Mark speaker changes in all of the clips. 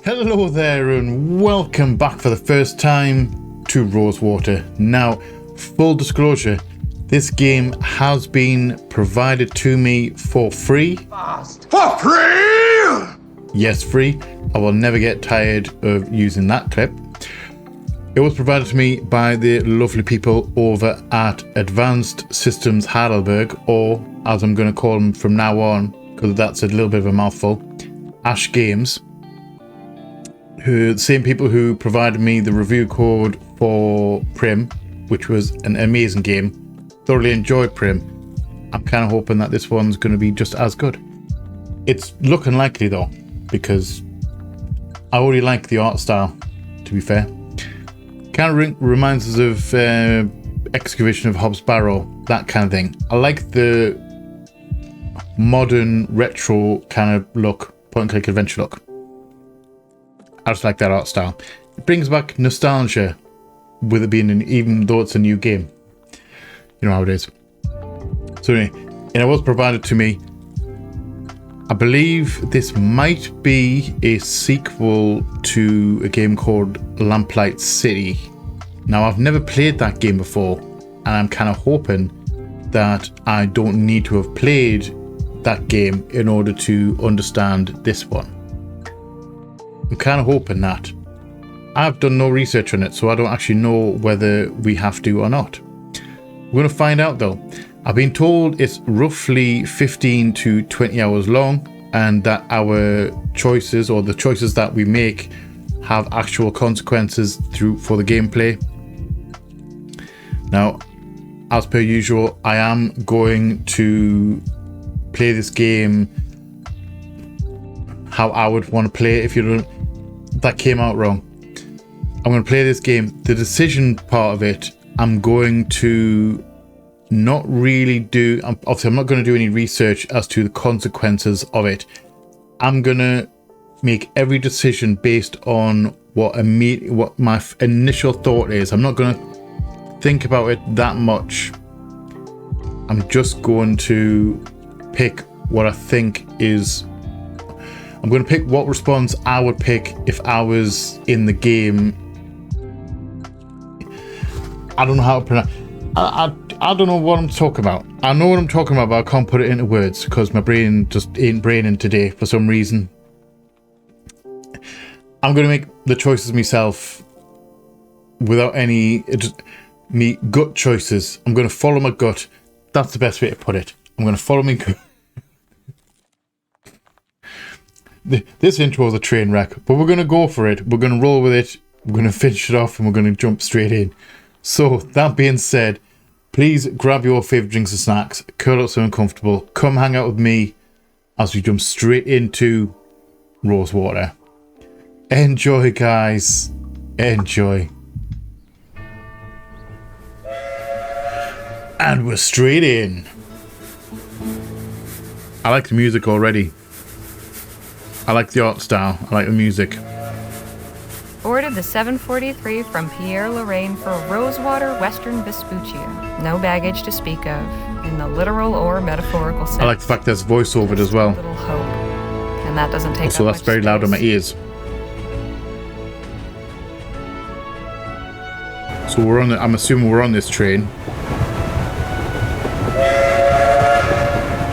Speaker 1: Hello there and welcome back for the first time to Rosewater. Now, full disclosure, this game has been provided to me for free.
Speaker 2: For free?
Speaker 1: Yes, free. I will never get tired of using that clip. It was provided to me by the lovely people over at Advanced Systems Heidelberg, or as I'm going to call them from now on, because that's a little bit of a mouthful, Ash Games. Who the same people who provided me the review code for Prim, which was an amazing game. Thoroughly enjoyed Prim. I'm kind of hoping that this one's going to be just as good. It's looking likely though, because I already like the art style, to be fair. Kind of reminds us of Excavation of Hobbs Barrow, that kind of thing. I like the modern retro kind of look, point and click adventure look. I just like that art style. It brings back nostalgia with it being even though it's a new game. You know how it is. So anyway, it was provided to me. I believe this might be a sequel to a game called Lamplight City. Now, I've never played that game before, and I'm kind of hoping that I don't need to have played that game in order to understand this one. I'm kind of hoping that. I've done no research on it, so I don't actually know whether we have to or not. We're going to find out though. I've been told it's roughly 15 to 20 hours long, and that our choices, or the choices that we make, have actual consequences for the gameplay. Now, as per usual, I am going to play this game how I would want to play it. If you don't, that came out wrong. I'm going to play this game. The decision part of it, I'm going to not really do. Obviously, I'm not going to do any research as to the consequences of it. I'm going to make every decision based on what my initial thought is. I'm not going to think about it that much. I'm just going to pick what I think is. I'm going to pick what response I would pick if I was in the game. I don't know how to pronounce. I don't know what I'm talking about. I know what I'm talking about, but I can't put it into words because my brain just ain't braining today for some reason. I'm going to make the choices myself without any me gut choices. I'm going to follow my gut. That's the best way to put it. I'm going to follow my gut. This intro is a train wreck, but we're going to go for it. We're going to roll with it. We're going to finish it off and we're going to jump straight in. So, that being said, please grab your favourite drinks and snacks, curl up somewhere comfortable, come hang out with me as we jump straight into Rosewater. Enjoy, guys. Enjoy. And we're straight in. I like the music already. I like the art style. I like the music.
Speaker 3: Ordered the 743 from Pierre Lorraine for Rosewater, Western Vespuccia. No baggage to speak of, in the literal or metaphorical sense.
Speaker 1: I like the fact there's voice over it as well.
Speaker 3: Little hope, and that doesn't take.
Speaker 1: So that's very loud in my ears. So we're on. I'm assuming we're on this train.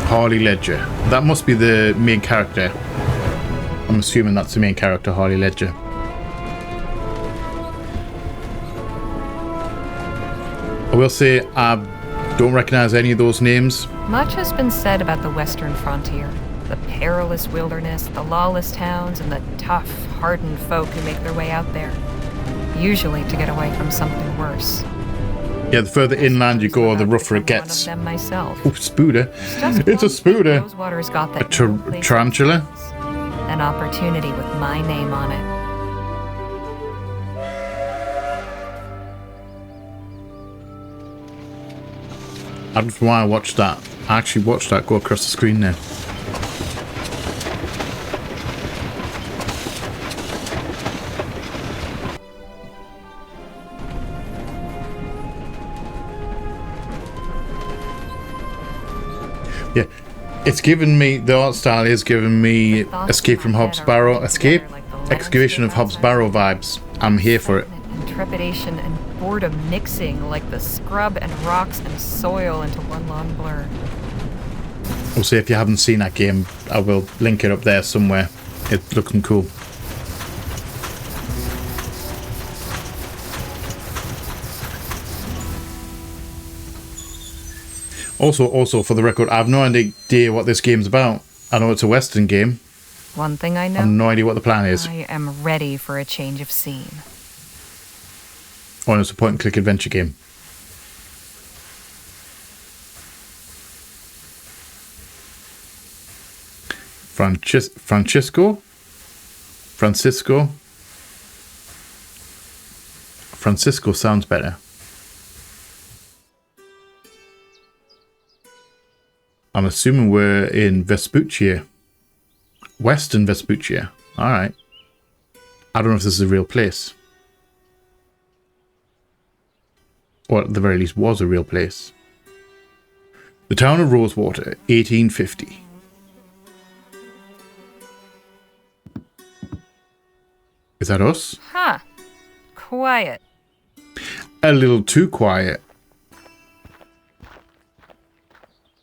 Speaker 1: Harley Ledger. That must be the main character. I'm assuming that's the main character, Harley Ledger. I will say I don't recognize any of those names.
Speaker 3: Much has been said about the western frontier. The perilous wilderness, the lawless towns, and the tough, hardened folk who make their way out there. Usually to get away from something worse.
Speaker 1: Yeah, the further inland you go, the rougher it gets.
Speaker 3: One of them myself.
Speaker 1: Oh, spooder. It's a spooder.
Speaker 3: Rosewater's got that
Speaker 1: A tarantula.
Speaker 3: An opportunity with my name on it.
Speaker 1: I don't know why I watched that. I actually watched that go across the screen there. Yeah, it's given me, the art style is giving me Escape from Hobbs Barrow. Escape? Excavation of Hobbs Barrow vibes. I'm here for it.
Speaker 3: And trepidation and boredom mixing like the scrub and rocks and soil into one long blur.
Speaker 1: Also, if you haven't seen that game, I will link it up there somewhere. It's looking cool. Also, for the record, I have no idea what this game's about. I know it's a Western game.
Speaker 3: One thing I know.
Speaker 1: I have no idea what the plan is.
Speaker 3: I am ready for a change of scene.
Speaker 1: Oh, and it's a point-and-click adventure game. Francisco? Francisco sounds better. I'm assuming we're in Vespuccia. Western Vespuccia. Alright. I don't know if this is a real place. Or at the very least was a real place. The town of Rosewater, 1850. Is that us?
Speaker 3: Huh. Quiet.
Speaker 1: A little too quiet.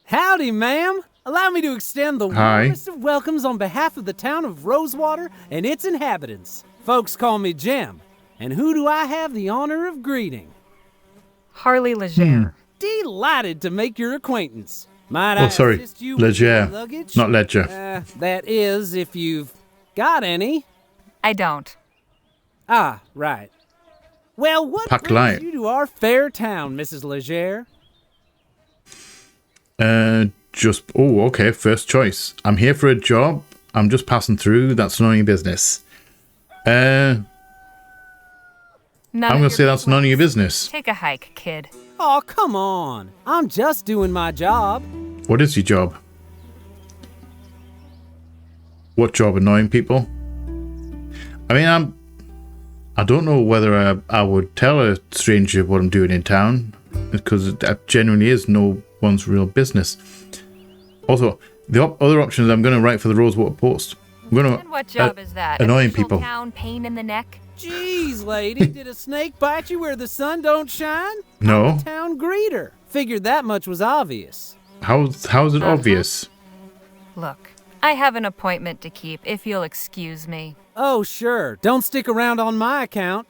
Speaker 4: Howdy, ma'am. Allow me to extend the
Speaker 1: Hi.
Speaker 4: warmest of welcomes on behalf of the town of Rosewater and its inhabitants. Folks call me Jim. And who do I have the honor of greeting?
Speaker 3: Harley Leger.
Speaker 4: Delighted to make your acquaintance. Might
Speaker 1: Oh,
Speaker 4: I
Speaker 1: sorry.
Speaker 4: assist you with
Speaker 1: Leger,
Speaker 4: your luggage?
Speaker 1: not Ledger.
Speaker 4: That is, if you've got any.
Speaker 3: I don't.
Speaker 4: Ah, right. Well, what
Speaker 1: Pack
Speaker 4: brings
Speaker 1: light.
Speaker 4: you to our fair town, Mrs. Leger?
Speaker 1: Oh, okay, first choice. I'm here for a job. I'm just passing through. That's none of your business. I'm going to say that's none of your business.
Speaker 3: Take a hike, kid.
Speaker 4: Oh, come on. I'm just doing my job.
Speaker 1: What is your job? What job? Annoying people? I mean, I don't know whether I would tell a stranger what I'm doing in town, because that genuinely is no one's real business. Also, the other option is I'm going to write for the Rosewater Post. I'm going
Speaker 3: And what job is that?
Speaker 1: annoying
Speaker 3: Official
Speaker 1: people.
Speaker 3: Town pain in the neck?
Speaker 4: Jeez, lady, did a snake bite you where the sun don't shine?
Speaker 1: No.
Speaker 4: Town greeter. Figured that much was obvious.
Speaker 1: How's it obvious?
Speaker 3: Look, I have an appointment to keep, if you'll excuse me.
Speaker 4: Oh, sure. Don't stick around on my account.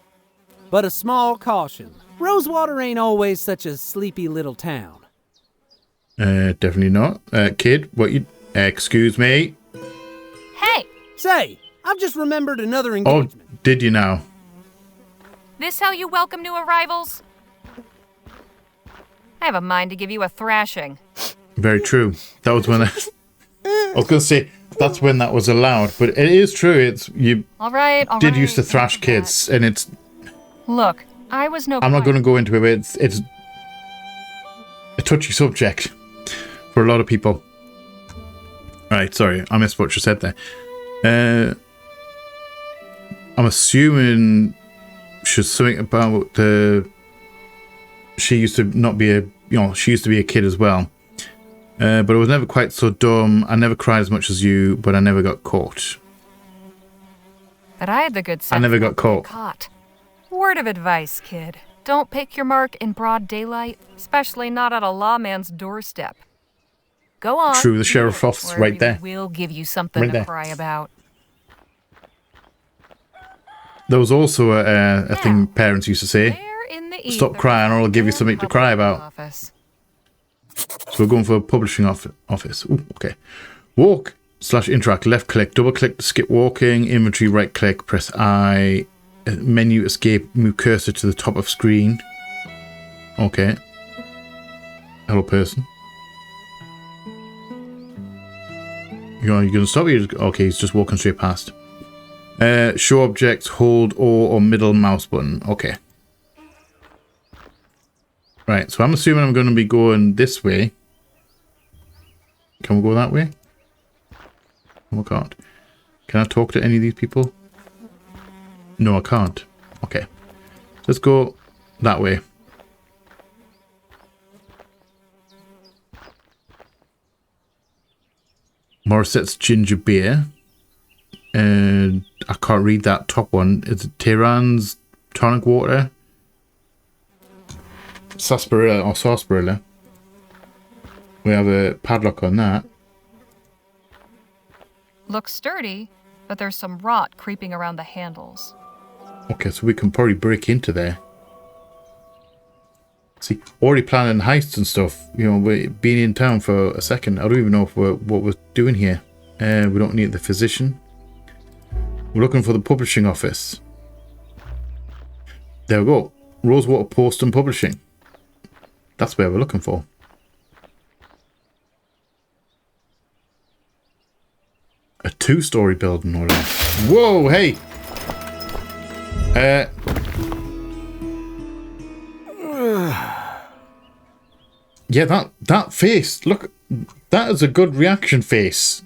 Speaker 4: But a small caution. Rosewater ain't always such a sleepy little town.
Speaker 1: Definitely not. Kid, what you... excuse me.
Speaker 3: Hey!
Speaker 4: Say, I've just remembered another
Speaker 1: Oh,
Speaker 4: engagement.
Speaker 1: did you now?
Speaker 3: This how you welcome new arrivals? I have a mind to give you a thrashing.
Speaker 1: Very true. That was when I was going to say, that's when that was allowed. But it is true. It's... You
Speaker 3: All right.
Speaker 1: did used to thrash kids, and it's...
Speaker 3: Look, I was no...
Speaker 1: I'm not going to go into it, but it's a touchy subject for a lot of people. Right, sorry, I missed what you said there. I'm assuming she's something about the... She used to not be a... she used to be a kid as well. But I was never quite so dumb. I never cried as much as you, but I never got caught.
Speaker 3: But I had the good sense
Speaker 1: I never got
Speaker 3: not to get
Speaker 1: caught.
Speaker 3: caught. Word of advice, kid. Don't pick your mark in broad daylight, especially not at a lawman's doorstep. Go on.
Speaker 1: True, the sheriff's office
Speaker 3: or
Speaker 1: right
Speaker 3: we
Speaker 1: there.
Speaker 3: will give you something
Speaker 1: Right
Speaker 3: to
Speaker 1: there.
Speaker 3: cry about.
Speaker 1: There was also a thing parents used to say.
Speaker 3: There in the
Speaker 1: Stop
Speaker 3: ether,
Speaker 1: crying or I'll give you something to cry about.
Speaker 3: Office.
Speaker 1: So we're going for a publishing office. Ooh, okay. Walk / interact. Left click. Double click to skip walking. Inventory. Right click. Press I. Menu escape. Move cursor to the top of screen. Okay. Hello, person. You going to stop? Okay, he's just walking straight past. Show objects. Hold or middle mouse button. Okay. Right, so I'm assuming I'm going to be going this way. Can we go that way? Oh, I can't. Can I talk to any of these people? No, I can't. Okay. Let's go that way. Morissette's ginger beer. And I can't read that top one. It's Tehran's tonic water. Sarsaparilla or sarsaparilla. We have a padlock on that.
Speaker 3: Looks sturdy, but there's some rot creeping around the handles.
Speaker 1: Okay, so we can probably break into there. See, already planning heists and stuff. You know, we're being in town for a second. I don't even know if what we're doing here. We don't need the physician. We're looking for the publishing office. There we go. Rosewater Post and Publishing. That's where we're looking for. A 2-story building, no less. Whoa, hey! Yeah, that face. Look, that is a good reaction face.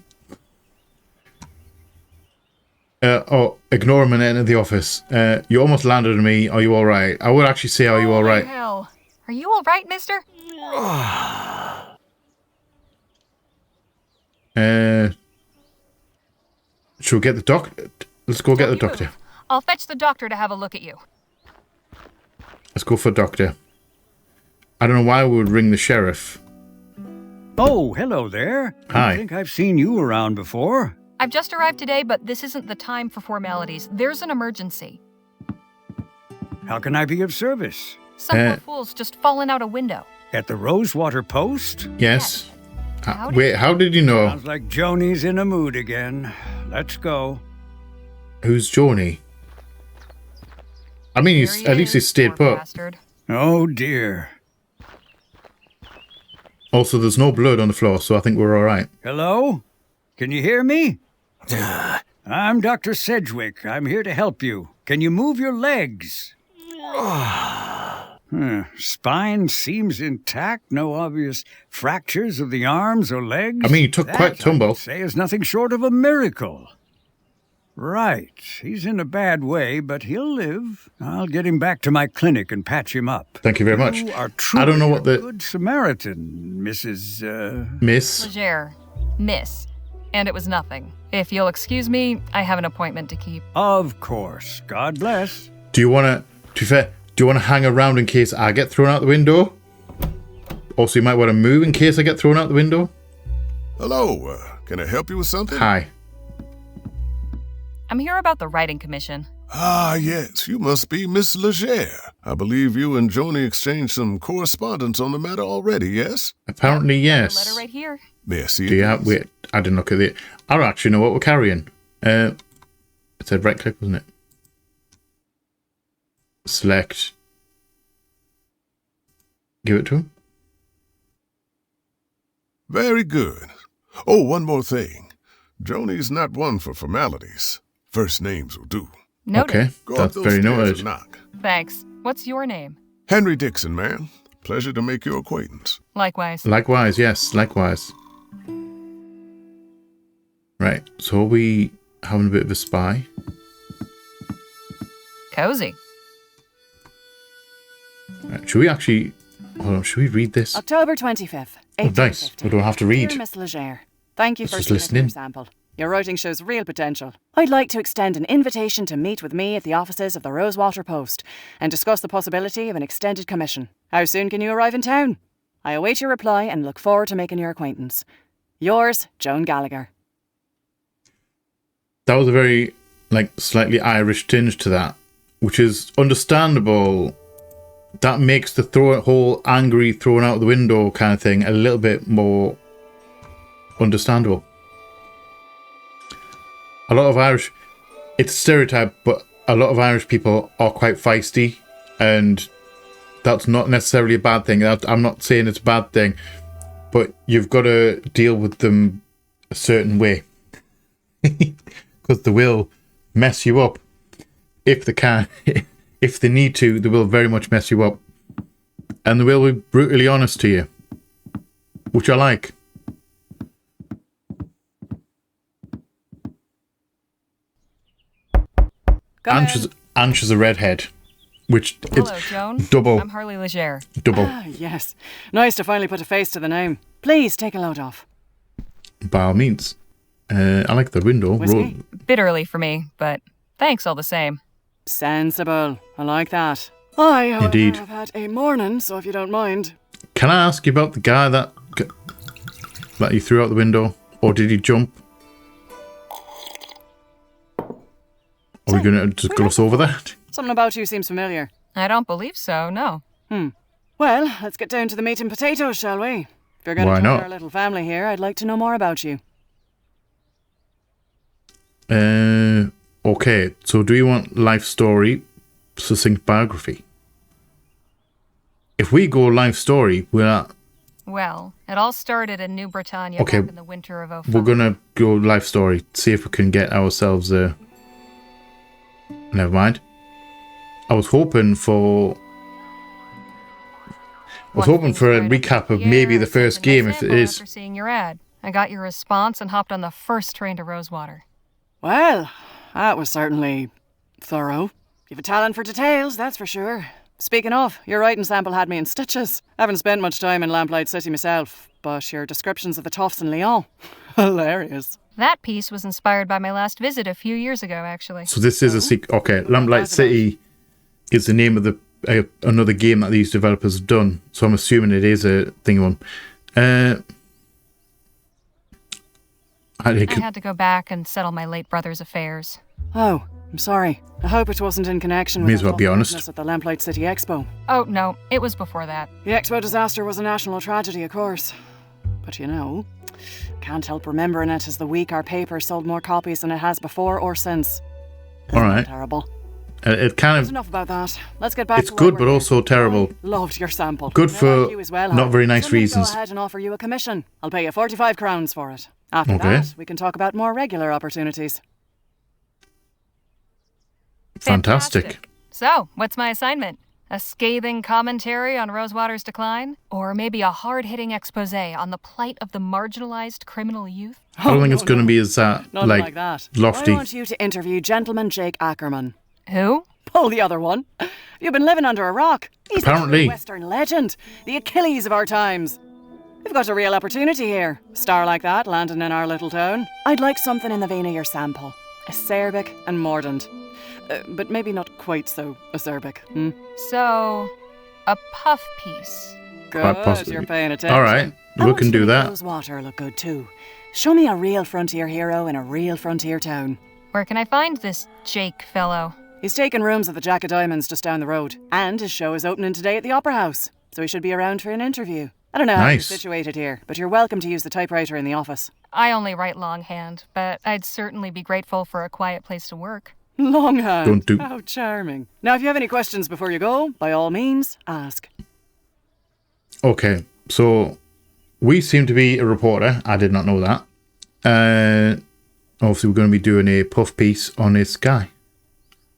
Speaker 1: Ignore him and enter the office. You almost landed on me. Are you all right? I would actually say, are you all right?
Speaker 3: Hell. Are you all right, mister?
Speaker 1: Should we get the doctor? Let's go get the doctor.
Speaker 3: I'll fetch the doctor to have a look at you.
Speaker 1: Let's go for doctor. I don't know why we would ring the sheriff.
Speaker 5: Oh, hello there.
Speaker 1: Hi.
Speaker 5: I think I've seen you around before.
Speaker 3: I've just arrived today, but this isn't the time for formalities. There's an emergency.
Speaker 5: How can I be of service?
Speaker 3: Some poor fool's just fallen out a window.
Speaker 5: At the Rosewater Post?
Speaker 1: Yes.
Speaker 3: How did
Speaker 1: Wait, how did you know?
Speaker 5: Sounds like Joni's in a mood again. Let's go.
Speaker 1: Who's Joni? I mean, at least he stayed
Speaker 3: poor
Speaker 1: put.
Speaker 3: bastard.
Speaker 5: Oh, dear.
Speaker 1: Also, there's no blood on the floor, so I think we're all right.
Speaker 5: Hello? Can you hear me? I'm Dr. Sedgwick. I'm here to help you. Can you move your legs? Spine seems intact. No obvious fractures of the arms or legs.
Speaker 1: I mean, you took quite a tumble.
Speaker 5: I'd say is nothing short of a miracle. Right. He's in a bad way, but he'll live. I'll get him back to my clinic and patch him up.
Speaker 1: Thank you very much.
Speaker 5: You are
Speaker 1: I don't know what
Speaker 5: truly a
Speaker 1: the...
Speaker 5: good Samaritan, Mrs.
Speaker 1: Miss?
Speaker 3: Leger. Miss. And it was nothing. If you'll excuse me, I have an appointment to keep.
Speaker 5: Of course. God bless.
Speaker 1: Do you want to be fair, do you want to hang around in case I get thrown out the window? Also, you might want to move in case I get thrown out the window.
Speaker 2: Hello, can I help you with something?
Speaker 1: Hi.
Speaker 3: I'm here about the writing commission.
Speaker 2: Ah, yes, you must be Miss Leger. I believe you and Joni exchanged some correspondence on the matter already, yes?
Speaker 1: Apparently,
Speaker 3: The
Speaker 1: yes.
Speaker 3: letter right here.
Speaker 2: Merci.
Speaker 1: Do you have... Wait, I didn't look at it. I don't actually know what we're carrying. It said right click, wasn't it? Select. Give it to him.
Speaker 2: Very good. Oh, one more thing. Joni's not one for formalities. First names will do.
Speaker 3: Noted.
Speaker 1: Okay,
Speaker 2: Go up
Speaker 1: that's
Speaker 2: those
Speaker 1: very
Speaker 2: stairs
Speaker 1: noted.
Speaker 2: and knock.
Speaker 3: Thanks. What's your name?
Speaker 2: Henry Dixon, man. Pleasure to make your acquaintance.
Speaker 3: Likewise.
Speaker 1: Likewise, yes, likewise. Right, so are we having a bit of a spy?
Speaker 3: Cozy.
Speaker 1: Right, should we actually... Hold on, should we read this?
Speaker 6: October 25th,
Speaker 1: Oh, nice.
Speaker 6: 1850.
Speaker 1: We don't have to read.
Speaker 6: Dear Miss Leger, thank you
Speaker 1: Let's
Speaker 6: for
Speaker 1: just
Speaker 6: submitting
Speaker 1: listen in.
Speaker 6: your sample. Your writing shows real potential. I'd like to extend an invitation to meet with me at the offices of the Rosewater Post and discuss the possibility of an extended commission. How soon can you arrive in town? I await your reply and look forward to making your acquaintance. Yours, Joan Gallagher.
Speaker 1: That was a very, slightly Irish tinge to that, which is understandable. That makes the whole angry, thrown out the window kind of thing a little bit more understandable. A lot of Irish, it's a stereotype, but a lot of Irish people are quite feisty, and that's not necessarily a bad thing. I'm not saying it's a bad thing, but you've got to deal with them a certain way. Because they will mess you up if they can. If they need to, they will very much mess you up. And they will be brutally honest to you, which I like. Ange is a redhead, which
Speaker 3: Hello,
Speaker 1: it's
Speaker 3: Joan.
Speaker 1: double.
Speaker 3: I'm Harley Leger.
Speaker 1: Double.
Speaker 6: Ah, yes. Nice to finally put a face to the name. Please take a load off.
Speaker 1: By all means. I like the window.
Speaker 6: Whiskey?
Speaker 3: Bit early for me, but Thanks all the same.
Speaker 6: Sensible. I like that. I, however,
Speaker 1: Indeed.
Speaker 6: have had a morning, so if you don't mind.
Speaker 1: Can I ask you about the guy that you threw out the window? Or did he jump? Are we going to just gloss over that?
Speaker 6: Something about you seems familiar.
Speaker 3: I don't believe so, no.
Speaker 6: Well, let's get down to the meat and potatoes, shall we? If you're going
Speaker 1: Why
Speaker 6: to
Speaker 1: not?
Speaker 6: join our little family here, I'd like to know more about you.
Speaker 1: Okay, so do you want life story, succinct biography? If we go life story,
Speaker 3: Well, it all started in New Britannia
Speaker 1: Okay,
Speaker 3: back in the winter of 05.
Speaker 1: we're gonna go life story. See if we can get ourselves a. Never mind. I was hoping for a recap of maybe the first game, if it is.
Speaker 3: After seeing your ad, I got your response and hopped on the first train to Rosewater.
Speaker 6: Well, that was certainly thorough. You've a talent for details, that's for sure. Speaking of, your writing sample had me in stitches. I haven't spent much time in Lamplight City myself, but your descriptions of the Toffs in Lyon, hilarious.
Speaker 3: That piece was inspired by my last visit a few years ago, actually.
Speaker 1: So this is a secret. Okay, Lamplight City is the name of the another game that these developers have done. So I'm assuming it is a thing one.
Speaker 3: I had to go back and settle my late brother's affairs.
Speaker 6: Oh, I'm sorry. I hope it wasn't in connection with
Speaker 1: May as well
Speaker 6: that
Speaker 1: be
Speaker 6: awful
Speaker 1: honest.
Speaker 6: business at the Lamplight City Expo.
Speaker 3: Oh, no, it was before that.
Speaker 6: The Expo disaster was a national tragedy, of course. But you know, can't help remembering it as the week our paper sold more copies than it has before or since. Isn't
Speaker 1: All
Speaker 6: that
Speaker 1: right.
Speaker 6: terrible.
Speaker 1: It kind
Speaker 6: There's
Speaker 1: of
Speaker 6: enough about that. Let's get back
Speaker 1: it's
Speaker 6: to what
Speaker 1: good,
Speaker 6: we're
Speaker 1: but
Speaker 6: here.
Speaker 1: also terrible.
Speaker 6: I loved your sample.
Speaker 1: Good
Speaker 6: And I
Speaker 1: for
Speaker 6: like you as well,
Speaker 1: not
Speaker 6: Hal.
Speaker 1: very nice
Speaker 6: So I'm gonna
Speaker 1: reasons.
Speaker 6: Go ahead and offer you a commission. I'll pay you 45 crowns for it. After
Speaker 1: Okay.
Speaker 6: that, we can talk about more regular opportunities.
Speaker 1: Fantastic.
Speaker 3: So, what's my assignment? A scathing commentary on Rosewater's decline? Or maybe a hard-hitting expose on the plight of the marginalized criminal youth?
Speaker 1: I don't think it's going to be as
Speaker 6: Nothing like that.
Speaker 1: lofty.
Speaker 6: I want you to interview Gentleman Jake Ackerman.
Speaker 3: Who?
Speaker 6: Oh, the other one. You've been living under a rock. He's
Speaker 1: Apparently.
Speaker 6: a true Western legend. The Achilles of our times. We've got a real opportunity here. A star like that landing in our little town. I'd like something in the vein of your sample. Acerbic and mordant. But maybe not quite so acerbic.
Speaker 3: So, a puff piece.
Speaker 6: Good,
Speaker 1: possibly.
Speaker 6: you're paying attention.
Speaker 1: All right,
Speaker 6: I
Speaker 1: we
Speaker 6: want
Speaker 1: can
Speaker 6: you to
Speaker 1: do
Speaker 6: make
Speaker 1: that.
Speaker 6: Rosewater look good too. Show me a real frontier hero in a real frontier town.
Speaker 3: Where can I find this Jake fellow?
Speaker 6: He's taken rooms at the Jack of Diamonds just down the road. And his show is opening today at the Opera House. So he should be around for an interview. I don't know how you're
Speaker 1: Nice.
Speaker 6: situated here, but you're welcome to use the typewriter in the office.
Speaker 3: I only write longhand, but I'd certainly be grateful for a quiet place to work.
Speaker 6: Longhand.
Speaker 1: Don't do-
Speaker 6: How charming. Now, if you have any questions before you go, by all means, ask.
Speaker 1: Okay, so we seem to be a reporter. I did not know that. Obviously, we're going to be doing a puff piece on this guy.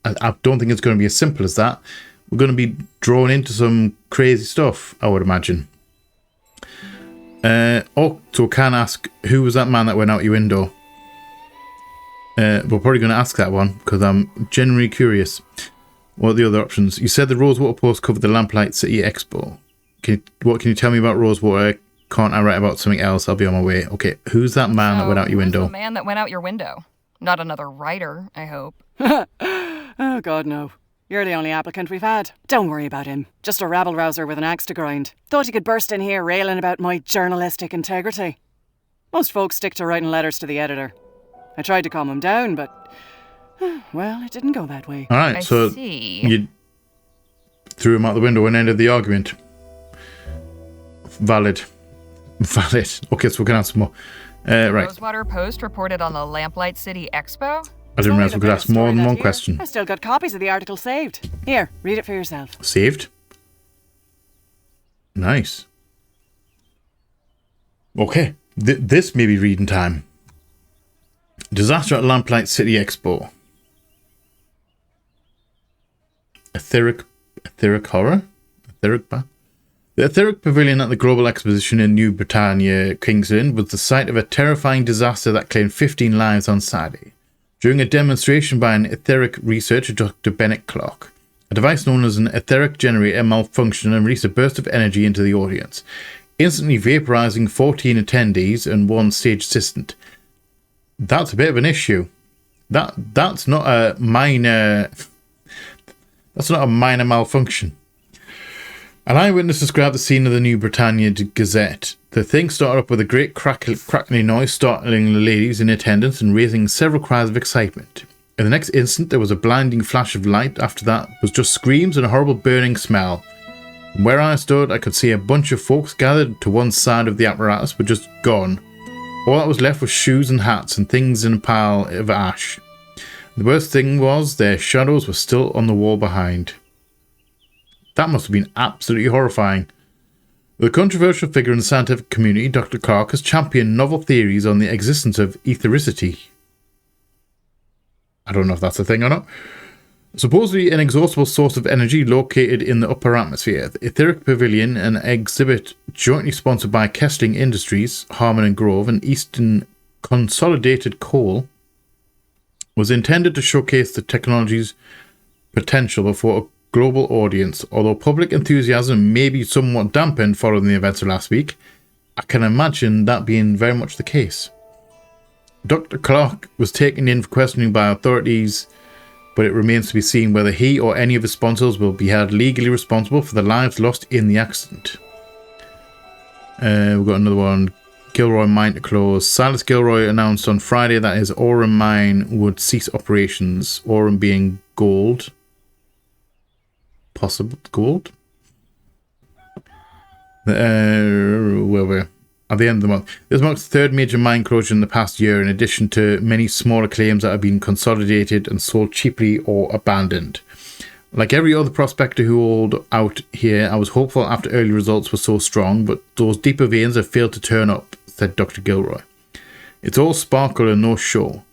Speaker 1: I don't think it's going to be as simple as that. We're going to be drawn into some crazy stuff, I would imagine. So can ask, who was that man that went out your window? We're probably going to ask that one because I'm genuinely curious. What are the other options? You said the Rosewater Post covered the Lamplight City Expo. What can you tell me about Rosewater? Can't I write about something else? I'll be on my way. Okay, who's that man that went out your
Speaker 3: who's
Speaker 1: window?
Speaker 3: The man that went out your window. Not another writer, I hope.
Speaker 6: Oh, God, no. You're the only applicant we've had. Don't worry about him. Just a rabble-rouser with an axe to grind. Thought he could burst in here railing about my journalistic integrity. Most folks stick to writing letters to the editor. I tried to calm him down, but... well, it didn't go that way.
Speaker 1: All right,
Speaker 3: I
Speaker 1: so
Speaker 3: see.
Speaker 1: you threw him out the window and ended the argument. Valid. Okay, so we can ask more. Right.
Speaker 3: Rosewater Post reported on the Lamplight City Expo?
Speaker 1: I didn't realize we could ask more than one question.
Speaker 6: I still got copies of the article saved. Here, read it for yourself.
Speaker 1: Saved. Nice. Okay, this may be reading time. Disaster at Lamplight City Expo. Etheric horror? The Etheric Pavilion at the Global Exposition in New Britannia, Kingsland, was the site of a terrifying disaster that claimed 15 lives on Saturday. During a demonstration by an etheric researcher, Dr. Bennett Clark, a device known as an etheric generator malfunctioned and released a burst of energy into the audience, instantly vaporizing 14 attendees and one stage assistant. That's a bit of an issue. That's not a minor. That's not a minor malfunction. An eyewitness described the scene of the New Britannia Gazette. The thing started up with a great crackling noise, startling the ladies in attendance and raising several cries of excitement. In the next instant, there was a blinding flash of light. After that was just screams and a horrible burning smell. From where I stood, I could see a bunch of folks gathered to one side of the apparatus were just gone. All that was left was shoes and hats and things in a pile of ash. The worst thing was their shadows were still on the wall behind. That must have been absolutely horrifying. The controversial figure in the scientific community, Dr. Clark, has championed novel theories on the existence of ethericity. I don't know if that's a thing or not. Supposedly an inexhaustible source of energy located in the upper atmosphere. The Etheric Pavilion, an exhibit jointly sponsored by Kessling Industries, Harmon and Grove, and Eastern Consolidated Coal, was intended to showcase the technology's potential before a global audience. Although public enthusiasm may be somewhat dampened following the events of last week, I can imagine that being very much the case. Dr. Clark was taken in for questioning by authorities, but it remains to be seen whether he or any of his sponsors will be held legally responsible for the lives lost in the accident. We've got another one. Gilroy mine to close. Silas Gilroy announced on Friday that his Orem mine would cease operations. Orem being gold. Possible gold? Where were we? At the end of the month. This marks the third major mine closure in the past year, in addition to many smaller claims that have been consolidated and sold cheaply or abandoned. Like every other prospector who hold out here, I was hopeful after early results were so strong, but those deeper veins have failed to turn up, said Dr. Gilroy. It's all sparkle and no show.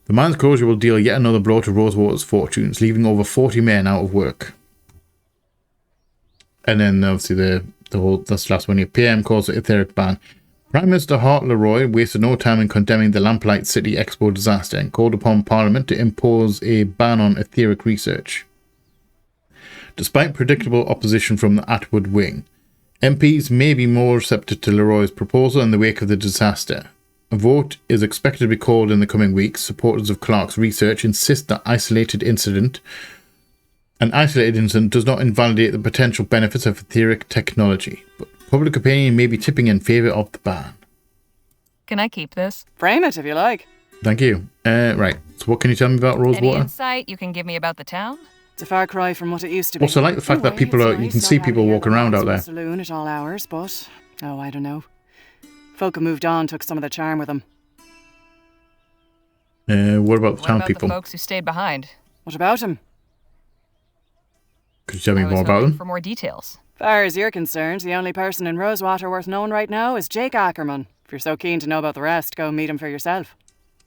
Speaker 1: The mine's closure will deal yet another blow to Rosewater's fortunes, leaving over 40 men out of work. And then obviously that's the last one here. PM calls it etheric ban. Prime Minister Hart Leroy wasted no time in condemning the Lamplight City Expo disaster and called upon Parliament to impose a ban on etheric research. Despite predictable opposition from the Atwood wing, MPs may be more receptive to Leroy's proposal in the wake of the disaster. A vote is expected to be called in the coming weeks. Supporters of Clark's research insist that an isolated incident does not invalidate the potential benefits of etheric technology, but public opinion may be tipping in favour of the ban.
Speaker 3: Can I keep this?
Speaker 6: Frame it if you like.
Speaker 1: Thank you. Right, so what can you tell me about Rosewater?
Speaker 3: Any insight you can give me about the town?
Speaker 6: It's a far cry from what it used to be.
Speaker 1: Also, I like the fact that people
Speaker 6: it's
Speaker 1: you
Speaker 6: nice
Speaker 1: can see
Speaker 6: not
Speaker 1: people
Speaker 6: having
Speaker 1: walking around out there.
Speaker 6: Saloon at all hours, but I don't know. Folk who moved on took some of the charm with them.
Speaker 1: What about the town
Speaker 3: about
Speaker 1: people?
Speaker 3: The folks who stayed behind?
Speaker 6: What about them?
Speaker 1: Could you tell me
Speaker 3: I was
Speaker 1: more about
Speaker 3: hoping
Speaker 1: them?
Speaker 3: for more details.
Speaker 6: Far as you're concerned, the only person in Rosewater worth knowing right now is Jake Ackerman. If you're so keen to know about the rest, go meet him for yourself.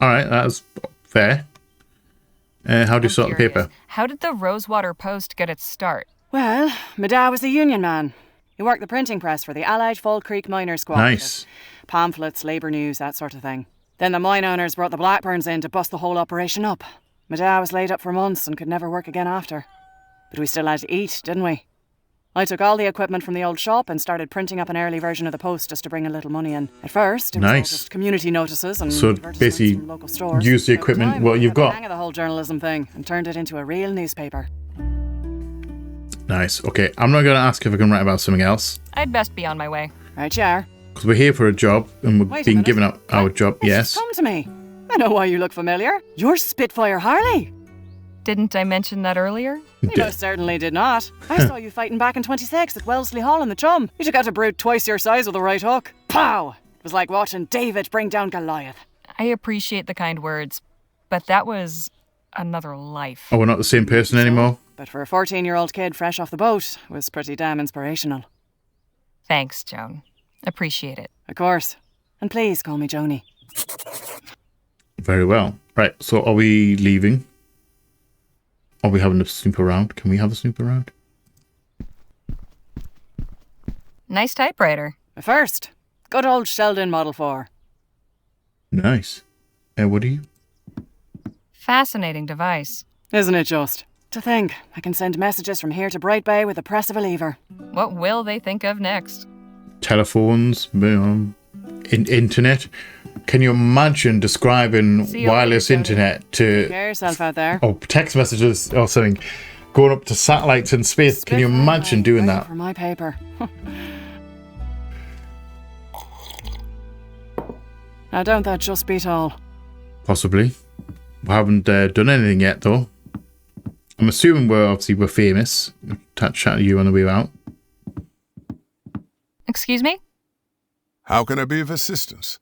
Speaker 1: Alright, that's fair. How do you sort the paper?
Speaker 3: How did the Rosewater Post get its start?
Speaker 6: Well, my dad was a union man. He worked the printing press for the Allied Fall Creek Miners' Cooperative.
Speaker 1: Nice.
Speaker 6: Pamphlets, labour news, that sort of thing. Then the mine owners brought the Blackburns in to bust the whole operation up. My dad was laid up for months and could never work again after. But we still had to eat, didn't we? I took all the equipment from the old shop and started printing up an early version of the Post just to bring a little money in. At first, it was all
Speaker 1: Nice.
Speaker 6: just community notices and
Speaker 1: So
Speaker 6: advertisements
Speaker 1: basically,
Speaker 6: from local stores.
Speaker 1: use the
Speaker 6: Over
Speaker 1: equipment
Speaker 6: time,
Speaker 1: what you've
Speaker 6: I got
Speaker 1: got.
Speaker 6: the hang of the whole journalism thing and turned it into a real newspaper.
Speaker 1: Nice. Okay, I'm not going to ask if I can write about something else,
Speaker 3: I'd best be on my way.
Speaker 6: Right, you are.
Speaker 1: because we're here for a job and we're
Speaker 6: Wait a
Speaker 1: being
Speaker 6: minute.
Speaker 1: given up our job.
Speaker 6: It's
Speaker 1: Yes.
Speaker 6: just come to me. I know why you look familiar. You're Spitfire Harley.
Speaker 3: Didn't I mention that earlier?
Speaker 6: You most certainly did not. I saw you fighting back in 26 at Wellesley Hall in the Chum. You took out a brute twice your size with a right hook. Pow! It was like watching David bring down Goliath.
Speaker 3: I appreciate the kind words, but that was another life.
Speaker 1: Oh, we're not the same person anymore?
Speaker 6: But for a 14-year-old kid fresh off the boat, it was pretty damn inspirational.
Speaker 3: Thanks, Joan. Appreciate it.
Speaker 6: Of course. And please call me Joni.
Speaker 1: Very well. Right, so are we leaving? Are we having a snoop around? Can we have a snoop around?
Speaker 3: Nice typewriter.
Speaker 6: The first. Good old Sheldon Model 4.
Speaker 1: Nice. What do you?
Speaker 3: Fascinating device.
Speaker 6: Isn't it just? To think, I can send messages from here to Bright Bay with the press of a lever.
Speaker 3: What will they think of next?
Speaker 1: Telephones, internet. Can you imagine describing
Speaker 3: See you
Speaker 1: wireless
Speaker 3: later,
Speaker 1: internet to
Speaker 6: Get yourself out there.
Speaker 1: or text messages or something going up to satellites in space? Can you imagine doing
Speaker 6: Ready
Speaker 1: that?
Speaker 6: for my paper. Now don't that just beat all?
Speaker 1: Possibly. We haven't done anything yet, though. I'm assuming we're famous. Chat to you on the way out.
Speaker 3: Excuse me?
Speaker 2: How can I be of assistance?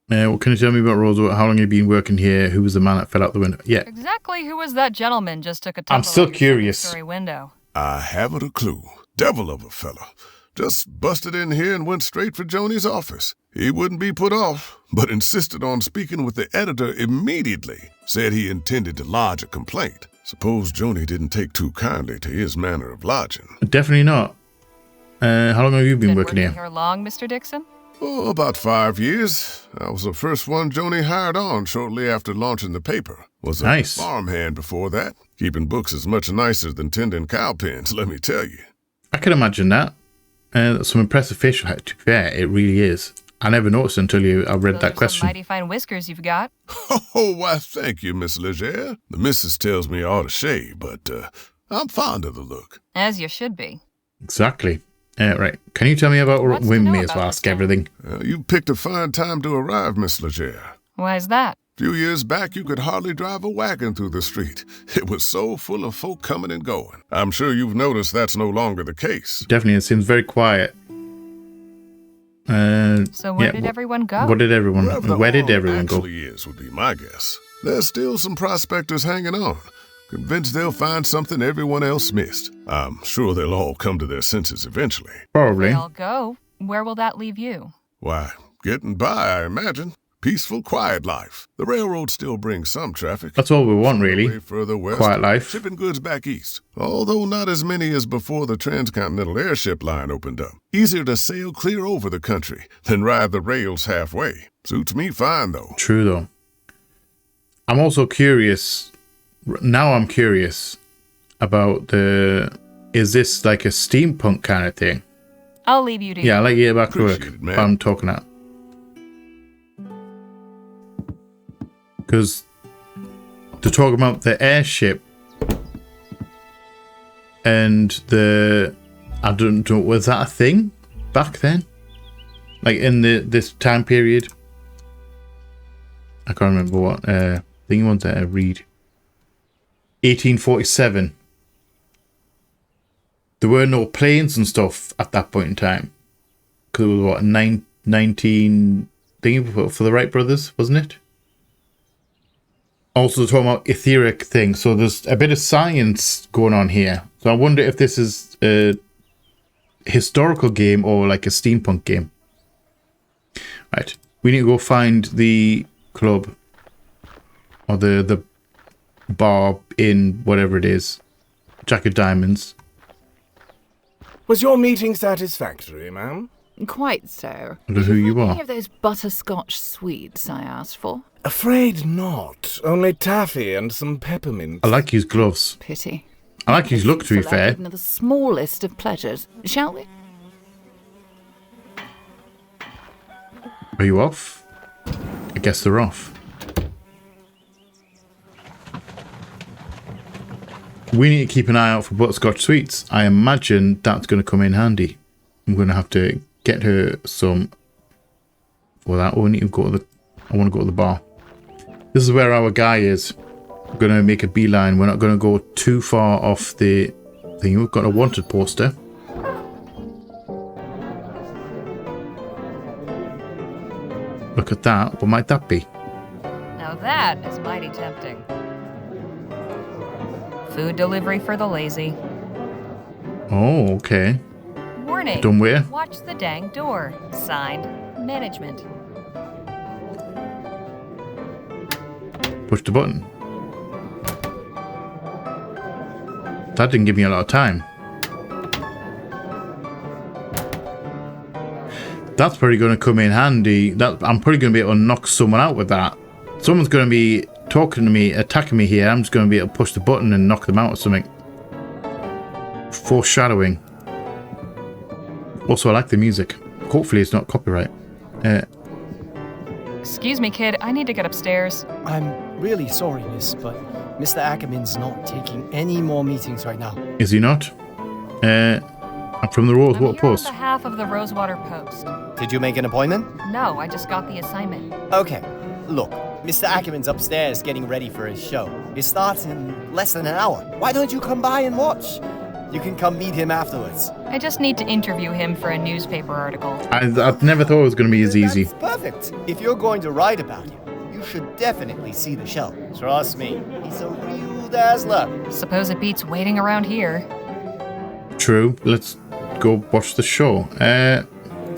Speaker 1: What can you tell me about Rosewater? How long have you been working here? Who was the man that fell out the window? Yeah.
Speaker 3: Exactly who was that gentleman just took a
Speaker 1: I'm
Speaker 3: tumble
Speaker 1: still
Speaker 3: out your
Speaker 1: curious.
Speaker 3: second-story window?
Speaker 2: I haven't a clue. Devil of a fella. Just busted in here and went straight for Joni's office. He wouldn't be put off, but insisted on speaking with the editor immediately. Said he intended to lodge a complaint. Suppose Joni didn't take too kindly to his manner of lodging.
Speaker 1: Definitely not. How long have you been working here?
Speaker 3: Here long, Mr. Dixon?
Speaker 2: Oh, about 5 years. I was the first one Joni hired on shortly after launching the paper. Was a
Speaker 1: Nice.
Speaker 2: farmhand before that. Keeping books is much nicer than tending cow pens, let me tell you.
Speaker 1: I can imagine that. That's some impressive facial hair. To be fair, it really is. I never noticed until I read
Speaker 3: Those
Speaker 1: that
Speaker 3: are
Speaker 1: question.
Speaker 3: some mighty fine whiskers you've got.
Speaker 2: Oh, why, thank you, Miss Leger. The missus tells me I ought to shave, but I'm fond of the look.
Speaker 3: As you should be.
Speaker 1: Exactly. Right. Can you tell me about
Speaker 3: What's to
Speaker 1: women?
Speaker 3: know
Speaker 1: May as
Speaker 3: about
Speaker 1: well
Speaker 3: this
Speaker 1: ask
Speaker 3: town?
Speaker 1: everything.
Speaker 2: You picked a fine time to arrive, Miss Leger.
Speaker 3: Why's that?
Speaker 2: A few years back, you could hardly drive a wagon through the street. It was so full of folk coming and going. I'm sure you've noticed that's no longer the case.
Speaker 1: Definitely, it seems very quiet.
Speaker 3: So where did everyone go?
Speaker 1: Where did everyone go?
Speaker 2: Actually is, would be my guess. There's still some prospectors hanging on. Convinced they'll find something everyone else missed. I'm sure they'll all come to their senses eventually.
Speaker 1: Probably.
Speaker 3: They all go. Where will that leave you?
Speaker 2: Why, getting by, I imagine. Peaceful, quiet life. The railroad still brings some traffic.
Speaker 1: That's all we want, really.
Speaker 2: Way further west,
Speaker 1: Quiet life.
Speaker 2: shipping goods back east. Although not as many as before the transcontinental airship line opened up. Easier to sail clear over the country than ride the rails halfway. Suits me fine, though.
Speaker 1: True, though. I'm also curious. Now I'm curious about is this like a steampunk kind of thing?
Speaker 3: I'll leave you to
Speaker 1: Yeah, I'll let you get back to work.
Speaker 2: Appreciate it, man.
Speaker 1: I'm talking at. Because to talk about the airship and I don't know, was that a thing back then? Like in this time period? I can't remember what thing you wanted to read. 1847. There were no planes and stuff at that point in time. Because it was what, 19 thingy for the Wright brothers, wasn't it? Also talking about etheric things, so there's a bit of science going on here. So I wonder if this is a historical game or like a steampunk game. Right, we need to go find the club or the bar in whatever it is, Jack of Diamonds.
Speaker 7: Was your meeting satisfactory, ma'am?
Speaker 8: Quite so.
Speaker 1: I don't know who you
Speaker 8: Any
Speaker 1: are.
Speaker 8: of those butterscotch sweets I asked for?
Speaker 7: Afraid not. Only taffy and some peppermint.
Speaker 1: I like his gloves.
Speaker 8: Pity.
Speaker 1: I like his look, to be fair.
Speaker 8: Even the smallest of pleasures. Shall we?
Speaker 1: Are you off? I guess they're off. We need to keep an eye out for butterscotch sweets. I imagine that's going to come in handy. I'm going to have to get her some for that. Oh, I need to go to the... I want to go to the bar. This is where our guy is. We're going to make a beeline. We're not going to go too far off the thing. We've got a wanted poster. Look at that. What might that be?
Speaker 3: Now that is mighty tempting. Food delivery for the lazy.
Speaker 1: Oh, okay.
Speaker 3: Warning.
Speaker 1: Done where?
Speaker 3: Watch the dang door. Signed, management.
Speaker 1: Push the button. That didn't give me a lot of time. That's probably going to come in handy. I'm probably going to be able to knock someone out with that. Someone's going to be talking to me, attacking me here. I'm just going to be able to push the button and knock them out or something. Foreshadowing. Also, I like the music. Hopefully it's not copyright.
Speaker 3: Excuse me, kid. I need to get upstairs.
Speaker 9: I'm really sorry, miss, but Mr. Ackerman's not taking any more meetings right now.
Speaker 1: Is he not? I'm from the Rosewater Post.
Speaker 3: On behalf of the Rosewater Post.
Speaker 9: Did you make an appointment?
Speaker 3: No, I just got the assignment.
Speaker 9: Okay, look, Mr. Ackerman's upstairs getting ready for his show. It starts in less than an hour. Why don't you come by and watch? You can come meet him afterwards.
Speaker 3: I just need to interview him for a newspaper article.
Speaker 1: I've never thought it was going to be as easy.
Speaker 9: That's perfect. If you're going to write about him, you should definitely see the show. Trust me, he's a real dazzler.
Speaker 3: Suppose it beats waiting around here.
Speaker 1: True. Let's go watch the show.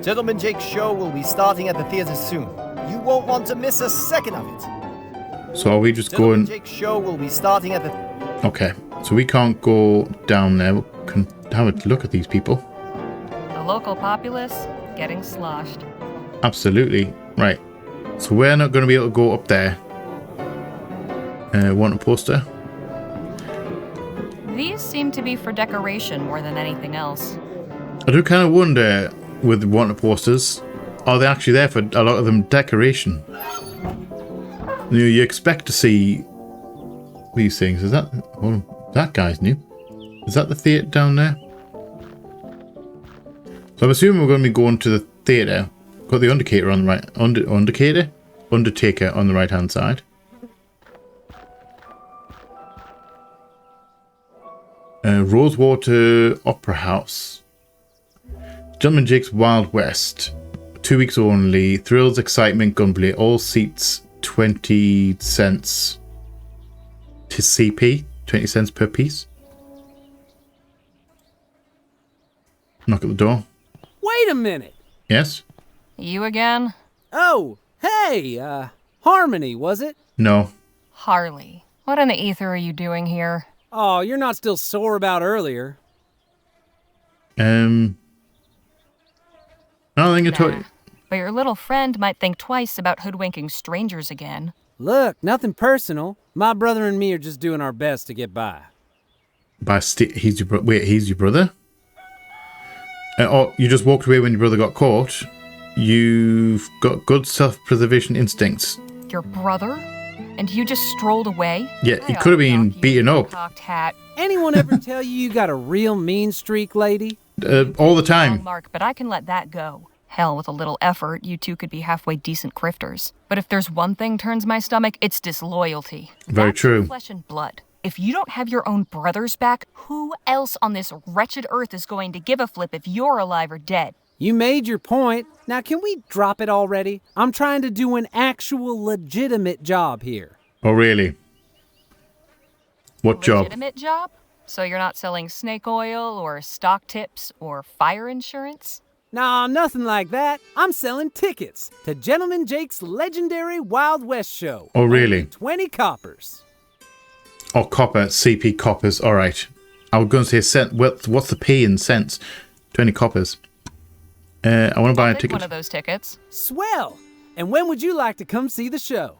Speaker 9: Gentleman Jake's show will be starting at the theater soon. You won't want to miss a second of it.
Speaker 1: So are we just
Speaker 9: Gentleman
Speaker 1: going...
Speaker 9: Jake's show will be starting at the...
Speaker 1: Okay, so we can't go down there. We can have a look at these people.
Speaker 3: The local populace getting sloshed.
Speaker 1: Absolutely. Right. So we're not going to be able to go up there. Want a poster?
Speaker 3: These seem to be for decoration more than anything else.
Speaker 1: I do kind of wonder with wanted posters, are they actually there for a lot of them decoration? You expect to see these things. Is that... Oh, that guy's new. Is that the theatre down there? So I'm assuming we're going to be going to the theatre. Got the Undertaker on the right... Undertaker on the right-hand side. Rosewater Opera House. Gentleman Jake's Wild West. 2 weeks only. Thrills, excitement, gunplay. All seats 20 cents to CP. 20 cents per piece. Knock at the door.
Speaker 4: Wait a minute.
Speaker 1: Yes?
Speaker 3: You again?
Speaker 4: Oh, hey, Harmony, was it?
Speaker 1: No.
Speaker 3: Harley. What in the ether are you doing here?
Speaker 4: Oh, you're not still sore about earlier.
Speaker 1: I don't think I told you.
Speaker 3: But your little friend might think twice about hoodwinking strangers again.
Speaker 4: Look, nothing personal. My brother and me are just doing our best to get by.
Speaker 1: He's your wait, he's your brother? Oh, you just walked away when your brother got caught. You've got good self-preservation instincts.
Speaker 3: Your brother? And you just strolled away?
Speaker 1: Yeah, he could have been beaten up.
Speaker 3: Cocked hat.
Speaker 4: Anyone ever tell you got a real mean streak, lady?
Speaker 1: All the time.
Speaker 3: Mark, but I can let that go. Hell, with a little effort, you two could be halfway decent crifters. But if there's one thing turns my stomach, it's disloyalty.
Speaker 1: Very true.
Speaker 3: Flesh and blood. If you don't have your own brothers back, who else on this wretched earth is going to give a flip if you're alive or dead?
Speaker 4: You made your point. Now can we drop it already? I'm trying to do an actual legitimate job here.
Speaker 1: Oh, really? What job?
Speaker 3: Legitimate job? So you're not selling snake oil or stock tips or fire insurance?
Speaker 4: Nah, nothing like that. I'm selling tickets to Gentleman Jake's legendary Wild West show.
Speaker 1: Oh, really?
Speaker 4: Only 20 coppers.
Speaker 1: Oh, copper. CP coppers. All right. I was going to say cent. What's the P in cents? 20 coppers. I want to buy a ticket.
Speaker 3: One of those tickets.
Speaker 4: Swell. And when would you like to come see the show?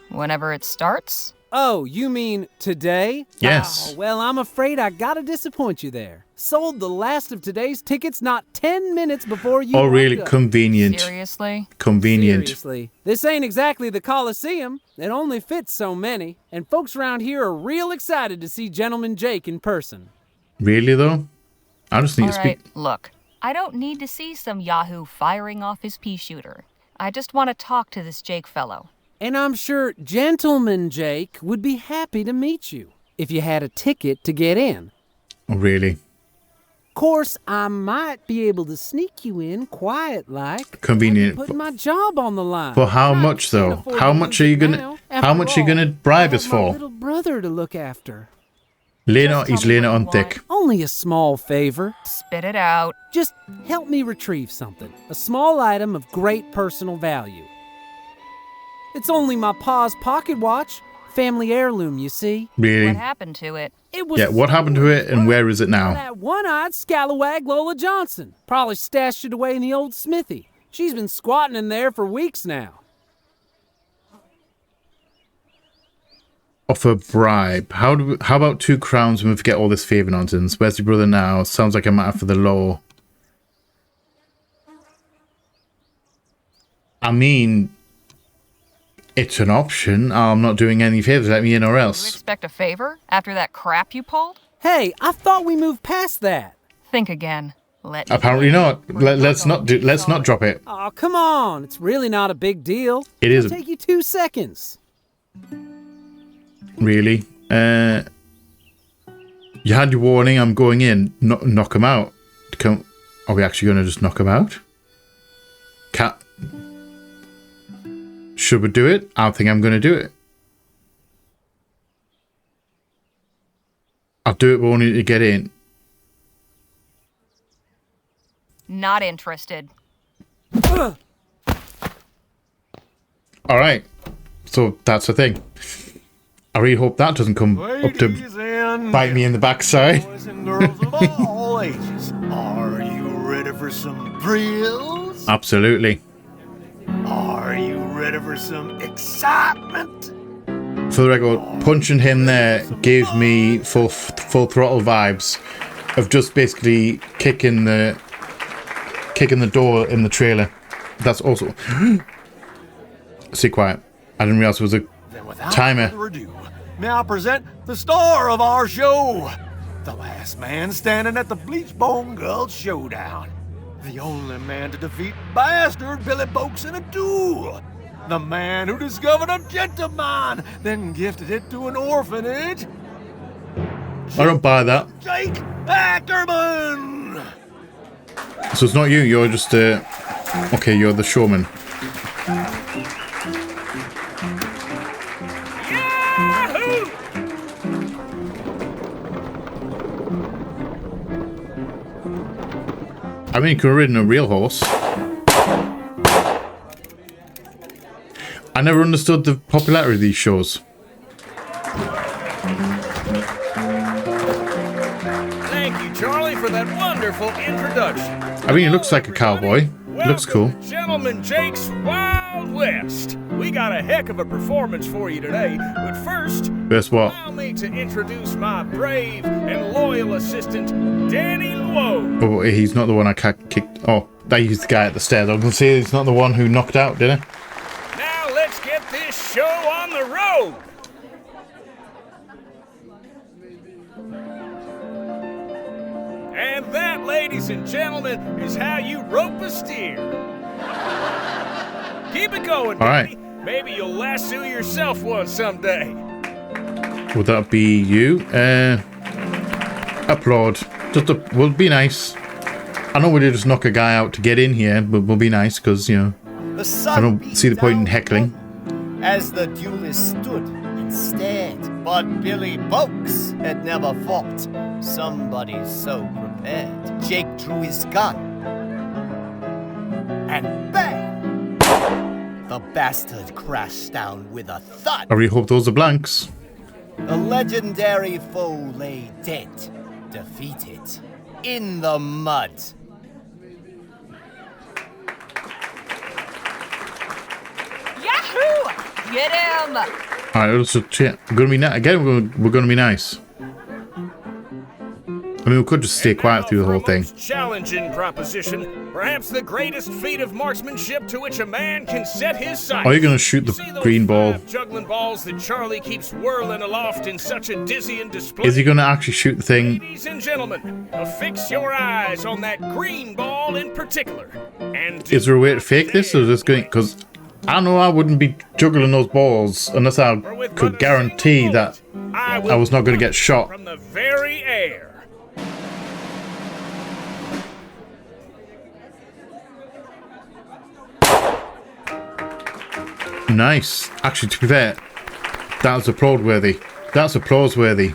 Speaker 3: Whenever it starts?
Speaker 4: Oh, you mean today?
Speaker 1: Yes.
Speaker 4: Oh, well, I'm afraid I gotta disappoint you there. Sold the last of today's tickets not 10 minutes before you.
Speaker 1: Oh, really?
Speaker 4: walked up.
Speaker 1: Convenient.
Speaker 3: Seriously?
Speaker 1: Convenient.
Speaker 4: Seriously. This ain't exactly the Coliseum. It only fits so many. And folks around here are real excited to see Gentleman Jake in person.
Speaker 1: Really, though? I just need to speak.
Speaker 3: Look. I don't need to see some yahoo firing off his pea shooter. I just want to talk to this Jake fellow.
Speaker 4: And I'm sure Gentleman Jake would be happy to meet you if you had a ticket to get in.
Speaker 1: Oh, really?
Speaker 4: Course, I might be able to sneak you in quiet-like.
Speaker 1: Convenient.
Speaker 4: Putting my job on the line.
Speaker 1: For how much, though? How much are you gonna? How much are you gonna bribe us
Speaker 4: My
Speaker 1: for?
Speaker 4: little brother to look after.
Speaker 1: Lena, he's Lena on thick.
Speaker 4: Only a small favor.
Speaker 3: Spit it out.
Speaker 4: Just help me retrieve something. A small item of great personal value. It's only my pa's pocket watch. Family heirloom, you see.
Speaker 1: Really?
Speaker 3: What happened to it?
Speaker 4: It was.
Speaker 1: Yeah, what happened to it and where is it now?
Speaker 4: That one-eyed scalawag Lola Johnson. Probably stashed it away in the old smithy. She's been squatting in there for weeks now.
Speaker 1: Offer bribe. How about 2 crowns when we forget all this favor nonsense? Where's your brother now? Sounds like a matter for the law. I mean, it's an option. I'm not doing any favors. Let me in or
Speaker 3: You
Speaker 1: else.
Speaker 3: expect a favor after that crap you pulled?
Speaker 4: Hey, I thought we moved past that.
Speaker 3: Think again. Let me
Speaker 1: Apparently
Speaker 3: in.
Speaker 1: not. Let's not drop it.
Speaker 4: Oh, come on. It's really not a big deal.
Speaker 1: It is.
Speaker 4: It'll take you 2 seconds.
Speaker 1: Really? You had your warning. I'm going in. Knock him out. Are we actually going to just knock him out? Should we do it? I think I'm going to do it. I'll do it, but only to get in.
Speaker 3: Not interested.
Speaker 1: Alright. So that's the thing. I really hope that doesn't come up to bite me in the backside.
Speaker 10: Boys and girls of all ages, are you ready for some thrills?
Speaker 1: Absolutely.
Speaker 10: Are you ready for some excitement?
Speaker 1: For the record, punching him there gave me full throttle vibes of just basically kicking the door in the trailer. That's also. Stay quiet. I didn't realize it was a timer.
Speaker 10: Further ado, may I present the star of our show, the last man standing at the Bleachbone Gulch Showdown, the only man to defeat bastard Billy Boakes in a duel, the man who discovered a gentleman, then gifted it to an orphanage.
Speaker 1: I don't buy that.
Speaker 10: Jake Ackerman!
Speaker 1: So it's not you. You're just okay. You're the showman. I mean, you could have ridden a real horse. I never understood the popularity of these shows.
Speaker 11: Thank you, Charlie, for that wonderful introduction.
Speaker 1: I mean, he looks like a cowboy. He looks cool.
Speaker 11: Gentleman Jake's Wild West. We got a heck of a performance for you today, but first,
Speaker 1: Guess what?
Speaker 11: allow me to introduce my brave and loyal assistant, Danny Lowe.
Speaker 1: Oh, he's not the one I kicked. Oh, that he's the guy at the stairs. I was going to say he's not the one who knocked out, did he?
Speaker 11: Now let's get this show on the road. And that, ladies and gentlemen, is how you rope a steer. Keep it going,
Speaker 1: All
Speaker 11: Danny.
Speaker 1: right.
Speaker 11: Maybe you'll lasso yourself one someday.
Speaker 1: Would that be you? Applaud. We'll be nice. I know we'll just knock a guy out to get in here, but we'll be nice because, you know, I don't see the point in heckling.
Speaker 9: As the duelist stood instead, but Billy Boakes had never fought somebody so prepared. Jake drew his gun, and bang! The bastard crashed down with a thud.
Speaker 1: I really hope those are blanks.
Speaker 9: The legendary foe lay dead, defeated, in the mud.
Speaker 3: Yahoo! Get him!
Speaker 1: Alright, so we're gonna be again. We're gonna be nice. I mean, we could just stay quiet through the whole thing.
Speaker 11: Challenging proposition, perhaps the greatest feat of marksmanship to which a man can set his sights.
Speaker 1: Are you gonna shoot the green ball?
Speaker 11: Juggling balls that Charlie keeps whirling aloft in such a dizzying display.
Speaker 1: Is he gonna actually shoot the thing?
Speaker 11: Ladies and gentlemen, fix your eyes on that green ball in particular. And
Speaker 1: Is there a way to fake this, or is this going? Because I know I wouldn't be juggling those balls unless I could guarantee that I was not going to get shot.
Speaker 11: From the very air.
Speaker 1: Nice. Actually, to be fair, that was applaud-worthy. That's applause-worthy.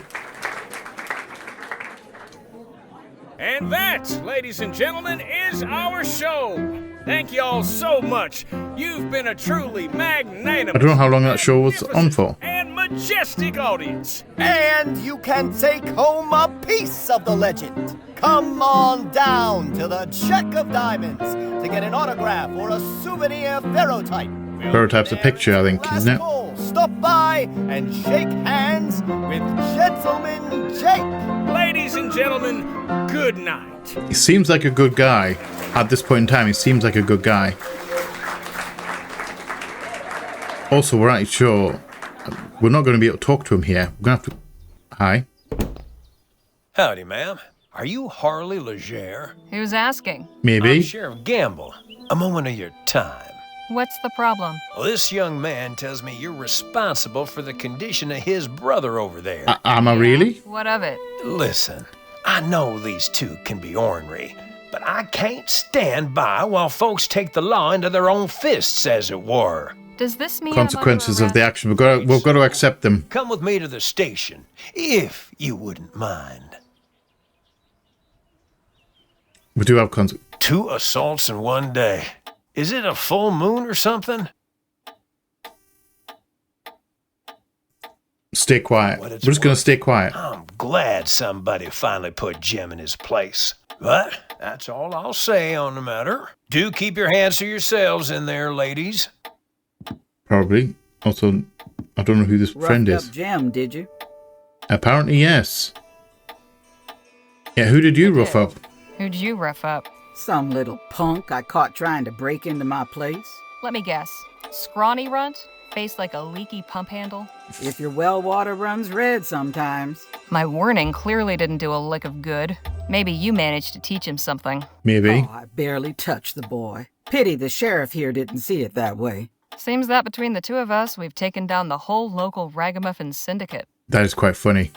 Speaker 11: And that, ladies and gentlemen, is our show. Thank you all so much. You've been a truly magnanimous,
Speaker 1: I don't know how long that show was on for.
Speaker 11: and majestic audience.
Speaker 9: And you can take home a piece of the legend. Come on down to the Check of Diamonds to get an autograph or a souvenir ferrotype.
Speaker 1: Ferrotype's a picture, I think, isn't it?
Speaker 9: Stop by and shake hands with Gentleman Jake.
Speaker 11: Ladies and gentlemen, good night.
Speaker 1: He seems like a good guy. At this point in time, he seems like a good guy. Also, we're not sure. We're not going to be able to talk to him here. We're going to have to... Hi.
Speaker 12: Howdy, ma'am. Are you Harley Leger?
Speaker 3: Who's asking?
Speaker 1: Maybe.
Speaker 12: I'm Sheriff Gamble. A moment of your time.
Speaker 3: What's the problem?
Speaker 12: Well, this young man tells me you're responsible for the condition of his brother over there.
Speaker 1: Am I really?
Speaker 3: What of it?
Speaker 12: Listen, I know these two can be ornery, but I can't stand by while folks take the law into their own fists, as it were.
Speaker 3: Does this mean
Speaker 1: consequences of the action? We've got to accept them.
Speaker 12: Come with me to the station, if you wouldn't mind.
Speaker 1: We do have consequences.
Speaker 12: 2 assaults in one day. Is it a full moon or something?
Speaker 1: Stay quiet. We're just going to stay quiet.
Speaker 12: I'm glad somebody finally put Jim in his place. But that's all I'll say on the matter. Do keep your hands to yourselves in there, ladies.
Speaker 1: Probably. Also, I don't know who this friend is.
Speaker 13: Roughed up Jim, did you?
Speaker 1: Apparently, yes. Yeah, who did you rough up?
Speaker 3: Who'd you rough up?
Speaker 13: Some little punk I caught trying to break into my place.
Speaker 3: Let me guess. Scrawny runt? Face like a leaky pump handle?
Speaker 13: If your well water runs red sometimes.
Speaker 3: My warning clearly didn't do a lick of good. Maybe you managed to teach him something.
Speaker 1: Maybe.
Speaker 13: Oh, I barely touched the boy. Pity the sheriff here didn't see it that way.
Speaker 3: Seems that between the two of us, we've taken down the whole local ragamuffin syndicate.
Speaker 1: That is quite funny.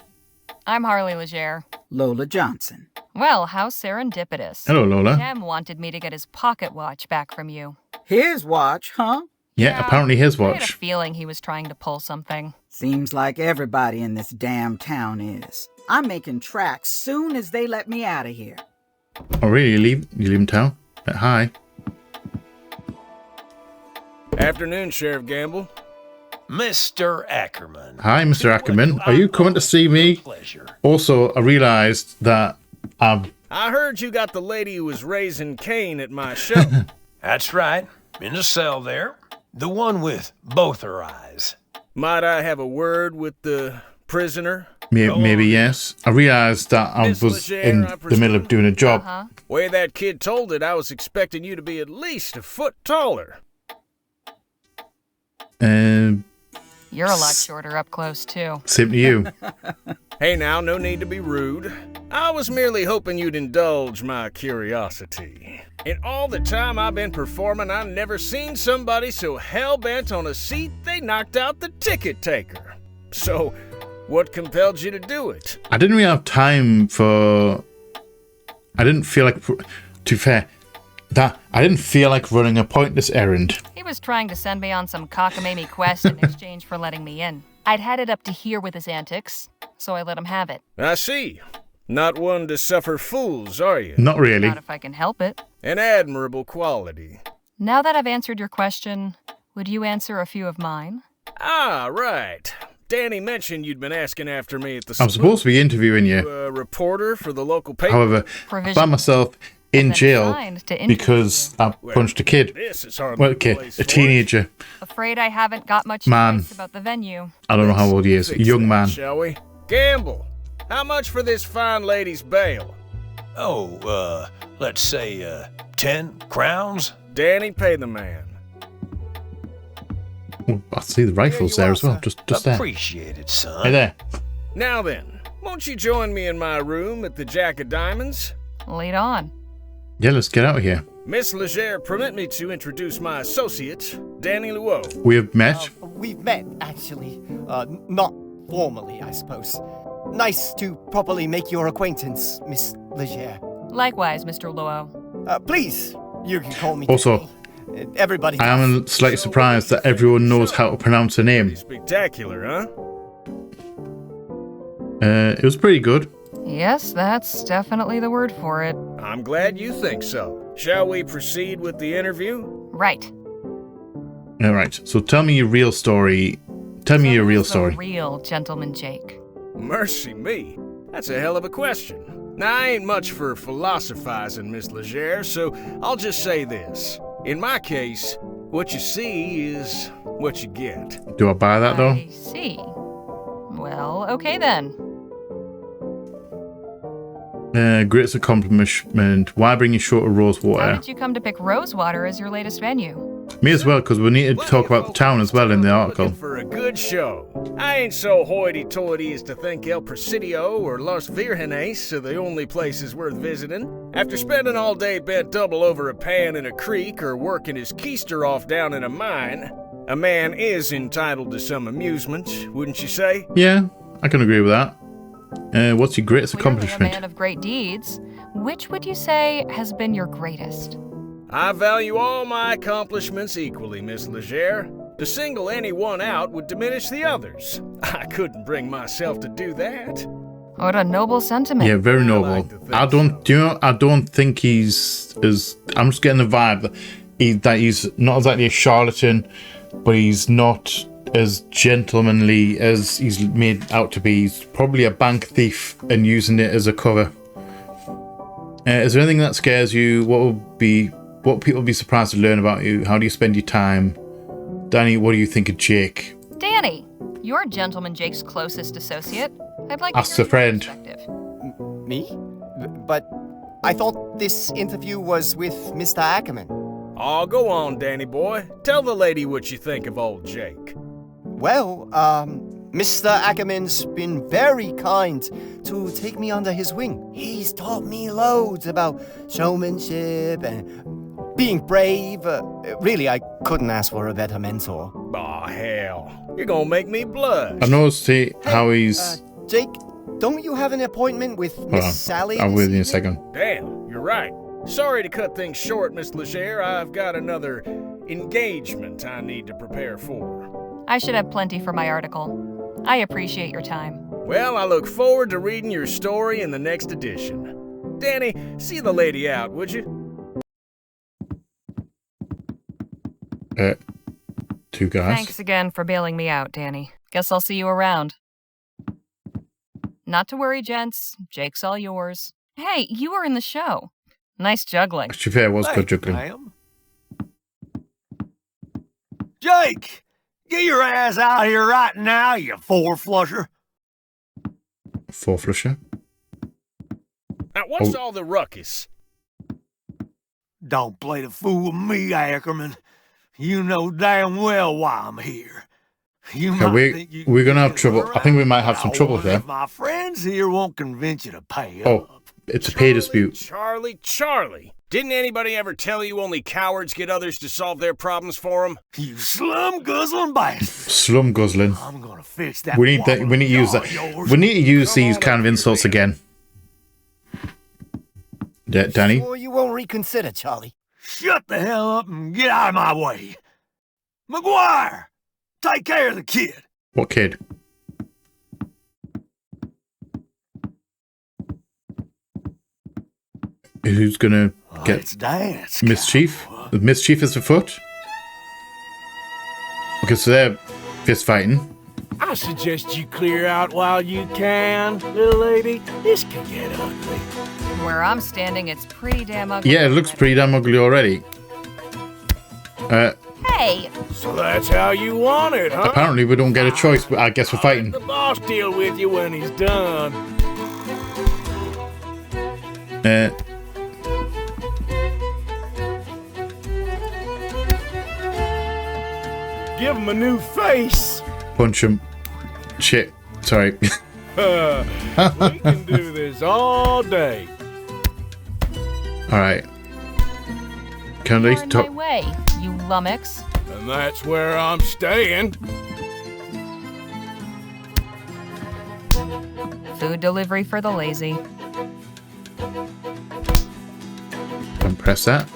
Speaker 3: I'm Harley Leger.
Speaker 13: Lola Johnson.
Speaker 3: Well, how serendipitous.
Speaker 1: Hello, Lola.
Speaker 3: Jem wanted me to get his pocket watch back from you.
Speaker 13: His watch, huh?
Speaker 1: Yeah, apparently his
Speaker 3: I had a
Speaker 1: watch.
Speaker 3: feeling he was trying to pull something.
Speaker 13: Seems like everybody in this damn town is. I'm making tracks soon as they let me out of here.
Speaker 1: Oh, really? You leave town? Hi.
Speaker 11: Afternoon, Sheriff Gamble.
Speaker 12: Mr. Ackerman.
Speaker 1: Hi, Mr. Ackerman. Are you coming to see me?
Speaker 12: Pleasure.
Speaker 1: Also, I realized that
Speaker 11: I heard you got the lady who was raising Cain at my show.
Speaker 12: That's right. In the cell there. The one with both her eyes.
Speaker 11: Might I have a word with the prisoner?
Speaker 1: Maybe yes. I realized that I was in the middle of doing a job.
Speaker 11: Way that kid told it, I was expecting you to be at least a foot taller.
Speaker 3: You're a lot shorter up close, too.
Speaker 1: Same to you.
Speaker 11: Hey now, no need to be rude. I was merely hoping you'd indulge my curiosity. In all the time I've been performing, I've never seen somebody so hell-bent on a seat they knocked out the ticket taker. So, what compelled you to do it?
Speaker 1: I didn't really have time for... I didn't feel like... To be fair, I didn't feel like running a pointless errand.
Speaker 3: He was trying to send me on some cockamamie quest in exchange for letting me in. I'd had it up to here with his antics, so I let him have it.
Speaker 11: I see. Not one to suffer fools, are you?
Speaker 1: Not really.
Speaker 3: Not if I can help it.
Speaker 11: An admirable quality.
Speaker 3: Now that I've answered your question, would you answer a few of mine?
Speaker 11: Ah, right. Danny mentioned you'd been asking after me at the
Speaker 1: I'm supposed to be interviewing you.
Speaker 11: A reporter for the local paper.
Speaker 1: However, I found myself in jail because I punched a kid. Well, okay, a teenager.
Speaker 3: Afraid I haven't got much
Speaker 1: Man.
Speaker 3: choice about the venue.
Speaker 1: I don't know how old he is. A young man.
Speaker 11: Shall we? Gamble, how much for this fine lady's bail?
Speaker 12: Oh, let's say, 10 crowns?
Speaker 11: Danny, pay the man.
Speaker 1: Oh, I see the rifles there as well. Just there.
Speaker 12: Appreciate it, son.
Speaker 1: Hey there.
Speaker 11: Now then, won't you join me in my room at the Jack of Diamonds?
Speaker 3: Lead on.
Speaker 1: Yeah, let's get out of here.
Speaker 11: Miss Leger, permit me to introduce my associate, Danny Luo.
Speaker 1: We have met.
Speaker 9: We've met, actually. Not formally, I suppose. Nice to properly make your acquaintance, Miss Leger.
Speaker 3: Likewise, Mr. Luo.
Speaker 9: Please, you can call me
Speaker 1: Also,
Speaker 9: Danny. Everybody
Speaker 1: I am slightly surprised that everyone knows how to pronounce her name.
Speaker 11: Spectacular, huh?
Speaker 1: It was pretty good.
Speaker 3: Yes, that's definitely the word for it.
Speaker 11: I'm glad you think so. Shall we proceed with the interview?
Speaker 3: Right.
Speaker 1: All right. So tell me your real story. Tell me your real story.
Speaker 3: The real Gentleman Jake.
Speaker 11: Mercy me. That's a hell of a question. Now, I ain't much for philosophizing, Miss Leger, so I'll just say this. In my case, what you see is what you get.
Speaker 1: Do I buy that, though?
Speaker 3: I see. Well, okay then.
Speaker 1: Greatest accomplishment. Why bring your show to Rosewater?
Speaker 3: How did you come to pick Rosewater as your latest venue?
Speaker 1: Me as well, because we need to talk about the town as well in the article.
Speaker 11: For a good show. I ain't so hoity-toity as to think El Presidio or Los Virgenes are the only places worth visiting. After spending all day bent double over a pan in a creek or working his keister off down in a mine, a man is entitled to some amusement, wouldn't you say?
Speaker 1: Yeah, I can agree with that. What's your greatest accomplishment?
Speaker 3: Clearly a man of great deeds. Which would you say has been your greatest?
Speaker 11: I value all my accomplishments equally, Miss Legere. To single any one out would diminish the others. I couldn't bring myself to do that.
Speaker 3: What a noble sentiment.
Speaker 1: Yeah, very noble. I don't think he's as... I'm just getting the vibe that he's not exactly a charlatan, but he's not as gentlemanly as he's made out to be. He's probably a bank thief and using it as a cover. Is there anything that scares you? What people would be surprised to learn about you? How do you spend your time? Danny, what do you think of Jake?
Speaker 3: Danny, you're Gentleman Jake's closest associate. I'd like
Speaker 1: Ask
Speaker 3: to
Speaker 1: a friend.
Speaker 9: Me? But I thought this interview was with Mr. Ackerman.
Speaker 11: Oh, go on, Danny boy. Tell the lady what you think of old Jake.
Speaker 9: Well, Mr. Ackerman's been very kind to take me under his wing. He's taught me loads about showmanship and being brave. Really, I couldn't ask for a better mentor.
Speaker 11: Aw, hell. You're gonna make me blush.
Speaker 1: I noticed how he's...
Speaker 9: Jake, don't you have an appointment with Miss Sally?
Speaker 1: I'll with you in a second.
Speaker 11: Damn, you're right. Sorry to cut things short, Miss Legere. I've got another engagement I need to prepare for.
Speaker 3: I should have plenty for my article. I appreciate your time.
Speaker 11: Well, I look forward to reading your story in the next edition. Danny, see the lady out, would you?
Speaker 1: Two guys.
Speaker 3: Thanks again for bailing me out, Danny. Guess I'll see you around. Not to worry, gents. Jake's all yours. Hey, you were in the show. Nice juggling.
Speaker 1: To be fair, it was good juggling.
Speaker 10: Jake! Get your ass out here right now, you four-flusher.
Speaker 1: Four-flusher?
Speaker 11: Now, what's all the ruckus?
Speaker 10: Don't play the fool with me, Ackerman. You know damn well why I'm here.
Speaker 1: We're gonna have trouble. I think we might have some trouble here.
Speaker 10: My friends here won't convince you to pay up.
Speaker 1: Oh, it's a pay dispute.
Speaker 11: Charlie. Didn't anybody ever tell you only cowards get others to solve their problems for them?
Speaker 10: You slum-guzzling bastard.
Speaker 1: Slum-guzzling.
Speaker 10: I'm gonna fix that.
Speaker 1: We need to use that. We need to use these kind of insults again. Danny?
Speaker 9: Sure you won't reconsider, Charlie.
Speaker 10: Shut the hell up and get out of my way. McGuire, take care of the kid.
Speaker 1: What kid? Who's gonna get mischief? The mischief is afoot. Okay, so they're fist fighting.
Speaker 14: I suggest you clear out while you can, little lady. This can get ugly.
Speaker 3: Where I'm standing, it's pretty damn ugly.
Speaker 1: Yeah, it looks pretty damn ugly already.
Speaker 3: Hey!
Speaker 14: So that's how you want it, huh?
Speaker 1: Apparently we don't get a choice, but I guess we're fighting.
Speaker 14: The boss deal with you when he's done. Give him a new face.
Speaker 1: Punch him. Shit. Sorry.
Speaker 14: We can do this all day.
Speaker 1: Alright. Can I
Speaker 3: talk? My way, you lummox.
Speaker 14: And that's where I'm staying.
Speaker 3: Food delivery for the lazy.
Speaker 1: Don't press that.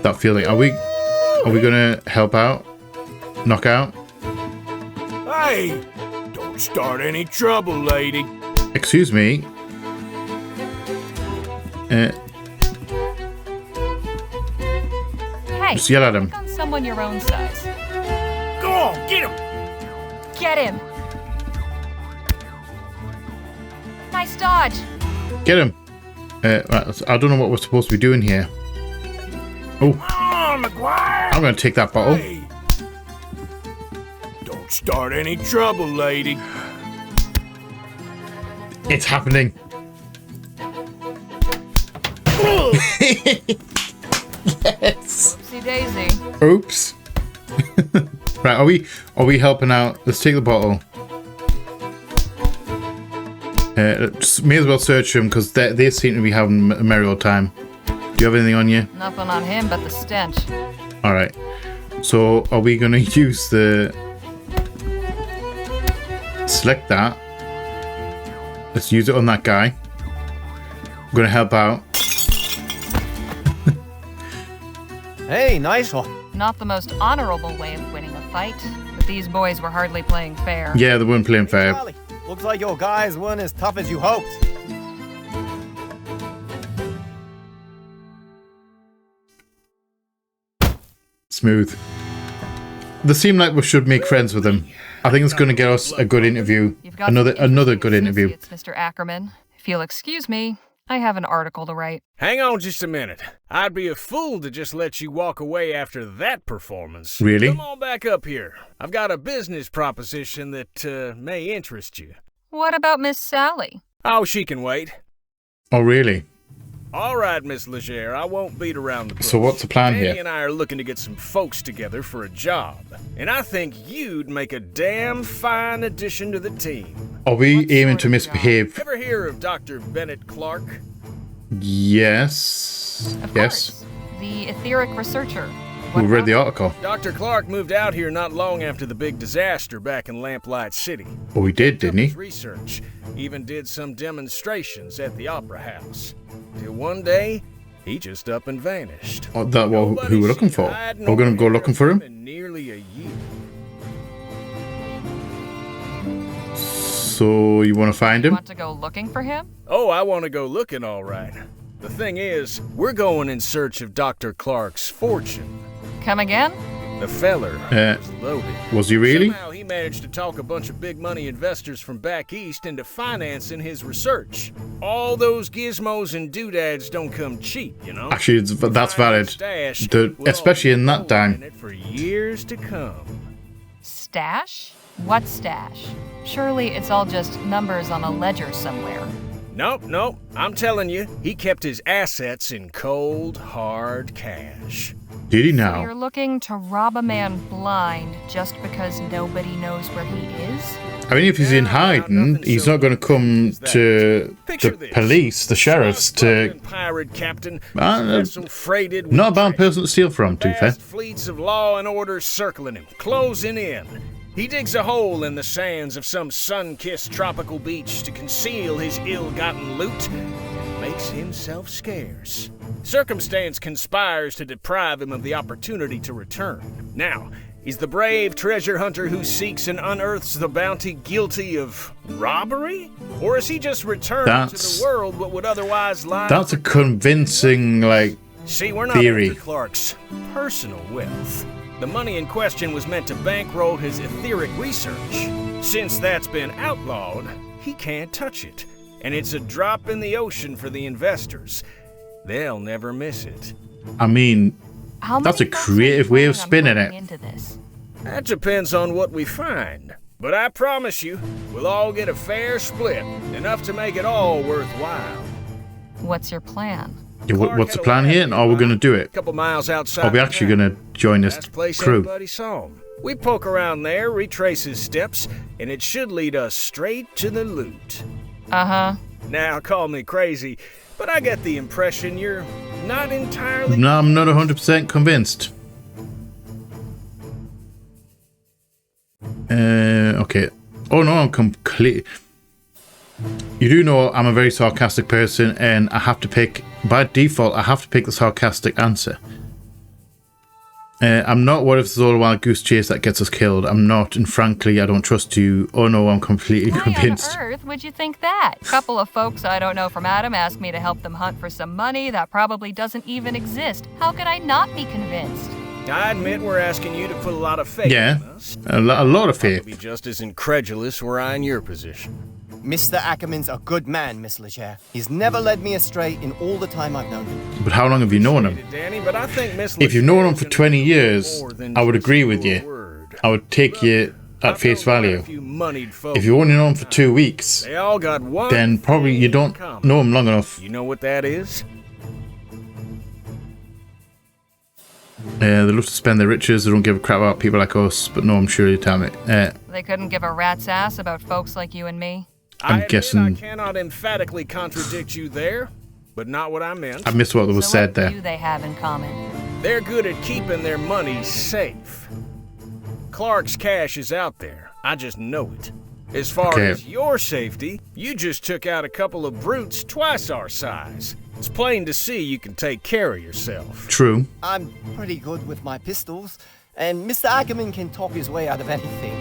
Speaker 1: That feeling. Are we gonna help out? Knock out?
Speaker 14: Hey! Don't start any trouble, lady.
Speaker 1: Excuse me.
Speaker 3: Hey,
Speaker 1: just yell at him.
Speaker 3: pick on someone your own size.
Speaker 14: Go on, get him!
Speaker 3: Get him! Nice dodge.
Speaker 1: Get him. Right, I don't know what we're supposed to be doing here. Oh.
Speaker 14: Come on, McGuire!
Speaker 1: I'm gonna take that bottle.
Speaker 14: Hey. Don't start any trouble, lady.
Speaker 1: It's happening. Yes.
Speaker 3: Oopsie daisy.
Speaker 1: Oops. Right, are we helping out? Let's take the bottle. May as well search them because they seem to be having a merry old time. Do you have anything on you?
Speaker 3: Nothing on him but the stench.
Speaker 1: Alright. So are we gonna use the select that? Let's use it on that guy. I'm gonna help out.
Speaker 9: Hey, nice one.
Speaker 3: Not the most honorable way of winning a fight, but these boys were hardly playing fair.
Speaker 1: Yeah, they weren't playing fair.
Speaker 9: Charlie, looks like your guys weren't as tough as you hoped.
Speaker 1: Smooth. They seem like we should make friends with them. I think it's going to get us a good interview. Another good interview.
Speaker 3: It's Mr. Ackerman. If you'll excuse me, I have an article to write.
Speaker 11: Hang on just a minute. I'd be a fool to just let you walk away after that performance.
Speaker 1: Really?
Speaker 11: Come on back up here. I've got a business proposition that may interest you.
Speaker 3: What about Miss Sally?
Speaker 11: Oh, she can wait.
Speaker 1: Oh, really?
Speaker 11: All right, Miss Leger, I won't beat around the bush.
Speaker 1: So what's the plan
Speaker 11: Danny
Speaker 1: here?
Speaker 11: and I are looking to get some folks together for a job, and I think you'd make a damn fine addition to the team.
Speaker 1: Are we aiming to misbehave?
Speaker 11: Ever hear of Dr. Bennett Clark?
Speaker 1: Yes.
Speaker 3: Of
Speaker 1: Yes.
Speaker 3: course. The etheric researcher.
Speaker 1: We read the article.
Speaker 11: Dr. Clark moved out here not long after the big disaster back in Lamplight City.
Speaker 1: Oh, he did, didn't he?
Speaker 11: Research. Even did some demonstrations at the Opera House. Till one day, he just up and vanished.
Speaker 1: Oh, that what who we're looking for? We're going to go looking for him?
Speaker 11: In nearly a year.
Speaker 1: So you want to find him?
Speaker 3: Want to go looking for him?
Speaker 11: Oh, I want to go looking, all right. The thing is, we're going in search of Dr. Clark's fortune.
Speaker 3: Come again?
Speaker 11: The feller was loaded.
Speaker 1: Was he really?
Speaker 11: Somehow he managed to talk a bunch of big money investors from back east into financing his research. All those gizmos and doodads don't come cheap, you know?
Speaker 1: Actually, that's valid. Especially in that time.
Speaker 11: For years to come.
Speaker 3: Stash? What stash? Surely it's all just numbers on a ledger somewhere.
Speaker 11: Nope. I'm telling you, he kept his assets in cold, hard cash.
Speaker 1: Did he
Speaker 3: So
Speaker 1: now?
Speaker 3: you're looking to rob a man blind just because nobody knows where he is?
Speaker 1: I mean, if he's in hiding, he's not going to come to the police, the sheriffs, to...
Speaker 11: Pirate captain,
Speaker 1: not a bad person to steal from, to be fair.
Speaker 11: Fleets of law and order circling him, closing in. He digs a hole in the sands of some sun-kissed tropical beach to conceal his ill-gotten loot and makes himself scarce. Circumstance conspires to deprive him of the opportunity to return. Now, is the brave treasure hunter who seeks and unearths the bounty guilty of robbery? Or is he just returned to the world what would otherwise lie?
Speaker 1: That's a convincing,
Speaker 11: See, we're not
Speaker 1: theory.
Speaker 11: after Clark's personal wealth. The money in question was meant to bankroll his etheric research. Since that's been outlawed, he can't touch it. And it's a drop in the ocean for the investors. They'll never miss it.
Speaker 1: I mean, that's a creative way of spinning it.
Speaker 11: That depends on what we find. But I promise you, we'll all get a fair split, enough to make it all worthwhile.
Speaker 3: What's your plan?
Speaker 1: Yeah, what's the plan here? And are we going to do it?
Speaker 11: A couple miles outside.
Speaker 1: Are we actually going to join this crew?
Speaker 11: Everybody saw him. We poke around there, retrace his steps, and it should lead us straight to the loot.
Speaker 3: Uh-huh.
Speaker 11: Now, call me crazy, but I get the impression you're not entirely...
Speaker 1: No, I'm not 100% convinced. Okay. Oh no, I'm complete. You do know I'm a very sarcastic person, and I have to pick, by default, I have to pick the sarcastic answer. I'm not what if there's all a wild goose chase that gets us killed. I'm not, and frankly, I don't trust you. Oh no, I'm completely convinced.
Speaker 3: Why on earth would you think that? A couple of folks I don't know from Adam asked me to help them hunt for some money that probably doesn't even exist. How could I not be convinced?
Speaker 11: I admit we're asking you to put a lot of faith
Speaker 1: Yeah,
Speaker 11: in us.
Speaker 1: a lot of faith.
Speaker 11: I'd be just as incredulous were I in your position.
Speaker 9: Mr. Ackerman's a good man, Miss Leger. He's never led me astray in all the time I've known him.
Speaker 1: But how long have you known him?
Speaker 11: Danny, but I think Miss
Speaker 1: If you've known him for 20 years, I would agree with you. I would take you at face value. If you only know him for 2 weeks,
Speaker 11: They all got one
Speaker 1: then probably you don't know him long enough.
Speaker 11: You know what that is?
Speaker 1: They love to spend their riches. They don't give a crap about people like us. But no, I'm sure you tell me.
Speaker 3: They couldn't give a rat's ass about folks like you and me.
Speaker 1: I'm guessing.
Speaker 11: I cannot emphatically contradict you there, but not what I meant.
Speaker 1: I missed what was said there.
Speaker 3: What do they have in common?
Speaker 11: They're good at keeping their money safe. Clark's cash is out there. I just know it. As far as your safety, you just took out a couple of brutes twice our size. It's plain to see you can take care of yourself.
Speaker 1: True.
Speaker 9: I'm pretty good with my pistols, and Mr. Ackerman can talk his way out of anything.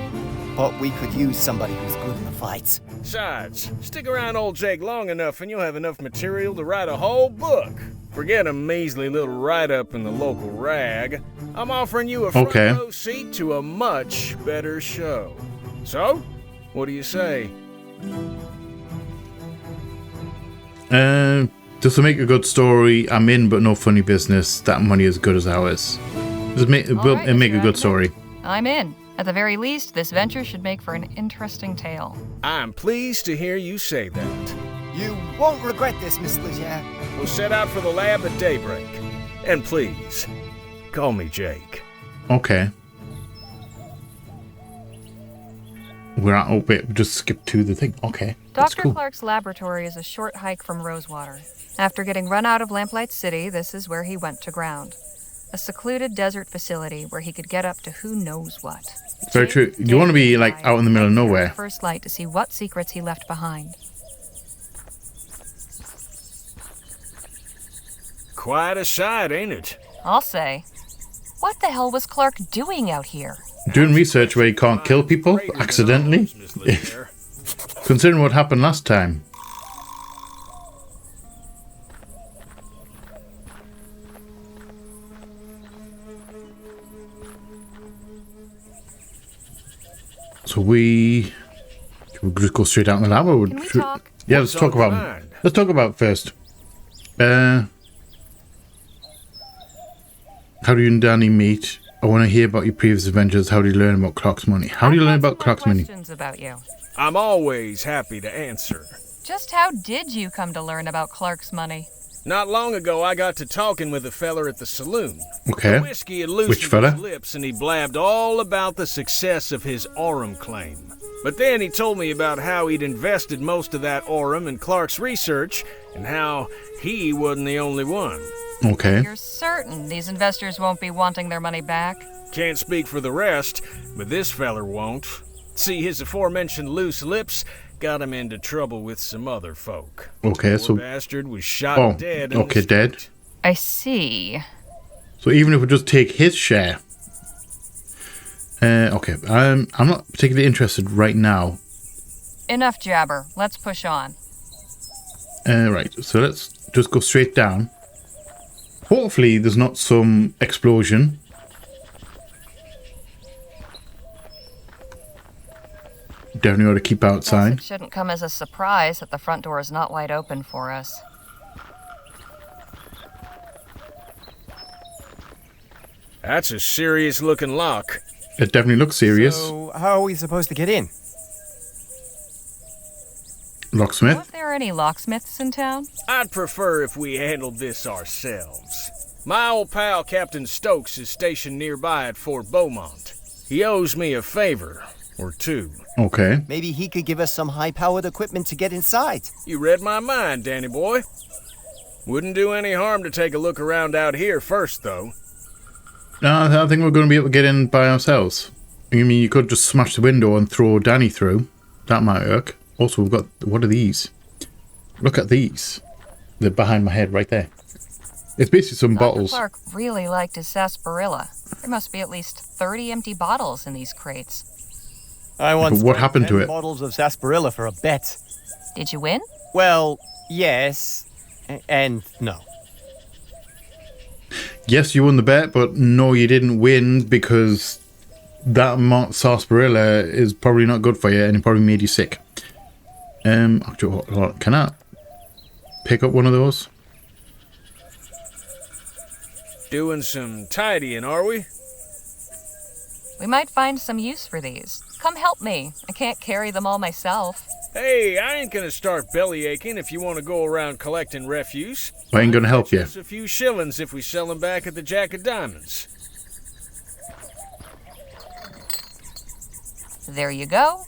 Speaker 9: But we could use somebody who's good in the fights.
Speaker 11: Besides, stick around old Jake long enough and you'll have enough material to write a whole book. Forget a measly little write-up in the local rag. I'm offering you a front row seat to a much better show. So, what do you say?
Speaker 1: Just to make a good story, I'm in, but no funny business. That money is good as ours. Just make a good story.
Speaker 3: I'm in. At the very least, this venture should make for an interesting tale.
Speaker 11: I'm pleased to hear you say that.
Speaker 9: You won't regret this, Miss Leger.
Speaker 11: We'll set out for the lab at daybreak. And please, call me Jake.
Speaker 1: Okay. We're at, oh wait, we just skipped to the thing. Okay.
Speaker 3: Dr. Clark's laboratory is a short hike from Rosewater. After getting run out of Lamplight City, this is where he went to ground. A secluded desert facility where he could get up to who knows what.
Speaker 1: Very true. You want to be like out in the middle of nowhere.
Speaker 3: First light to see what secrets he left behind.
Speaker 11: Quite a sight, ain't it?
Speaker 3: I'll say. What the hell was Clark doing out here?
Speaker 1: Doing research where he can't kill people accidentally. Considering what happened last time. So we just go straight out in the lab, or
Speaker 3: can we talk?
Speaker 1: Yeah, let's talk about first. How do you and Danny meet? I want to hear about your previous adventures. How do you learn about Clark's money? How do you learn about Clark's money?
Speaker 3: Questions about you.
Speaker 11: I'm always happy to answer.
Speaker 3: Just how did you come to learn about Clark's money?
Speaker 11: Not long ago, I got to talking with a feller at the saloon.
Speaker 1: Okay.
Speaker 11: The whiskey had loosened his lips, and he blabbed all about the success of his Aurum claim. But then he told me about how he'd invested most of that Aurum in Clark's research, and how he wasn't the only one.
Speaker 1: Okay.
Speaker 3: You're certain these investors won't be wanting their money back?
Speaker 11: Can't speak for the rest, but this feller won't. See, his aforementioned loose lips got him into trouble with some other folk.
Speaker 1: Okay, so
Speaker 11: bastard was shot dead.
Speaker 1: Okay, dead.
Speaker 3: I see.
Speaker 1: So even if we just take his share. Okay, I'm not particularly interested right now.
Speaker 3: Enough jabber. Let's push on.
Speaker 1: Right, so let's just go straight down. Hopefully there's not some explosion. Definitely ought to keep outside.
Speaker 3: It shouldn't come as a surprise that the front door is not wide open for us.
Speaker 11: That's a serious looking lock.
Speaker 1: It definitely looks serious.
Speaker 9: So, how are we supposed to get in?
Speaker 1: Locksmith?
Speaker 3: Know if there are any locksmiths in town?
Speaker 11: I'd prefer if we handled this ourselves. My old pal Captain Stokes is stationed nearby at Fort Beaumont. He owes me a favor or two.
Speaker 1: Okay.
Speaker 9: Maybe he could give us some high-powered equipment to get inside.
Speaker 11: You read my mind, Danny boy. Wouldn't do any harm to take a look around out here first, though.
Speaker 1: No, I don't think we're going to be able to get in by ourselves. I mean, you could just smash the window and throw Danny through. That might work. Also, we've got... What are these? Look at these. They're behind my head right there. It's basically some bottles.
Speaker 3: Clark really liked his sarsaparilla. There must be at least 30 empty bottles in these crates.
Speaker 9: I once
Speaker 1: what happened to
Speaker 9: 10
Speaker 1: it?
Speaker 9: bottles of sarsaparilla for a bet.
Speaker 3: Did you win?
Speaker 9: Well, yes, and no.
Speaker 1: Yes, you won the bet, but no, you didn't win because that amount of sarsaparilla is probably not good for you and it probably made you sick. Actually, can I pick up one of those?
Speaker 11: Doing some tidying, are we?
Speaker 3: We might find some use for these. Come help me. I can't carry them all myself.
Speaker 11: Hey, I ain't gonna start belly aching if you want to go around collecting refuse.
Speaker 1: I ain't gonna help you.
Speaker 11: Just a few shillings if we sell them back at the Jack of Diamonds.
Speaker 3: There you go.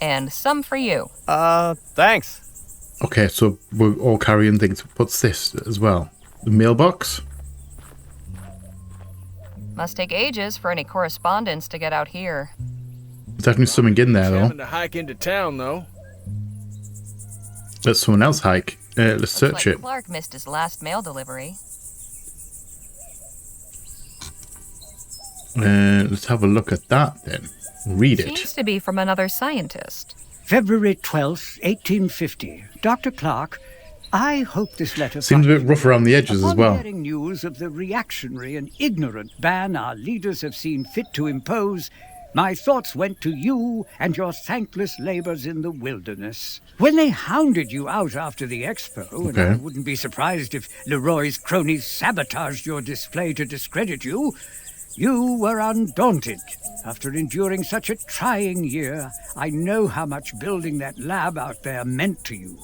Speaker 3: And some for you.
Speaker 9: Thanks.
Speaker 1: Okay, so we're all carrying things. What's this as well? The mailbox?
Speaker 3: Must take ages for any correspondence to get out here.
Speaker 1: There's definitely something in there, though.
Speaker 11: Having to hike into town, though.
Speaker 1: Let someone else hike. Let's search
Speaker 3: Like
Speaker 1: it.
Speaker 3: Clark missed his last mail delivery.
Speaker 1: Let's have a look at that, then. Read it.
Speaker 3: Seems to be from another scientist.
Speaker 5: February 12th, 1850. Dr. Clark, I hope this letter...
Speaker 1: Seems a bit rough around the edges as well.
Speaker 5: Upon hearing news of the reactionary and ignorant ban our leaders have seen fit to impose, my thoughts went to you and your thankless labors in the wilderness. When they hounded you out after the expo, and I wouldn't be surprised if Leroy's cronies sabotaged your display to discredit you, you were undaunted. After enduring such a trying year, I know how much building that lab out there meant to you.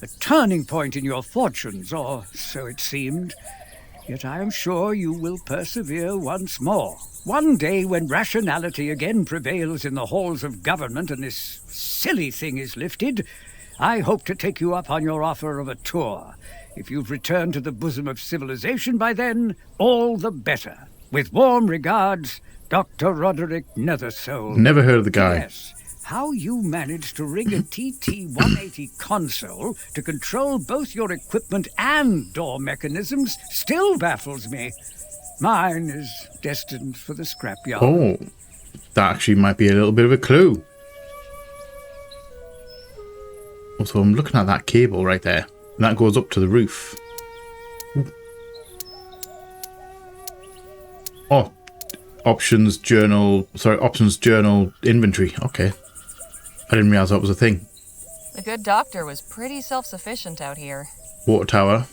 Speaker 5: A turning point in your fortunes, or so it seemed. Yet I am sure you will persevere once more. One day when rationality again prevails in the halls of government and this silly thing is lifted, I hope to take you up on your offer of a tour. If you've returned to the bosom of civilization by then, all the better. With warm regards, Dr. Roderick Nethersoul.
Speaker 1: Never heard of the guy.
Speaker 5: Yes. How you managed to rig a TT-180 console to control both your equipment and door mechanisms still baffles me. Mine is destined for the scrapyard.
Speaker 1: Oh, that actually might be a little bit of a clue. Also, I'm looking at that cable right there. And that goes up to the roof. Ooh. Oh, options journal inventory. Okay. I didn't realize that was a thing.
Speaker 3: The good doctor was pretty self-sufficient out here.
Speaker 1: Water tower.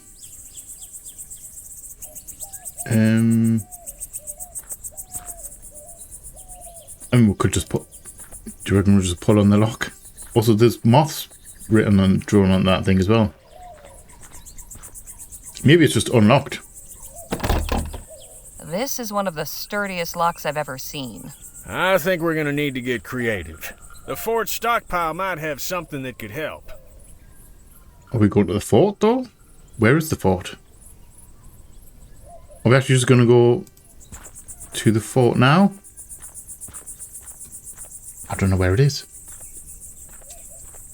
Speaker 1: And we could just put... Do you reckon we'll just pull on the lock? Also, there's moths written and drawn on that thing as well. Maybe it's just unlocked.
Speaker 3: This is one of the sturdiest locks I've ever seen.
Speaker 11: I think we're gonna need to get creative. The fort stockpile might have something that could help.
Speaker 1: Are we going to the fort, though? Where is the fort? Are we actually just going to go to the fort now? I don't know where it is.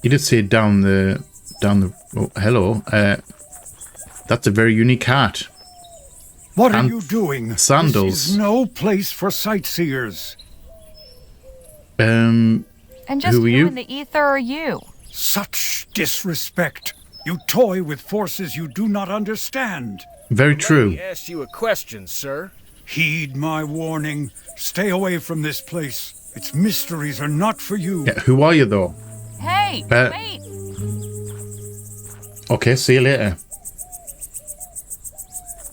Speaker 1: You did say down the... Oh, hello. That's a very unique hat.
Speaker 5: What are you doing?
Speaker 1: Sandals.
Speaker 5: This is no place for sightseers.
Speaker 3: And just
Speaker 1: who are you?
Speaker 3: in the ether are you?
Speaker 5: Such disrespect. You toy with forces you do not understand.
Speaker 1: Very true.
Speaker 11: Let me ask you a question, sir.
Speaker 5: Heed my warning. Stay away from this place. Its mysteries are not for you.
Speaker 1: Yeah, who are you, though?
Speaker 3: Hey, wait!
Speaker 1: Okay, see you later.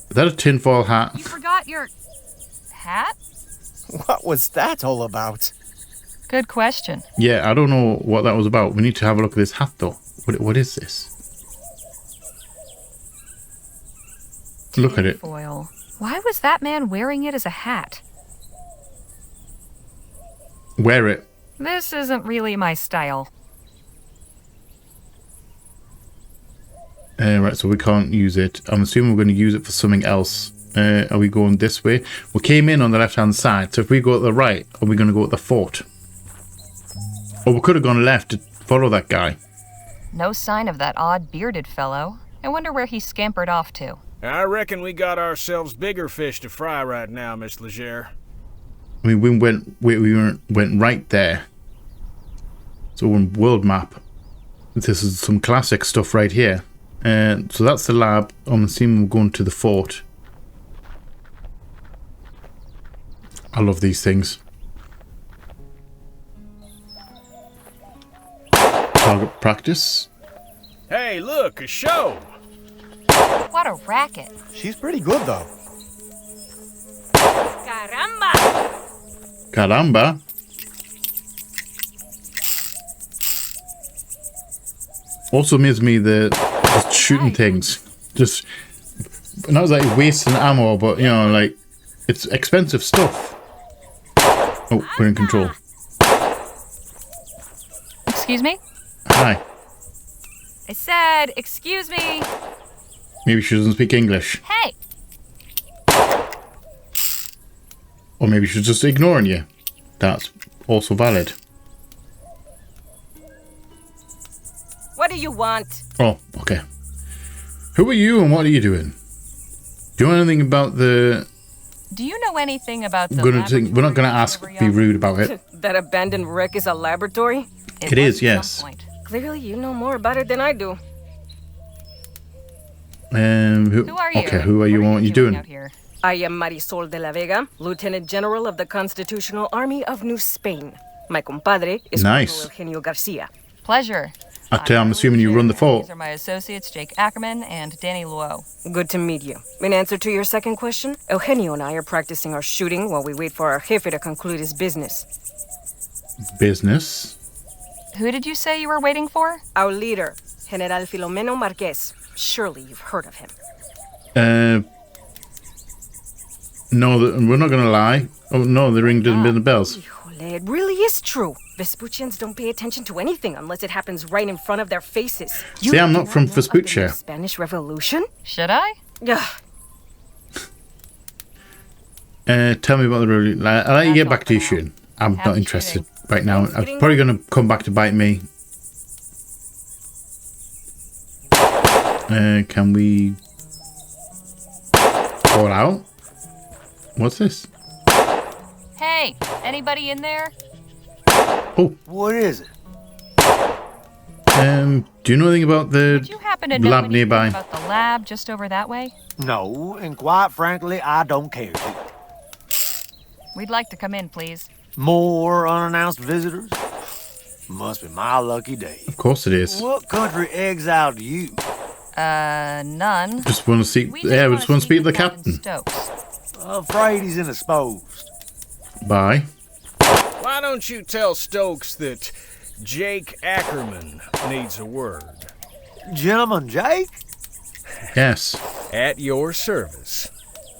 Speaker 1: Is that a tinfoil hat?
Speaker 3: You forgot your... hat?
Speaker 9: What was that all about?
Speaker 3: Good question.
Speaker 1: Yeah, I don't know what that was about. We need to have a look at this hat, though. What is this? Look at it.
Speaker 3: Foil. Why was that man wearing it as a hat?
Speaker 1: Wear it.
Speaker 3: This isn't really my style.
Speaker 1: Right, so we can't use it. I'm assuming we're going to use it for something else. Are we going this way? We came in on the left-hand side, so if we go to the right, are we going to go to the fort? Or we could have gone left to follow that guy.
Speaker 3: No sign of that odd bearded fellow. I wonder where he scampered off to.
Speaker 11: I reckon we got ourselves bigger fish to fry right now, Miss Leger.
Speaker 1: I mean, we went right there. So on world map, this is some classic stuff right here. So that's the lab. I'm assuming we're going to the fort. I love these things. Target practice.
Speaker 11: Hey, look, a show!
Speaker 3: What a racket.
Speaker 9: She's pretty good, though.
Speaker 3: Caramba!
Speaker 1: Caramba. Also amazes me the just shooting things. Just not like wasting ammo, but you know, like it's expensive stuff. Oh, we're in control.
Speaker 3: Excuse me?
Speaker 1: Hi.
Speaker 3: I said, excuse me.
Speaker 1: Maybe she doesn't speak English.
Speaker 3: Hey!
Speaker 1: Or maybe she's just ignoring you. That's also valid.
Speaker 15: What do you want?
Speaker 1: Oh, okay. Who are you and what are you doing? Do you know anything about the...
Speaker 3: Do you know anything about the
Speaker 1: we're not going to ask, be rude about it.
Speaker 15: That abandoned wreck is a laboratory?
Speaker 1: It is, yes.
Speaker 15: Clearly you know more about it than I do.
Speaker 3: Who are you?
Speaker 1: Okay, who are you and what are you doing?
Speaker 15: I am Marisol de la Vega, Lieutenant General of the Constitutional Army of New Spain. My compadre is
Speaker 1: Nice.
Speaker 15: Eugenio Garcia.
Speaker 3: Pleasure.
Speaker 1: I'm assuming you run the fort.
Speaker 3: These are my associates, Jake Ackerman and Danny Luo.
Speaker 15: Good to meet you. In answer to your second question, Eugenio and I are practicing our shooting while we wait for our jefe to conclude his business.
Speaker 1: Business?
Speaker 3: Who did you say you were waiting for?
Speaker 15: Our leader, General Filomeno Marquez. Surely you've heard of him.
Speaker 1: No, we're not going to lie. Oh, no, the ring doesn't ring the bells.
Speaker 15: It really is true. Vespuccians don't pay attention to anything unless it happens right in front of their faces.
Speaker 1: See, I'm not from Vespuccia.
Speaker 15: Spanish Revolution?
Speaker 3: Should I?
Speaker 15: Yeah.
Speaker 1: Tell me about the rule. I'll let you get back to your shooting. I'm not interested right now. I'm probably going to come back to bite me. Can we call out? What's this?
Speaker 3: Hey, anybody in there?
Speaker 1: Oh.
Speaker 10: What is it?
Speaker 1: Do you know anything about the
Speaker 3: Would you happen to know
Speaker 1: lab
Speaker 3: anything
Speaker 1: nearby?
Speaker 3: about the lab just over that way?
Speaker 10: No, and quite frankly, I don't care to.
Speaker 3: We'd like to come in, please.
Speaker 10: More unannounced visitors? Must be my lucky day.
Speaker 1: Of course it is.
Speaker 10: What country exiled you?
Speaker 3: None.
Speaker 1: Just want to see. We just want to speak to the captain.
Speaker 10: Afraid he's indisposed.
Speaker 1: Bye.
Speaker 11: Why don't you tell Stokes that Jake Ackerman needs a word?
Speaker 10: Gentleman Jake?
Speaker 1: Yes.
Speaker 11: At your service.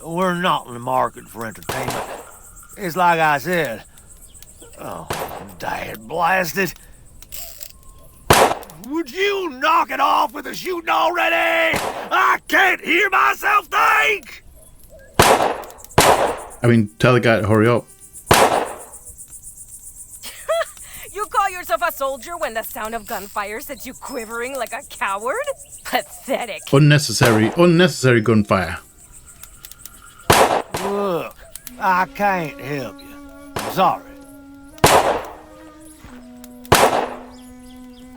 Speaker 10: We're not in the market for entertainment. It's like I said. Oh, dad blasted. Would you knock it off with the shooting already? I can't hear myself think!
Speaker 1: I mean, tell the guy to hurry up.
Speaker 15: You call yourself a soldier when the sound of gunfire sets you quivering like a coward? Pathetic.
Speaker 1: Unnecessary gunfire.
Speaker 10: Look, I can't help you. I'm sorry.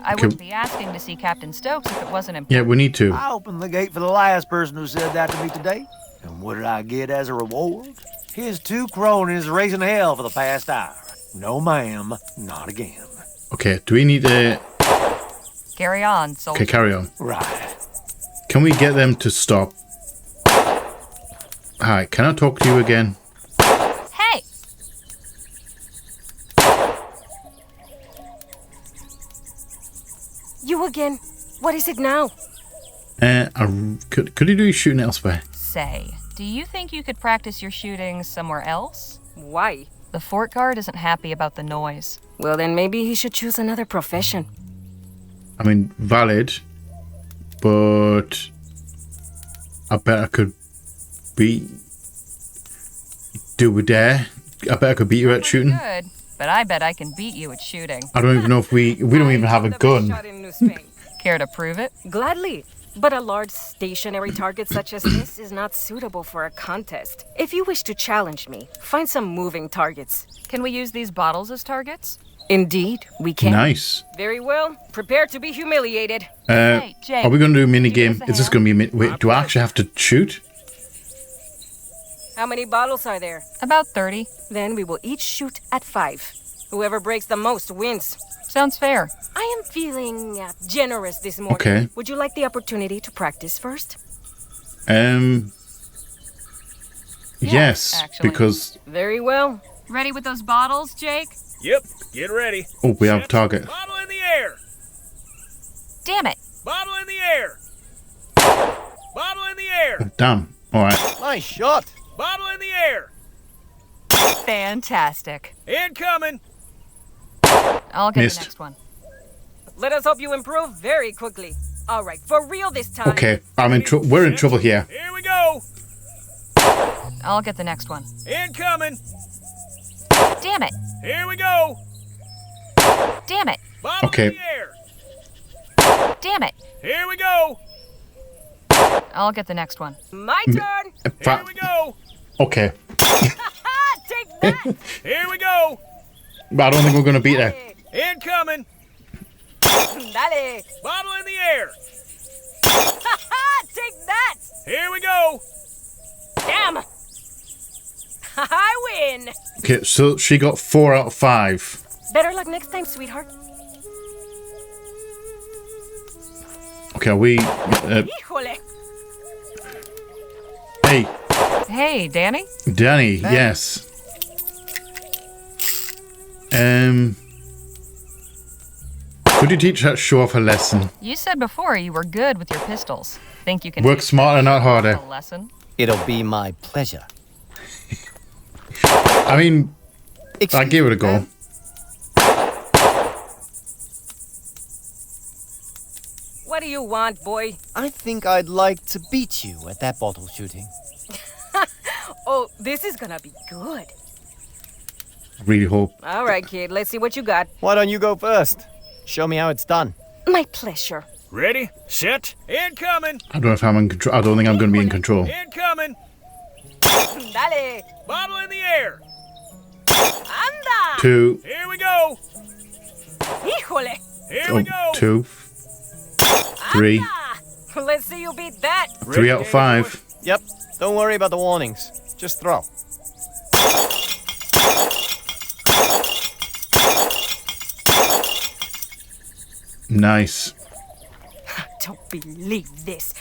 Speaker 3: I wouldn't be asking to see Captain Stokes if it wasn't important.
Speaker 1: Yeah, we need to.
Speaker 10: I opened the gate for the last person who said that to me today. And what did I get as a reward? His 2 cronies raising hell for the past hour. No, ma'am, not again.
Speaker 1: Okay, do we need to...
Speaker 3: Carry on, soldier.
Speaker 1: Okay, carry on.
Speaker 10: Right.
Speaker 1: Can we get them to stop? Hi, can I talk to you again?
Speaker 3: Hey!
Speaker 15: You again? What is it now?
Speaker 1: Could you do your shooting elsewhere?
Speaker 3: Say, do you think you could practice your shooting somewhere else?
Speaker 15: Why?
Speaker 3: The fort guard isn't happy about the noise.
Speaker 15: Well, then maybe he should choose another profession.
Speaker 1: I mean, valid, but I bet I could do a dare. I bet I could beat you at shooting.
Speaker 3: Good, but I bet I can beat you at shooting.
Speaker 1: I don't even know if we don't even have a gun.
Speaker 3: Care to prove it?
Speaker 15: Gladly. But a large stationary target such as this is not suitable for a contest. If you wish to challenge me, find some moving targets.
Speaker 3: Can we use these bottles as targets?
Speaker 15: Indeed, we can.
Speaker 1: Nice.
Speaker 15: Very well. Prepare to be humiliated.
Speaker 3: Hey, Jake,
Speaker 1: are we going to do a mini game? Is this going to be a wait, do I actually have to shoot?
Speaker 15: How many bottles are there?
Speaker 3: About 30.
Speaker 15: Then we will each shoot at 5. Whoever breaks the most wins.
Speaker 3: Sounds fair.
Speaker 15: I am feeling generous this morning.
Speaker 1: Okay.
Speaker 15: Would you like the opportunity to practice first?
Speaker 1: Yes,
Speaker 3: actually.
Speaker 1: because...
Speaker 15: Very well.
Speaker 3: Ready with those bottles, Jake?
Speaker 11: Yep, get ready.
Speaker 1: Oh, we have a target.
Speaker 11: Bottle in the air.
Speaker 3: Damn it.
Speaker 11: air. Bottle in the air.
Speaker 1: Damn. All right.
Speaker 9: Nice shot.
Speaker 11: Bottle in the air.
Speaker 3: Fantastic.
Speaker 11: Incoming.
Speaker 3: I'll get
Speaker 1: Missed.
Speaker 3: the next one.
Speaker 15: Let us hope you improve very quickly. All right, for real this time.
Speaker 1: Okay, I'm in trouble. We're in trouble here.
Speaker 11: Here we go.
Speaker 3: I'll get the next one.
Speaker 11: Incoming.
Speaker 3: Damn it.
Speaker 11: Here we go.
Speaker 3: Damn it.
Speaker 11: Bottle
Speaker 1: Okay.
Speaker 11: in the air.
Speaker 3: Damn it.
Speaker 11: Here we go.
Speaker 3: I'll get the next one.
Speaker 15: My turn.
Speaker 11: Here we go.
Speaker 1: Okay.
Speaker 15: Take that.
Speaker 11: Here we go.
Speaker 1: But I don't think we're going to beat her.
Speaker 11: Incoming.
Speaker 15: Dale.
Speaker 11: Bottle in the air.
Speaker 15: Take that.
Speaker 11: Here we go.
Speaker 15: Damn. I win.
Speaker 1: Okay, so she got 4 out of 5.
Speaker 15: Better luck next time, sweetheart.
Speaker 1: Okay, are we...
Speaker 15: Híjole.
Speaker 1: hey,
Speaker 3: Hey, Danny?
Speaker 1: Danny, yes. Could you teach her to show off a lesson?
Speaker 3: You said before you were good with your pistols. Think you can
Speaker 1: Work
Speaker 3: teach
Speaker 1: smarter, not harder.
Speaker 3: a lesson?
Speaker 9: It'll be my pleasure.
Speaker 1: I mean, I give it a go.
Speaker 15: What do you want, boy?
Speaker 9: I think I'd like to beat you at that bottle shooting.
Speaker 15: Oh, this is gonna be good.
Speaker 1: Really hope.
Speaker 15: All right, kid, let's see what you got.
Speaker 9: Why don't you go first? Show me how it's done.
Speaker 15: My pleasure.
Speaker 11: Ready, set, incoming.
Speaker 1: I don't know if I'm in control. I don't think I'm going to be in control.
Speaker 11: Incoming.
Speaker 15: Dale.
Speaker 11: Bottle in the air.
Speaker 15: Anda.
Speaker 1: 2.
Speaker 11: Here we go.
Speaker 15: Híjole.
Speaker 11: Here we go.
Speaker 1: 2. 3.
Speaker 15: Let's see you beat that.
Speaker 1: 3 out of 5.
Speaker 9: Yep. Don't worry about the warnings. Just throw.
Speaker 1: Nice.
Speaker 15: Don't believe this.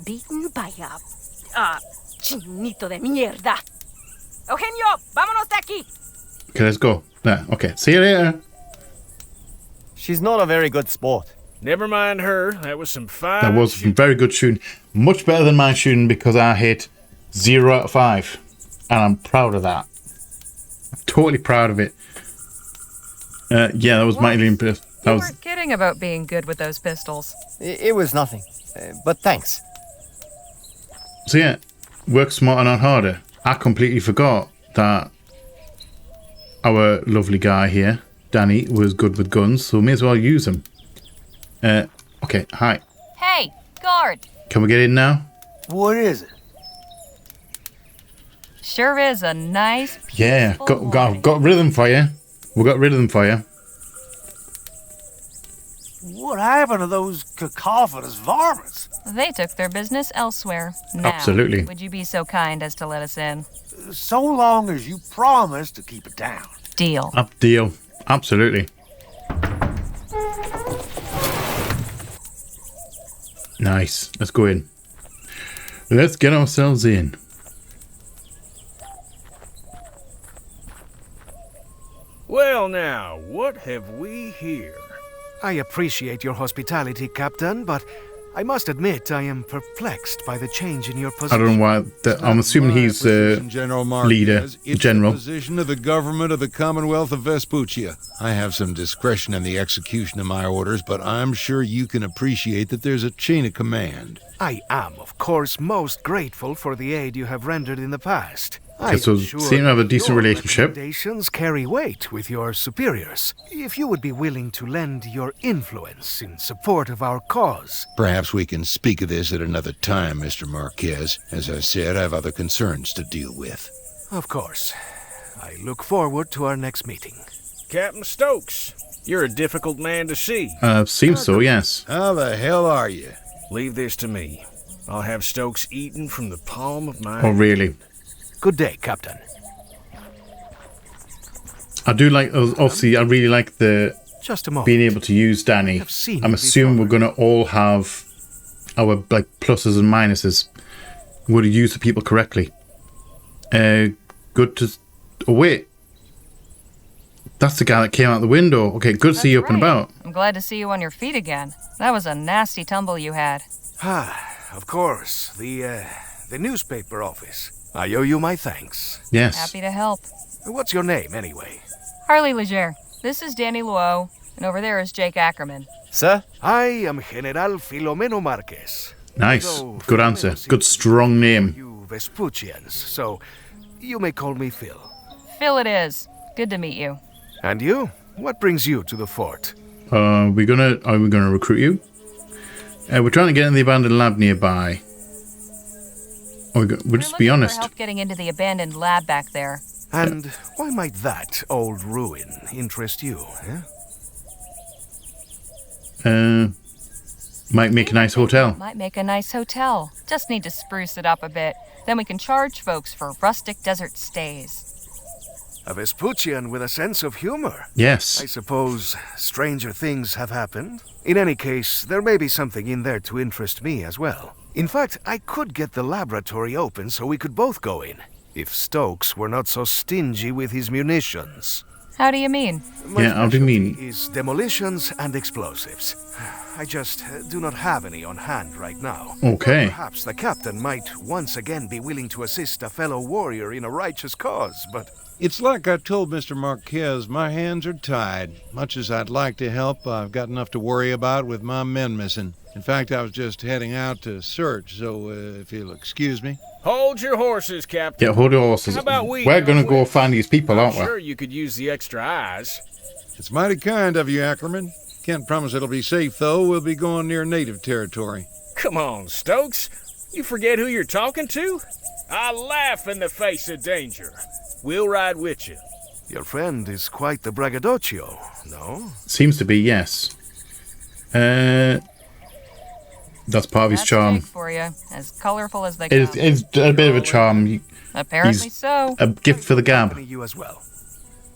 Speaker 15: Beaten by a chinito de mierda. Eugenio, vámonos de aquí.
Speaker 1: Okay, let's go. There. Okay, see you later.
Speaker 9: She's not a very good sport.
Speaker 11: Never mind her. That was some fine.
Speaker 1: That was some very good shooting. Much better than my shooting because I hit 0 out of 5. And I'm proud of that. I'm totally proud of it. Yeah, that was mightily impressive.
Speaker 3: You weren't kidding about being good with those pistols.
Speaker 9: It was nothing. But thanks.
Speaker 1: So yeah, work smarter, not harder. I completely forgot that our lovely guy here, Danny, was good with guns, so we may as well use him. Okay, hi.
Speaker 3: Hey, guard.
Speaker 1: Can we get in now?
Speaker 10: What is it?
Speaker 3: Sure is a nice,
Speaker 1: Yeah,
Speaker 3: peaceful
Speaker 1: got rid of them for you. We got rid of them for you.
Speaker 10: What happened to those cacophonous varmints?
Speaker 3: They took their business elsewhere. Now,
Speaker 1: Absolutely.
Speaker 3: would you be so kind as to let us in?
Speaker 10: So long as you promise to keep it down.
Speaker 3: Deal.
Speaker 1: Up deal. Absolutely. Nice. Let's go in. Let's get ourselves in.
Speaker 11: Well now, what have we here?
Speaker 16: I appreciate your hospitality, Captain, but I must admit I am perplexed by the change in your
Speaker 1: I
Speaker 16: position.
Speaker 1: don't know why. I'm assuming he's
Speaker 17: General
Speaker 1: leader,
Speaker 17: Marquez. It's
Speaker 1: general.
Speaker 17: the position of the government of the Commonwealth of Vespuccia. I have some discretion in the execution of my orders, but I'm sure you can appreciate that there's a chain of command.
Speaker 16: I am, of course, most grateful for the aid you have rendered in the past.
Speaker 1: Okay, so seem to have a decent
Speaker 16: your
Speaker 1: relationship.
Speaker 16: recommendations carry weight with your superiors. If you would be willing to lend your influence in support of our cause.
Speaker 17: Perhaps we can speak of this at another time, Mr. Marquez. As I said, I have other concerns to deal with.
Speaker 16: Of course. I look forward to our next meeting.
Speaker 11: Captain Stokes, you're a difficult man to see.
Speaker 1: Seems so, yes.
Speaker 17: How the hell are you?
Speaker 11: Leave this to me. I'll have Stokes eaten from the palm of my
Speaker 1: Oh, really?
Speaker 16: Good day, Captain.
Speaker 1: I do like, obviously, I really like the
Speaker 16: Just a moment.
Speaker 1: being able to use Danny.
Speaker 16: seen
Speaker 1: I'm
Speaker 16: you
Speaker 1: assuming we're going to all have our like pluses and minuses. We're to use the people correctly. Good to... Oh, wait. That's the guy that came out the window. Okay, good to see you up and about.
Speaker 3: I'm glad to see you on your feet again. That was a nasty tumble you had.
Speaker 16: Of course. The newspaper office. I owe you my thanks.
Speaker 1: Yes.
Speaker 3: Happy to help.
Speaker 16: What's your name, anyway?
Speaker 3: Harley Leger. This is Danny Luo, and over there is Jake Ackerman.
Speaker 9: Sir?
Speaker 16: I am General Filomeno Marquez.
Speaker 1: Nice. Good answer. Good strong name.
Speaker 16: You Vespuccians, so you may call me Phil.
Speaker 3: Phil it is. Good to meet you.
Speaker 16: And you? What brings you to the fort?
Speaker 1: Are we gonna recruit you? We're trying to get in the abandoned lab nearby. We'll just be honest.
Speaker 3: For help getting into the abandoned lab back there.
Speaker 16: And why might that old ruin interest you,
Speaker 1: Might make a nice hotel.
Speaker 3: Might make a nice hotel. Just need to spruce it up a bit. Then we can charge folks for rustic desert stays.
Speaker 16: A Vespuccian with a sense of humor.
Speaker 1: Yes.
Speaker 16: I suppose stranger things have happened. In any case, there may be something in there to interest me as well. In fact, I could get the laboratory open so we could both go in, if Stokes were not so stingy with his munitions.
Speaker 3: How do you mean?
Speaker 1: How do you mean?
Speaker 16: Is demolitions and explosives. I just do not have any on hand right now.
Speaker 1: Okay.
Speaker 16: Perhaps the captain might once again be willing to assist a fellow warrior in a righteous cause, but...
Speaker 17: It's like I told Mr. Marquez, my hands are tied. Much as I'd like to help, I've got enough to worry about with my men missing. In fact, I was just heading out to search, so if you'll excuse me.
Speaker 11: Hold your horses, Captain.
Speaker 1: Yeah, hold your horses.
Speaker 11: How about
Speaker 1: We're gonna go find these people, aren't we?
Speaker 11: I'm sure you could use the extra eyes.
Speaker 17: It's mighty kind of you, Ackerman. Can't promise it'll be safe, though. We'll be going near native territory.
Speaker 11: Come on, Stokes. You forget who you're talking to? I laugh in the face of danger. We'll ride with you.
Speaker 16: Your friend is quite the braggadocio, no?
Speaker 1: Seems to be, yes. That's part of his charm.
Speaker 3: Jake for you, as colorful as they come.
Speaker 1: It's a bit of a charm.
Speaker 3: Apparently so.
Speaker 1: A gift for the gab.
Speaker 16: You as well.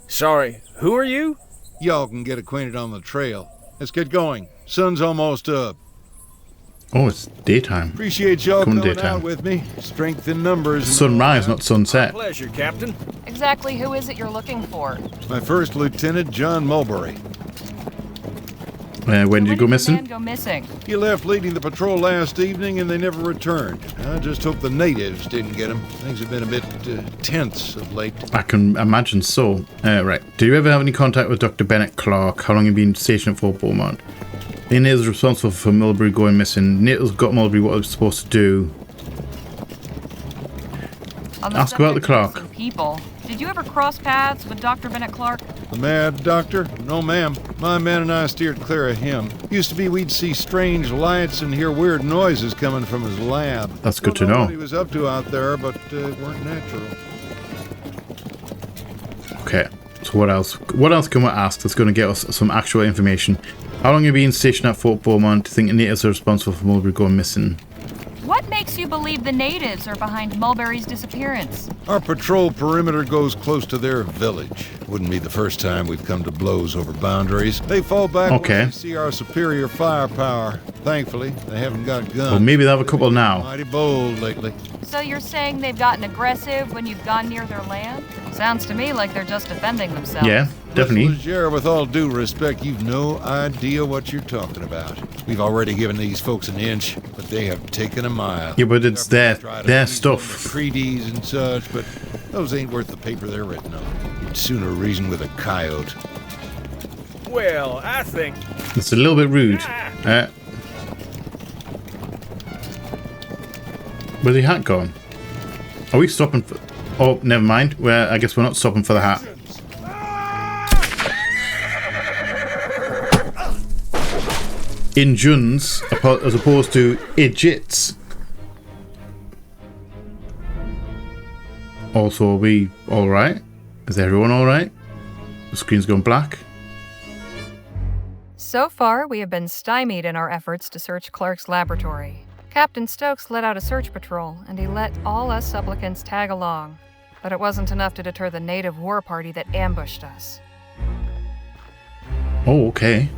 Speaker 11: Sorry, who are you?
Speaker 17: Y'all can get acquainted on the trail. Let's get going. Sun's almost up.
Speaker 1: Oh, it's daytime.
Speaker 17: Appreciate y'all coming
Speaker 1: daytime.
Speaker 17: out with me. Strength in numbers.
Speaker 1: Sunrise, not sunset.
Speaker 11: Pleasure, Captain.
Speaker 3: Exactly who is it you're looking for?
Speaker 17: My first lieutenant, John Mulberry.
Speaker 1: When did you go missing?
Speaker 3: Man go missing?
Speaker 17: He left leading the patrol last evening and they never returned. I just hope the natives didn't get him. Things have been a bit tense of late.
Speaker 1: I can imagine so. Right. Do you ever have any contact with Dr. Bennett Clark? How long have you been stationed at Fort Beaumont? The natives responsible for Mulberry going missing. Natives got Mulberry what they were supposed to do. Ask about the Clark.
Speaker 3: People. Did you ever cross paths with Dr. Bennett Clark?
Speaker 17: The mad doctor? No, ma'am. My men and I steered clear of him. Used to be we'd see strange lights and hear weird noises coming from his lab.
Speaker 1: That's good to
Speaker 17: Don't know
Speaker 1: know.
Speaker 17: what he was up to out there, but it weren't natural.
Speaker 1: Okay. So what else? What else can we ask that's going to get us some actual information? How long have you been stationed at Fort Beaumont? Do you think the natives are responsible for Mulberry going missing?
Speaker 3: What makes you believe the natives are behind Mulberry's disappearance?
Speaker 17: Our patrol perimeter goes close to their village. Wouldn't be the first time we've come to blows over boundaries. They fall back when they see our superior firepower. Thankfully, they haven't got guns.
Speaker 1: Well, maybe they have a couple now.
Speaker 17: Mighty bold lately.
Speaker 3: So you're saying they've gotten aggressive when you've gone near their land? Sounds to me like they're just defending themselves.
Speaker 1: Yeah, definitely.
Speaker 17: Leger, with all due respect, you've no idea what you're talking about. We've already given these folks an inch, but they have taken a mile.
Speaker 1: Yeah, but it's their stuff.
Speaker 17: Treaties and such, but those ain't worth the paper they're written on. You'd sooner reason with a coyote.
Speaker 11: Well, I think...
Speaker 1: It's a little bit rude. Where's the hat gone? Are we stopping for... Oh, never mind. Well, I guess we're not stopping for the hat. Injuns, as opposed to idiots. Also, are we alright? Is everyone alright? The screen's gone black.
Speaker 3: So far, we have been stymied in our efforts to search Clark's laboratory. Captain Stokes let out a search patrol, and he let all us supplicants tag along. But it wasn't enough to deter the native war party that ambushed us.
Speaker 1: Oh, okay.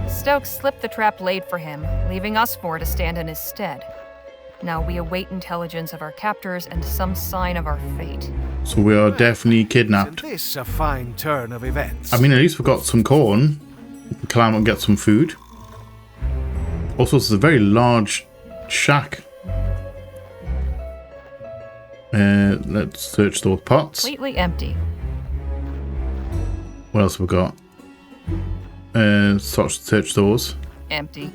Speaker 3: Stokes slipped the trap laid for him, leaving us four to stand in his stead. Now we await intelligence of our captors and some sign of our fate.
Speaker 1: So we are definitely kidnapped.
Speaker 16: Isn't this a fine turn of events?
Speaker 1: I mean, at least we've got some corn. We can climb and get some food. Also, it's a very large shack. Let's search those pots.
Speaker 3: Completely empty.
Speaker 1: What else have we got? Search those.
Speaker 3: Empty.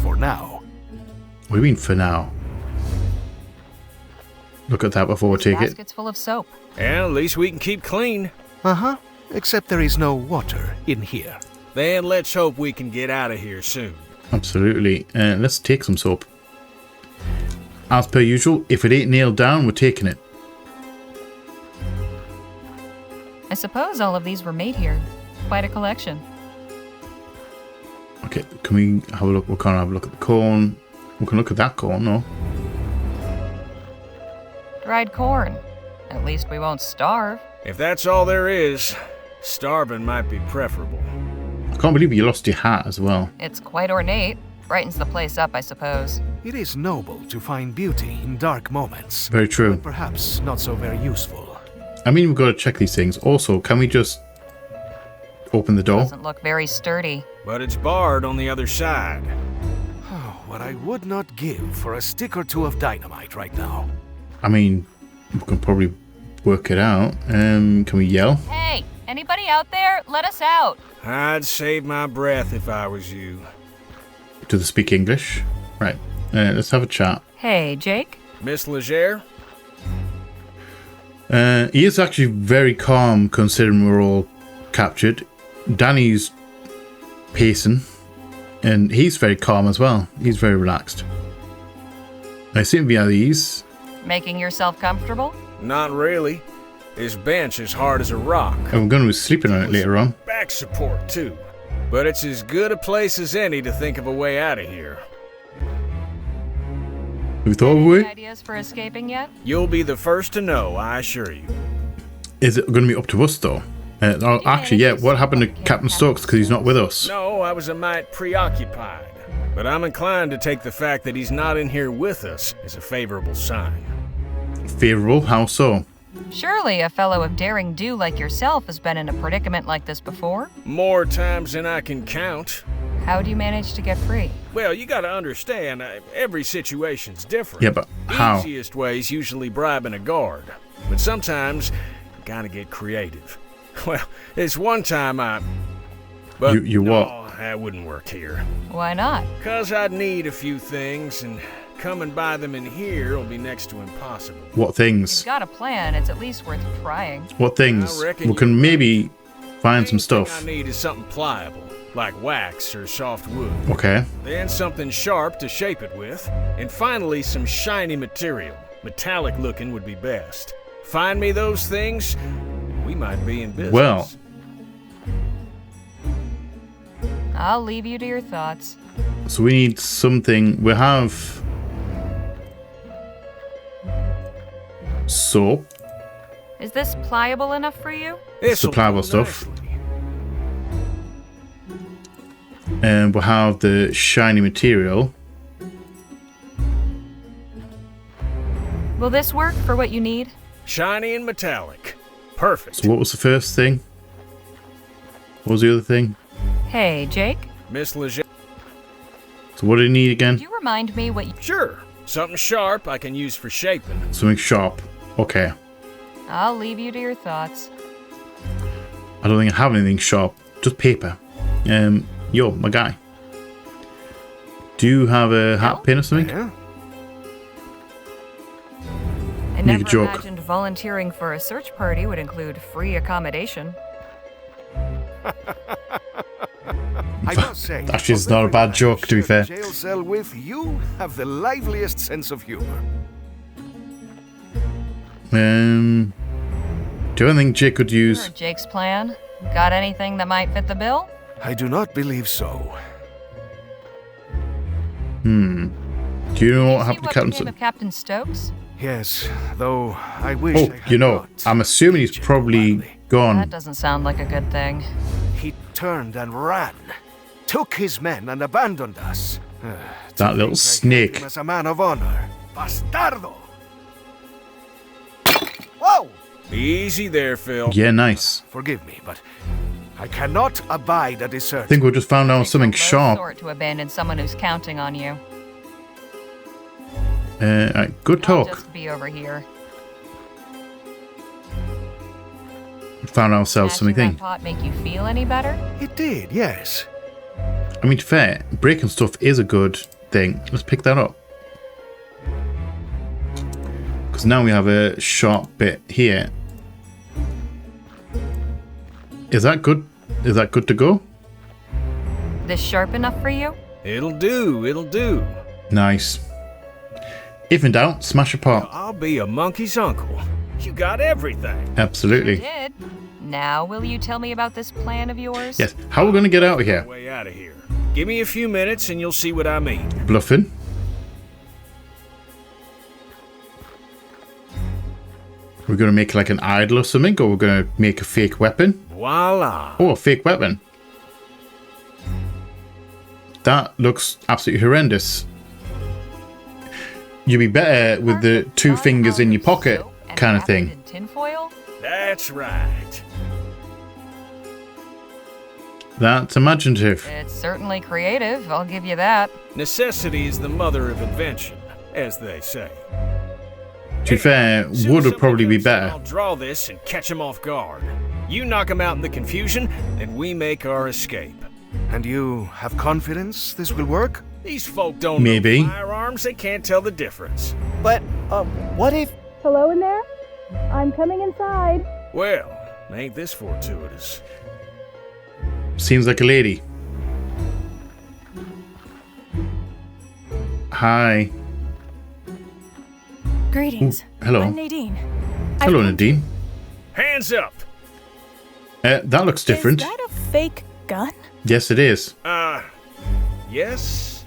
Speaker 16: For now.
Speaker 1: What do you mean for now? Look at that before we take it.
Speaker 3: Basket's full of soap.
Speaker 11: And at least we can keep clean.
Speaker 16: Uh-huh. Except there is no water in here.
Speaker 11: Then let's hope we can get out of here soon.
Speaker 1: Absolutely. Let's take some soap. As per usual, if it ain't nailed down, we're taking it.
Speaker 3: I suppose all of these were made here. Quite a collection.
Speaker 1: Okay, can we have a look? We can't have a look at the corn. We can look at that corn, no?
Speaker 3: Dried corn. At least we won't starve.
Speaker 11: If that's all there is, starving might be preferable.
Speaker 1: I can't believe you lost your hat as well.
Speaker 3: It's quite ornate. Brightens the place up, I suppose.
Speaker 16: It is noble to find beauty in dark moments.
Speaker 1: Very true.
Speaker 16: But perhaps not so very useful.
Speaker 1: I mean, we've got to check these things. Also, can we just open the door?
Speaker 3: Doesn't look very sturdy.
Speaker 11: But it's barred on the other side.
Speaker 16: Oh, what I would not give for a stick or two of dynamite right now.
Speaker 1: I mean, we can probably work it out. Can we yell?
Speaker 3: Hey, anybody out there? Let us out.
Speaker 11: I'd save my breath if I was you.
Speaker 1: Do they speak English? Right. Let's have a chat.
Speaker 3: Hey, Jake?
Speaker 11: Miss Legere?
Speaker 1: He is actually very calm considering we're all captured. Danny's pacing, and he's very calm as well. He's very relaxed. I seem to be at ease.
Speaker 3: Making yourself comfortable?
Speaker 11: Not really. His bench is hard as a rock.
Speaker 1: And we're going to be sleeping on it later on.
Speaker 11: Back support, too. But it's as good a place as any to think of a way out of here.
Speaker 1: Have you thought of a way?
Speaker 3: Ideas for escaping yet?
Speaker 11: You'll be the first to know, I assure you.
Speaker 1: Is it going to be up to us, though? Actually, yeah. What happened to Captain Stokes because he's not with us?
Speaker 11: No, I was a mite preoccupied. But I'm inclined to take the fact that he's not in here with us as a favorable sign.
Speaker 1: Favorable? How so?
Speaker 3: Surely a fellow of daring do like yourself has been in a predicament like this before?
Speaker 11: More times than I can count.
Speaker 3: How do you manage to get free?
Speaker 11: Well, you gotta understand, every situation's different.
Speaker 1: Yeah, but how?
Speaker 11: The easiest way is usually bribing a guard. But sometimes, you gotta get creative. Well, it's one time But
Speaker 1: you
Speaker 11: no,
Speaker 1: what?
Speaker 11: That wouldn't work here.
Speaker 3: Why not?
Speaker 11: 'Cause I'd need a few things, and coming by them in here will be next to impossible.
Speaker 1: What things?
Speaker 3: You've got a plan. It's at least worth trying.
Speaker 1: What things?
Speaker 11: I reckon
Speaker 1: We can maybe find some
Speaker 11: What
Speaker 1: stuff.
Speaker 11: I need is something pliable, like wax or soft wood.
Speaker 1: Okay.
Speaker 11: Then something sharp to shape it with. And finally, some shiny material. Metallic looking would be best. Find me those things, we might be in business.
Speaker 1: Well.
Speaker 3: I'll leave you to your thoughts.
Speaker 1: So we need something. We have soap.
Speaker 3: Is this pliable enough for you?
Speaker 1: It's the pliable stuff. And we'll have the shiny material.
Speaker 3: Will this work for what you need?
Speaker 11: Shiny and metallic. Perfect.
Speaker 1: So what was the first thing? What was the other thing?
Speaker 3: Hey, Jake?
Speaker 11: Miss Leger.
Speaker 1: So what do you need again?
Speaker 3: Could you remind me what you...
Speaker 11: Sure. Something sharp I can use for shaping.
Speaker 1: Something sharp. Okay.
Speaker 3: I'll leave you to your thoughts.
Speaker 1: I don't think I have anything sharp. Just paper. Yo, my guy. Do you have a hat pin or something?
Speaker 16: Yeah.
Speaker 3: I
Speaker 1: Make a
Speaker 3: never
Speaker 1: joke.
Speaker 3: imagined volunteering for a search party would include free accommodation.
Speaker 16: I must say,
Speaker 1: Actually, it's not a bad joke, to be fair.
Speaker 16: jail cell with you have the liveliest sense of humor.
Speaker 1: Do you think Jake could use?
Speaker 3: Heard Jake's plan. Got anything that might fit the bill?
Speaker 16: I do not believe so.
Speaker 1: Do you know what happened to Captain
Speaker 3: Became
Speaker 1: Stokes?
Speaker 3: of Captain Stokes?
Speaker 16: Yes, though I wish I
Speaker 1: Oh,
Speaker 16: had
Speaker 1: you know,
Speaker 16: not.
Speaker 1: I'm assuming he's probably
Speaker 3: That
Speaker 1: gone.
Speaker 3: doesn't sound like a good thing.
Speaker 16: He turned and ran, took his men and abandoned us.
Speaker 1: That little snake.
Speaker 16: As a man of honor. Bastardo! Whoa!
Speaker 11: Easy there, Phil.
Speaker 1: Yeah, nice.
Speaker 16: Forgive me, but I cannot abide a desert.
Speaker 1: I think we just found out something sharp.
Speaker 3: Sort to abandon someone who's counting on you.
Speaker 1: Right, good
Speaker 3: I'll
Speaker 1: talk.
Speaker 3: just be over here.
Speaker 1: Found ourselves
Speaker 3: Smashing
Speaker 1: something.
Speaker 3: that pot make you feel any better?
Speaker 16: It did, yes.
Speaker 1: I mean, to be fair, breaking stuff is a good thing. Let's pick that up. Because now we have a sharp bit here. Is that good? Is that good to go?
Speaker 3: This sharp enough for you?
Speaker 11: It'll do, it'll do.
Speaker 1: Nice. If in doubt, smash a pot.
Speaker 11: I'll be a monkey's uncle. You got everything.
Speaker 1: Absolutely.
Speaker 3: You did. Now, will you tell me about this plan of yours?
Speaker 1: Yes. How are we going to get out of here?
Speaker 11: Way out of here. Give me a few minutes and you'll see what I mean.
Speaker 1: Bluffing. We're going to make like an idol or something, or we're going to make a fake weapon.
Speaker 11: Voila.
Speaker 1: Oh, a fake weapon. That looks absolutely horrendous. You'd be better with the two fingers in your pocket kind of thing.
Speaker 3: Tinfoil?
Speaker 11: That's right.
Speaker 1: That's imaginative.
Speaker 3: It's certainly creative, I'll give you that.
Speaker 11: Necessity is the mother of invention, as they say.
Speaker 1: To be fair, wood would probably be better.
Speaker 11: I'll draw this and catch him off guard. You knock him out in the confusion, and we make our escape.
Speaker 16: And you have confidence this will work?
Speaker 11: These folk don't
Speaker 1: Maybe.
Speaker 11: know firearms, they can't tell the difference.
Speaker 9: But, what if...
Speaker 18: Hello in there? I'm coming inside.
Speaker 11: Well, ain't this fortuitous?
Speaker 1: Seems like a lady. Hi.
Speaker 19: Greetings.
Speaker 1: Ooh, hello.
Speaker 19: I'm Nadine.
Speaker 1: Hello, Nadine.
Speaker 11: Hands up!
Speaker 1: That looks different.
Speaker 19: Is that a fake gun?
Speaker 1: Yes, it is.
Speaker 11: Yes?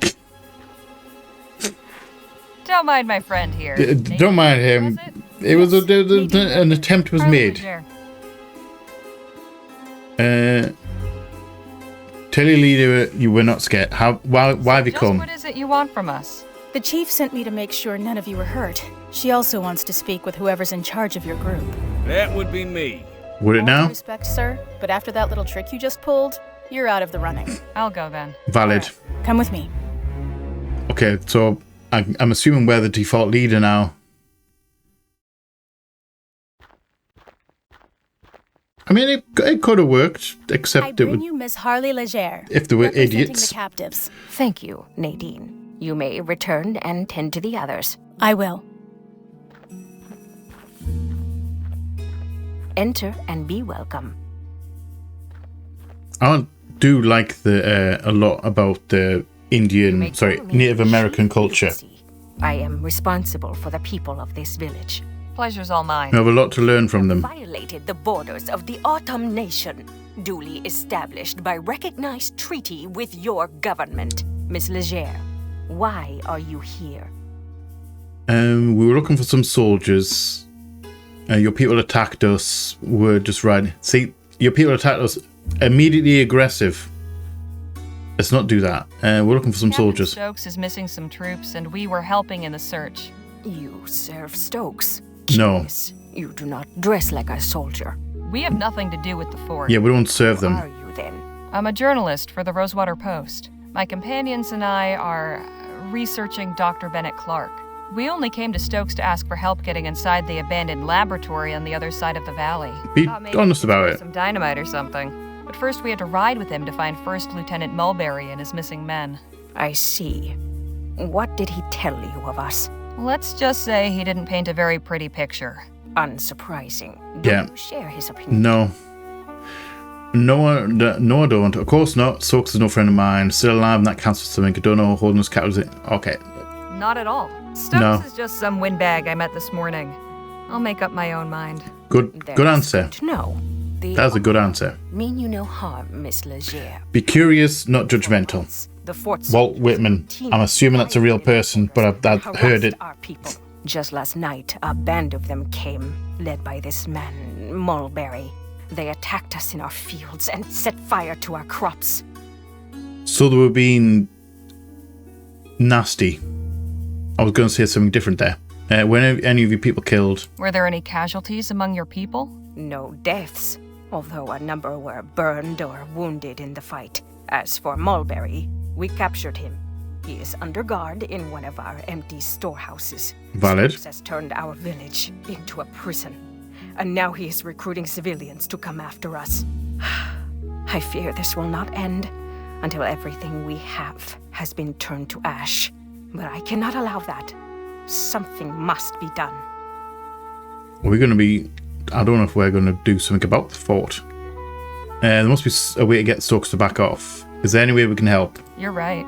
Speaker 3: Don't mind my friend here.
Speaker 1: Don't mind him. It was an attempt was made. Tell your leader you were not scared. Why have you come?
Speaker 3: What is it you want from us?
Speaker 19: The chief sent me to make sure none of you were hurt. She also wants to speak with whoever's in charge of your group.
Speaker 11: That would be me.
Speaker 1: Would it
Speaker 19: All
Speaker 1: now?
Speaker 19: due respect, sir, but after that little trick you just pulled, you're out of the running.
Speaker 3: I'll go then.
Speaker 1: Valid.
Speaker 19: Come with me.
Speaker 1: Okay, so I'm assuming we're the default leader now. I mean, it could have worked, except
Speaker 19: I
Speaker 1: it
Speaker 19: bring
Speaker 1: would.
Speaker 19: you Miss Harley Leger.
Speaker 1: If they were
Speaker 19: representing
Speaker 1: idiots.
Speaker 19: The captives.
Speaker 20: Thank you, Nadine. You may return and tend to the others.
Speaker 19: I will.
Speaker 20: Enter and be welcome.
Speaker 1: I do like a lot about the Native American culture.
Speaker 20: I am responsible for the people of this village.
Speaker 3: Pleasure's all mine.
Speaker 1: We have a lot to learn from them.
Speaker 20: Violated the borders of the Autumn Nation, duly established by recognized treaty with your government. Miss Leger, why are you here?
Speaker 1: We were looking for some soldiers. Your people attacked us. We're just riding. See, your people attacked us. Immediately aggressive. Let's not do that. We're looking for some soldiers.
Speaker 3: Stokes is missing some troops, and we were helping in the search.
Speaker 20: You serve Stokes.
Speaker 1: No.
Speaker 20: You do not dress like a soldier.
Speaker 3: We have nothing to do with the fort.
Speaker 1: Yeah, we don't serve them.
Speaker 20: Who are you then?
Speaker 3: I'm a journalist for the Rosewater Post. My companions and I are researching Dr. Bennett Clark. We only came to Stokes to ask for help getting inside the abandoned laboratory on the other side of the valley.
Speaker 1: Be honest about it.
Speaker 3: Some dynamite or something. But first we had to ride with him to find First Lieutenant Mulberry and his missing men.
Speaker 20: I see. What did he tell you of us?
Speaker 3: Let's just say he didn't paint a very pretty picture.
Speaker 20: Unsurprising. Do
Speaker 1: Yeah.
Speaker 20: you share his opinion?
Speaker 1: No. No, I don't. Of course not. Stokes is no friend of mine. Still alive, and that counts for something. I don't know. Holding us captive. Okay.
Speaker 3: Not at all. Stokes
Speaker 1: No.
Speaker 3: is just some windbag I met this morning. I'll make up my own mind.
Speaker 1: Good answer.
Speaker 20: No.
Speaker 1: That's a good answer.
Speaker 20: Mean you no harm, Miss Leger.
Speaker 1: Be curious, not judgmental.
Speaker 20: The fort's
Speaker 1: Walt Whitman. I'm assuming that's a real person, but I've heard it.
Speaker 20: Our people. Just last night, a band of them came, led by this man, Mulberry. They attacked us in our fields and set fire to our crops.
Speaker 1: So they were being nasty. I was going to say something different there. Were any of your people killed?
Speaker 3: Were there any casualties among your people?
Speaker 20: No deaths, although a number were burned or wounded in the fight. As for Mulberry, we captured him. He is under guard in one of our empty storehouses.
Speaker 1: Valid.
Speaker 20: Stokes has turned our village into a prison, and now he is recruiting civilians to come after us. I fear this will not end until everything we have has been turned to ash. But I cannot allow that. Something must be done.
Speaker 1: Are we going to be... I don't know if we're going to do something about the fort. There must be a way to get Stokes to back off. Is there any way we can help?
Speaker 3: You're right.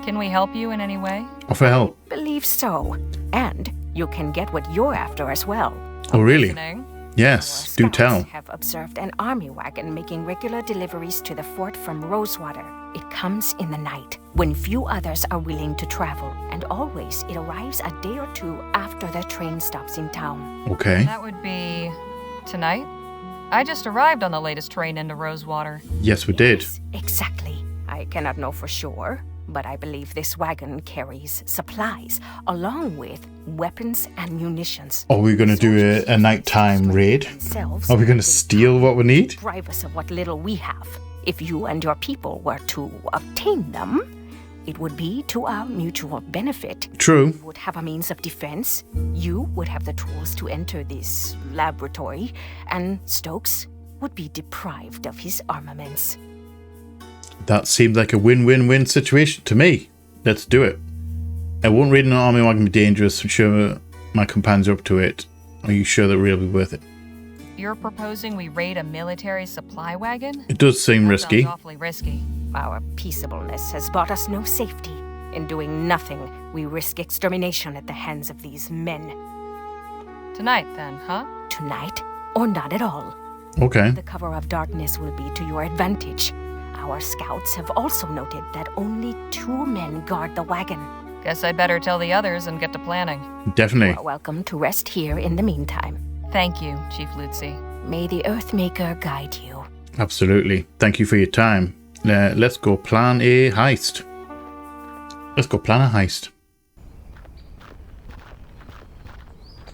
Speaker 3: Can we help you in any way?
Speaker 1: Offer help.
Speaker 20: Believe so. And you can get what you're after as well.
Speaker 1: Oh, really?
Speaker 3: Listening.
Speaker 1: Yes, do tell.
Speaker 20: Have observed an army wagon making regular deliveries to the fort from Rosewater. It comes in the night, when few others are willing to travel, and always it arrives a day or two after the train stops in town.
Speaker 1: Okay.
Speaker 3: That would be tonight? I just arrived on the latest train into Rosewater.
Speaker 1: Yes, we did.
Speaker 20: Exactly. I cannot know for sure, but I believe this wagon carries supplies, along with weapons and munitions.
Speaker 1: Are we going to do a nighttime raid? Are we going to steal what we need?
Speaker 20: Deprive us of what little we have. If you and your people were to obtain them, it would be to our mutual benefit.
Speaker 1: True.
Speaker 20: We would have a means of defense. You would have the tools to enter this laboratory, and Stokes would be deprived of his armaments.
Speaker 1: That seemed like a win-win-win situation to me. Let's do it. I won't raid an army wagon be dangerous. I'm sure my companions are up to it. Are you sure that it'll be worth it?
Speaker 3: You're proposing we raid a military supply wagon?
Speaker 1: It does seem risky.
Speaker 3: Sounds awfully risky.
Speaker 20: Our peaceableness has brought us no safety. In doing nothing, we risk extermination at the hands of these men.
Speaker 3: Tonight, then, huh?
Speaker 20: Tonight, or not at all.
Speaker 1: Okay.
Speaker 20: The cover of darkness will be to your advantage. Our scouts have also noted that only 2 men guard the wagon.
Speaker 3: Guess I'd better tell the others and get to planning.
Speaker 1: Definitely.
Speaker 20: You are welcome to rest here in the meantime.
Speaker 3: Thank you, Chief Lutzi.
Speaker 20: May the Earthmaker guide you.
Speaker 1: Absolutely. Thank you for your time. Let's go plan a heist.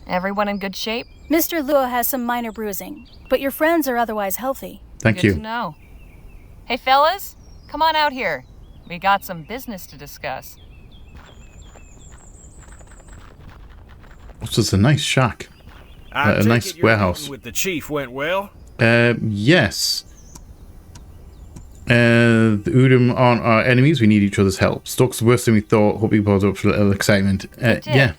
Speaker 3: Everyone in good shape?
Speaker 19: Mr. Lua has some minor bruising, but your friends are otherwise healthy.
Speaker 1: Thank you.
Speaker 3: Good to know. Hey, fellas, come on out here. We got some business to discuss.
Speaker 1: This is a nice shack. A nice warehouse.
Speaker 11: With the chief went well?
Speaker 1: Yes. The Udum aren't our enemies. We need each other's help. Stokes worse than we thought. Hope you brought up for a little excitement. Yeah.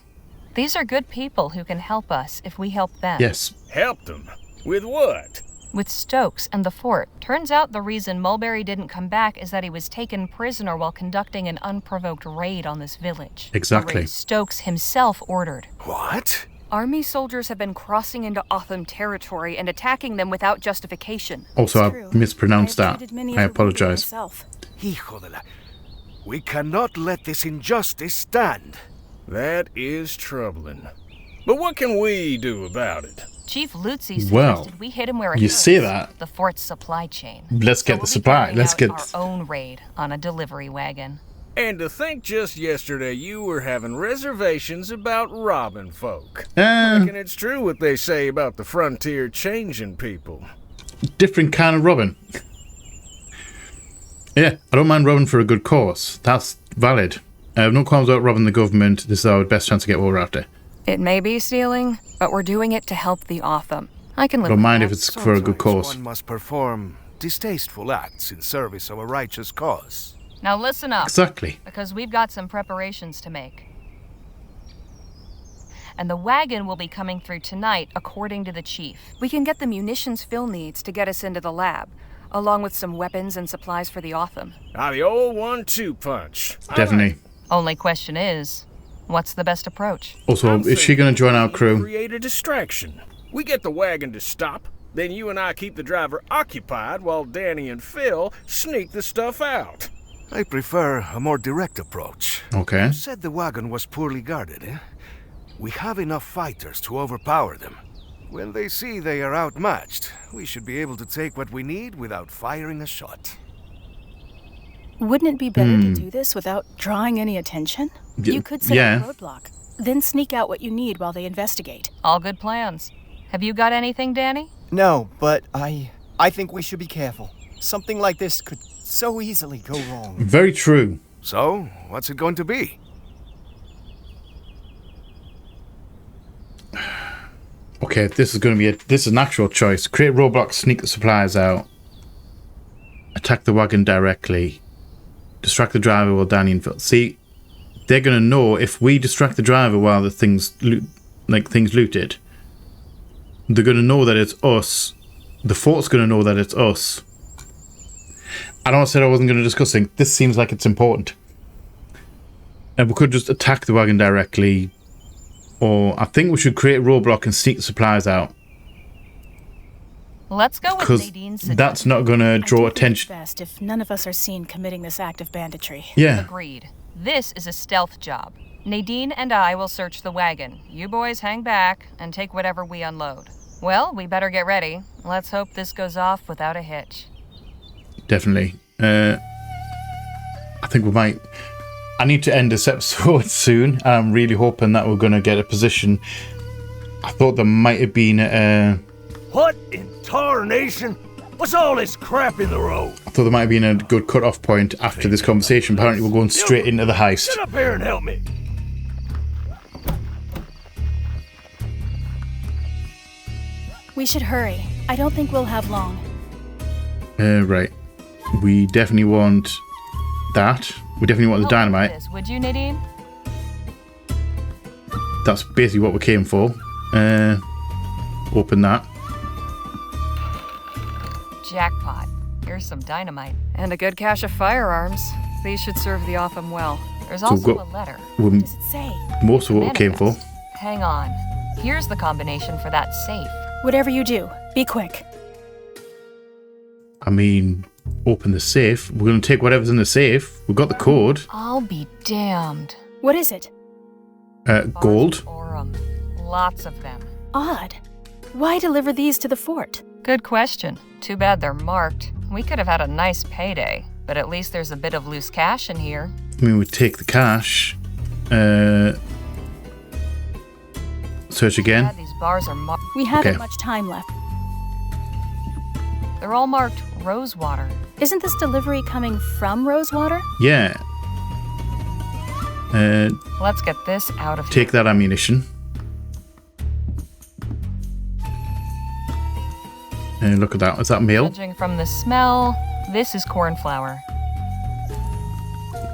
Speaker 3: These are good people who can help us if we help them.
Speaker 1: Yes.
Speaker 11: Help them? With what?
Speaker 3: With Stokes and the fort. Turns out the reason Mulberry didn't come back is that he was taken prisoner while conducting an unprovoked raid on this village.
Speaker 1: Exactly.
Speaker 3: A raid Stokes himself ordered.
Speaker 16: What?
Speaker 3: Army soldiers have been crossing into Otham territory and attacking them without justification.
Speaker 1: Also, I've mispronounced that. I apologize.
Speaker 16: Hijo de la... We cannot let this injustice stand.
Speaker 11: That is troubling. But what can we do about it?
Speaker 3: Chief Lutzi suggested we hit him where it
Speaker 1: you
Speaker 3: hurts,
Speaker 1: say that.
Speaker 3: The fort's supply chain.
Speaker 1: Let's get the supply. Let's get
Speaker 3: our own raid on a delivery wagon.
Speaker 11: And to think just yesterday you were having reservations about robbing folk. Reckon it's true what they say about the frontier changing people.
Speaker 1: Different kind of robbing. Yeah, I don't mind robbing for a good cause. That's valid. I have no qualms about robbing the government. This is our best chance to get what we're after.
Speaker 3: It may be stealing, but we're doing it to help the Otham. I can live
Speaker 1: Don't
Speaker 3: with
Speaker 1: mind
Speaker 3: that.
Speaker 1: if it's for a good cause.
Speaker 16: One must perform distasteful acts in service of a righteous cause.
Speaker 3: Now listen up.
Speaker 1: Exactly.
Speaker 3: Because we've got some preparations to make. And the wagon will be coming through tonight, according to the chief. We can get the munitions Phil needs to get us into the lab, along with some weapons and supplies for the Otham.
Speaker 11: The old 1-2 punch.
Speaker 1: Definitely.
Speaker 3: Only question is, what's the best approach?
Speaker 1: Also, is she going to join our crew?
Speaker 11: Create a distraction. We get the wagon to stop, then you and I keep the driver occupied while Danny and Phil sneak the stuff out.
Speaker 16: I prefer a more direct approach.
Speaker 1: Okay.
Speaker 16: You said the wagon was poorly guarded, eh? We have enough fighters to overpower them. When they see they are outmatched, we should be able to take what we need without firing a shot.
Speaker 19: Wouldn't it be better to do this without drawing any attention? You could set up a roadblock. then sneak out what you need while they investigate.
Speaker 3: All good plans. Have you got anything, Danny?
Speaker 9: No, but I think we should be careful. Something like this could so easily go wrong.
Speaker 1: Very true.
Speaker 16: So, what's it going to be?
Speaker 1: Okay, this is going to be this is an actual choice. Create roadblocks, sneak the supplies out, attack the wagon directly, distract the driver while Danny and Phil. See, they're going to know if we distract the driver while the things looted. They're going to know that it's us. The fort's going to know that it's us. I know I said I wasn't going to discuss things. This seems like it's important. And we could just attack the wagon directly. Or I think we should create a roadblock and sneak the supplies out.
Speaker 3: Let's go with
Speaker 1: Because
Speaker 3: Nadine's
Speaker 1: that's not going to draw attention.
Speaker 19: It's best if none of us are seen committing this act of banditry.
Speaker 1: Yeah.
Speaker 3: Agreed. This is a stealth job. Nadine and I will search the wagon. You boys hang back and take whatever we unload. Well, we better get ready. Let's hope this goes off without a hitch.
Speaker 1: Definitely. I think we might... I need to end this episode soon. I'm really hoping that we're going to get a position. I thought there might have been
Speaker 10: What in tarnation? What's all this crap in the road?
Speaker 1: I thought there might have been a good cut-off point after this conversation. Apparently we're going straight into the heist.
Speaker 10: Get up here and help me.
Speaker 19: We should hurry. I don't think we'll have long.
Speaker 1: Right. We definitely want that. We definitely want the dynamite.
Speaker 3: This, would you, Nadine?
Speaker 1: That's basically what we came for. Open that.
Speaker 3: Jackpot. Here's some dynamite. And a good cache of firearms. These should serve the Offham well. There's
Speaker 1: So we've
Speaker 3: also
Speaker 1: got-
Speaker 3: a letter.
Speaker 1: What
Speaker 3: does it say?
Speaker 1: Most of what we came for.
Speaker 3: Hang on. Here's the combination for that safe.
Speaker 19: Whatever you do, be quick.
Speaker 1: I mean, open the safe. We're going to take whatever's in the safe. We've got the code.
Speaker 3: I'll be damned.
Speaker 19: What is it?
Speaker 1: Gold.
Speaker 3: Aurum. Lots of them.
Speaker 19: Odd. Why deliver these to the fort?
Speaker 3: Good question. Too bad they're marked. We could have had a nice payday, but at least there's a bit of loose cash in here.
Speaker 1: I mean, we take the cash. Search again.
Speaker 3: These bars are marked.
Speaker 19: We haven't
Speaker 1: Okay.
Speaker 19: much time left.
Speaker 3: They're all marked Rosewater.
Speaker 19: Isn't this delivery coming from Rosewater?
Speaker 1: Yeah.
Speaker 3: Let's get this out of here.
Speaker 1: Take that ammunition. Look at that. Is that meal?
Speaker 3: Judging from the smell, this is cornflour.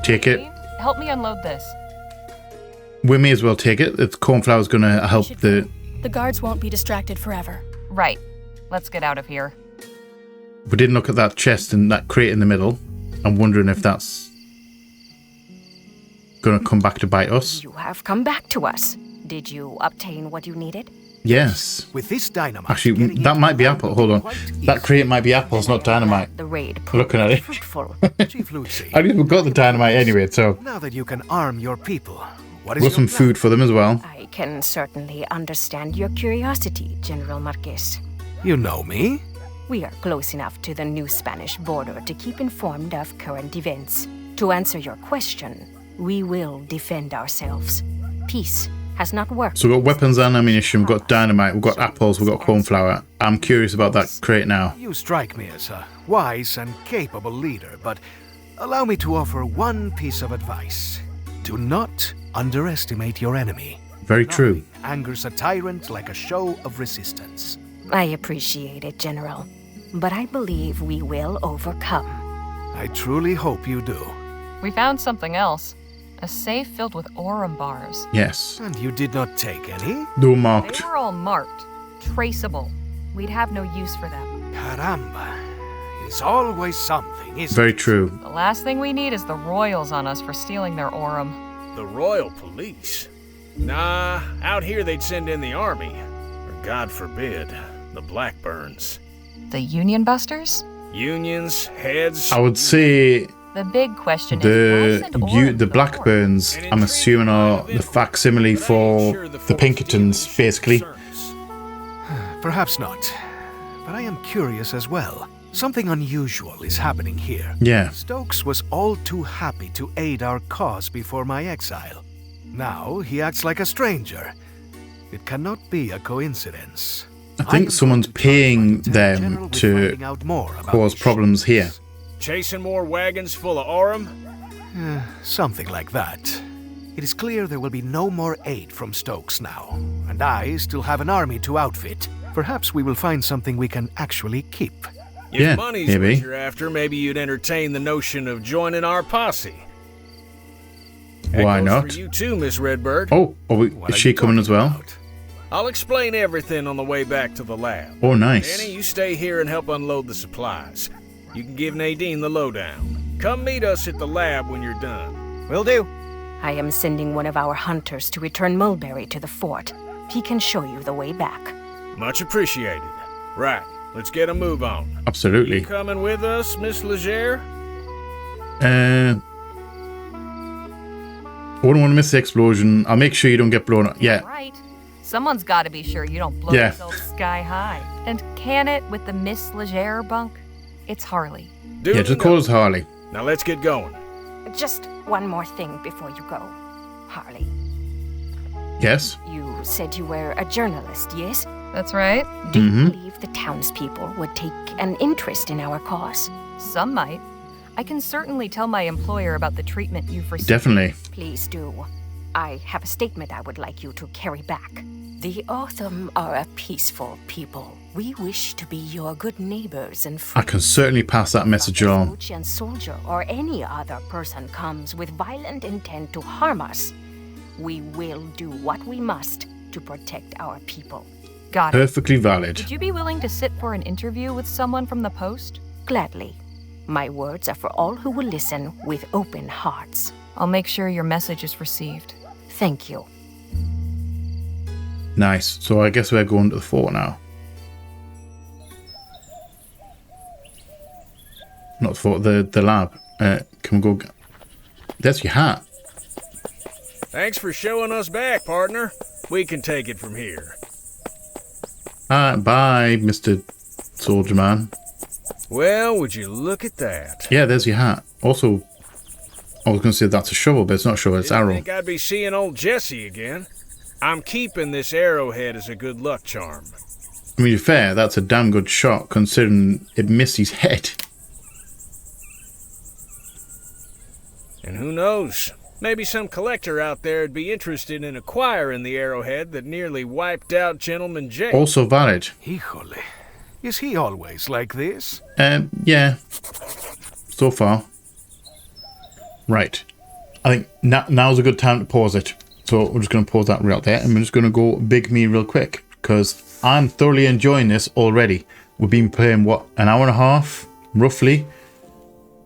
Speaker 1: Take it.
Speaker 3: Help me unload this.
Speaker 1: We may as well take it. It's cornflour's going to help the...
Speaker 19: The guards won't be distracted forever.
Speaker 3: Right. Let's get out of here.
Speaker 1: We didn't look at that chest and that crate in the middle. I'm wondering if that's going to come back to bite us.
Speaker 15: You have come back to us. Did you obtain what you needed?
Speaker 1: Yes.
Speaker 16: With this dynamite,
Speaker 1: Actually, that might be apple. Hold on. That crate might be apples, not dynamite.
Speaker 15: The raid
Speaker 1: Looking at it.
Speaker 15: fruitful.
Speaker 16: Chief Lucy,
Speaker 1: I even got the dynamite anyway, so...
Speaker 16: now that you can arm your people, what
Speaker 1: We've
Speaker 16: is
Speaker 1: got some
Speaker 16: your plan?
Speaker 1: food for them as well.
Speaker 15: I can certainly understand your curiosity, General Marquez.
Speaker 16: You know me.
Speaker 15: We are close enough to the new Spanish border to keep informed of current events. To answer your question, we will defend ourselves. Peace has not worked.
Speaker 1: So we've got weapons and ammunition, we've got dynamite, we've got apples, we've got cornflour. I'm curious about that crate now.
Speaker 16: You strike me as a wise and capable leader, but allow me to offer one piece of advice. Do not underestimate your enemy.
Speaker 1: Very true.
Speaker 16: Angers a tyrant like a show of resistance.
Speaker 15: I appreciate it, General. But I believe we will overcome.
Speaker 16: I truly hope you do.
Speaker 3: We found something else. A safe filled with Aurum bars.
Speaker 1: Yes.
Speaker 16: And you did not take any?
Speaker 1: They were marked.
Speaker 3: They were all marked. Traceable. We'd have no use for them.
Speaker 16: Caramba. It's always something, isn't
Speaker 1: Very
Speaker 16: it?
Speaker 1: true.
Speaker 3: The last thing we need is the Royals on us for stealing their Aurum.
Speaker 11: The Royal Police? Nah, out here they'd send in the army. Or God forbid, the Blackburns.
Speaker 3: The Union Busters?
Speaker 11: Unions, heads...
Speaker 1: I would say
Speaker 3: The big question is, why send Aurum
Speaker 1: the Blackburns, I'm assuming, are the facsimile for the Pinkertons, basically.
Speaker 16: Perhaps not. But I am curious as well. Something unusual is happening here.
Speaker 1: Yeah.
Speaker 16: Stokes was all too happy to aid our cause before my exile. Now he acts like a stranger. It cannot be a coincidence.
Speaker 1: I think someone's paying them to cause problems here.
Speaker 11: Chasing more wagons full of Aurum?
Speaker 16: Something like that. It is clear there will be no more aid from Stokes now, and I still have an army to outfit. Perhaps we will find something we can actually keep.
Speaker 11: If money's what you're after, maybe you'd entertain the notion of joining our posse.
Speaker 1: Why
Speaker 11: That goes
Speaker 1: not?
Speaker 11: For you too, Miss Redbird.
Speaker 1: Oh, is she coming as well?
Speaker 11: I'll explain everything on the way back to the lab.
Speaker 1: Oh, nice.
Speaker 11: Danny, you stay here and help unload the supplies. You can give Nadine the lowdown. Come meet us at the lab when you're done.
Speaker 15: Will do. I am sending one of our hunters to return Mulberry to the fort. He can show you the way back.
Speaker 11: Much appreciated. Right, let's get a move on.
Speaker 1: Absolutely.
Speaker 11: You coming with us, Miss Legere?
Speaker 1: I wouldn't want to miss the explosion. I'll make sure you don't get blown up. Yeah.
Speaker 3: Right. Someone's got to be sure you don't blow yourself sky high. And can it with the Miss Legere bunk? It's Harley.
Speaker 1: Yeah, just call us Harley.
Speaker 11: Now let's get going.
Speaker 15: Just one more thing before you go, Harley.
Speaker 1: Yes?
Speaker 15: You said you were a journalist, yes?
Speaker 3: That's right.
Speaker 15: Do you believe the townspeople would take an interest in our cause?
Speaker 3: Some might. I can certainly tell my employer about the treatment you've received.
Speaker 1: Definitely.
Speaker 15: Please do. I have a statement I would like you to carry back. The Autumn are a peaceful people. We wish to be your good neighbors and
Speaker 1: I
Speaker 15: friends.
Speaker 1: can certainly pass that message on.
Speaker 15: Ocean soldier or any other person comes with violent intent to harm us, we will do what we must to protect our people.
Speaker 3: Got it.
Speaker 1: Perfectly valid.
Speaker 3: Would you be willing to sit for an interview with someone from the Post?
Speaker 15: Gladly. My words are for all who will listen with open hearts.
Speaker 3: I'll make sure your message is received.
Speaker 15: Thank you.
Speaker 1: Nice. So I guess we're going to the fort now. Not the fort, the lab. Can we go? There's your hat.
Speaker 11: Thanks for showing us back, partner. We can take it from here.
Speaker 1: Bye, Mr. Soldier Man.
Speaker 11: Well, would you look at that?
Speaker 1: Yeah, there's your hat. Also, I was going to say that's a shovel, but it's not a shovel, it's
Speaker 11: Didn't
Speaker 1: arrow.
Speaker 11: think I'd be seeing old Jesse again. I'm keeping this arrowhead as a good luck charm.
Speaker 1: I mean, to be fair, that's a damn good shot, considering it missed his head.
Speaker 11: And who knows? Maybe some collector out there would be interested in acquiring the arrowhead that nearly wiped out Gentleman Jake.
Speaker 1: Also valid.
Speaker 16: Híjole. Is he always like this?
Speaker 1: Yeah. So far. Right. I think now's a good time to pause it. So we're just going to pause that right there, and we're just going to go big me real quick, because I'm thoroughly enjoying this already. We've been playing, what, an hour and a half, roughly?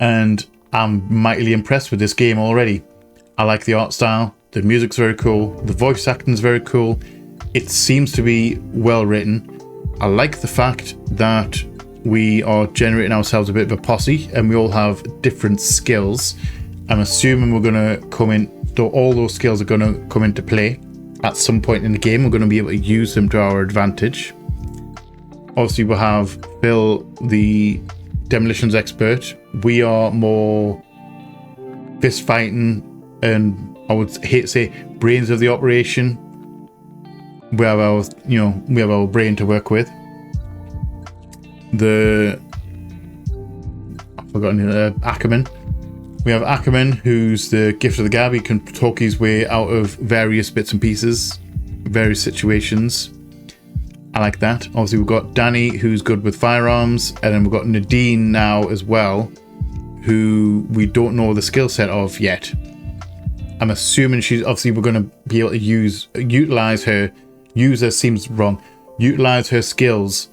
Speaker 1: And I'm mightily impressed with this game already. I like the art style, the music's very cool, the voice acting's very cool, it seems to be well written. I like the fact that we are generating ourselves a bit of a posse and we all have different skills. I'm assuming we're going to come in, all those skills are going to come into play at some point in the game. We're going to be able to use them to our advantage. Obviously we'll have Phil, the demolitions expert. We are more fist fighting and I would hate to say brains of the operation. We have our, we have our brain to work with. I've forgotten Ackerman. We have Ackerman, who's the gift of the gab. He can talk his way out of various bits and pieces, various situations. I like that. Obviously, we've got Danny, who's good with firearms, and then we've got Nadine now as well, who we don't know the skill set of yet. I'm assuming she's obviously we're going to be able to utilize her skills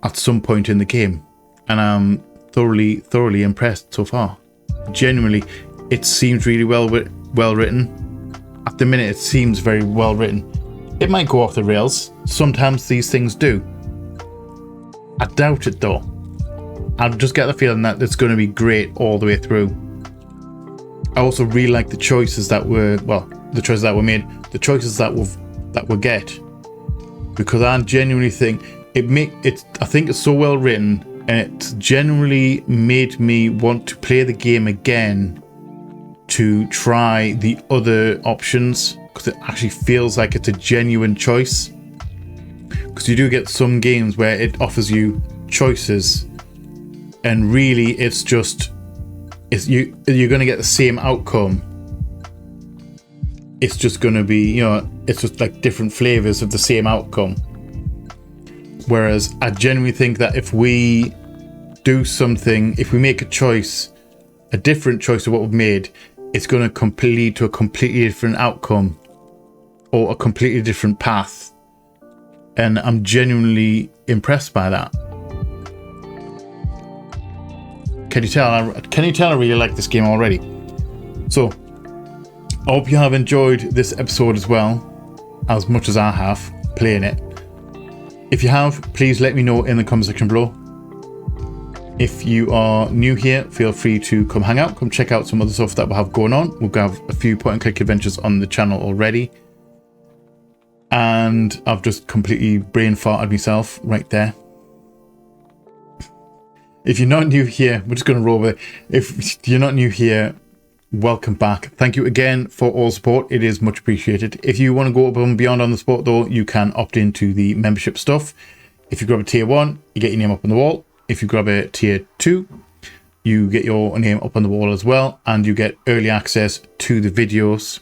Speaker 1: at some point in the game, and I'm thoroughly impressed so far. Genuinely, it seems really well written. At the minute, it seems very well written. It might go off the rails. Sometimes these things do. I doubt it though. I just get the feeling that it's going to be great all the way through. I also really like the choices that were made, the choices that we'll get, because I genuinely think I think it's so well written, and it's genuinely made me want to play the game again to try the other options because it actually feels like it's a genuine choice. Because you do get some games where it offers you choices, and really it's you're going to get the same outcome. It's just going to be, it's just like different flavors of the same outcome. Whereas I genuinely think that if we do something, if we make a choice, a different choice of what we've made, it's going to lead to a completely different outcome or a completely different path. And I'm genuinely impressed by that. Can you tell I really like this game already? So, I hope you have enjoyed this episode as well, as much as I have playing it. If you have, please let me know in the comment section below. If you are new here, feel free to come hang out, come check out some other stuff that we have going on. We'll have a few point and click adventures on the channel already. And I've just completely brain farted myself right there. If you're not new here, we're just going to roll with it. If you're not new here, welcome back. Thank you again for all support. It is much appreciated. If you want to go above and beyond on the support though, you can opt into the membership stuff. If you grab a tier 1, you get your name up on the wall. If you grab a tier 2, you get your name up on the wall as well, and you get early access to the videos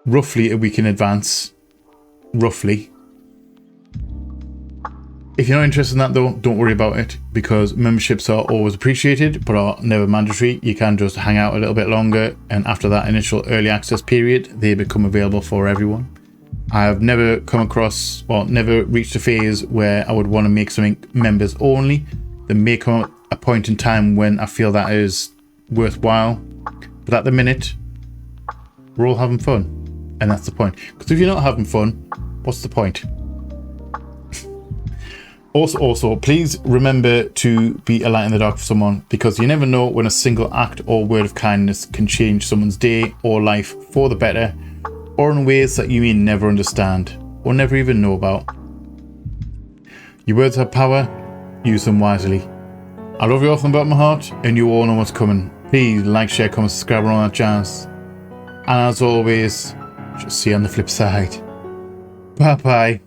Speaker 1: roughly a week in advance. Roughly. If you're not interested in that though, don't worry about it, because memberships are always appreciated but are never mandatory. You can just hang out a little bit longer, and after that initial early access period, they become available for everyone. I have never come across, or never reached a phase where I would want to make something members only. There may come a point in time when I feel that is worthwhile, but at the minute, we're all having fun, and that's the point. Because if you're not having fun, what's the point? Also, please remember to be a light in the dark for someone, because you never know when a single act or word of kindness can change someone's day or life for the better, or in ways that you may never understand or never even know about. Your words have power, use them wisely. I love you all from the bottom of my heart, and you all know what's coming. Please like, share, comment, subscribe, and all that jazz. And as always, just see you on the flip side. Bye bye.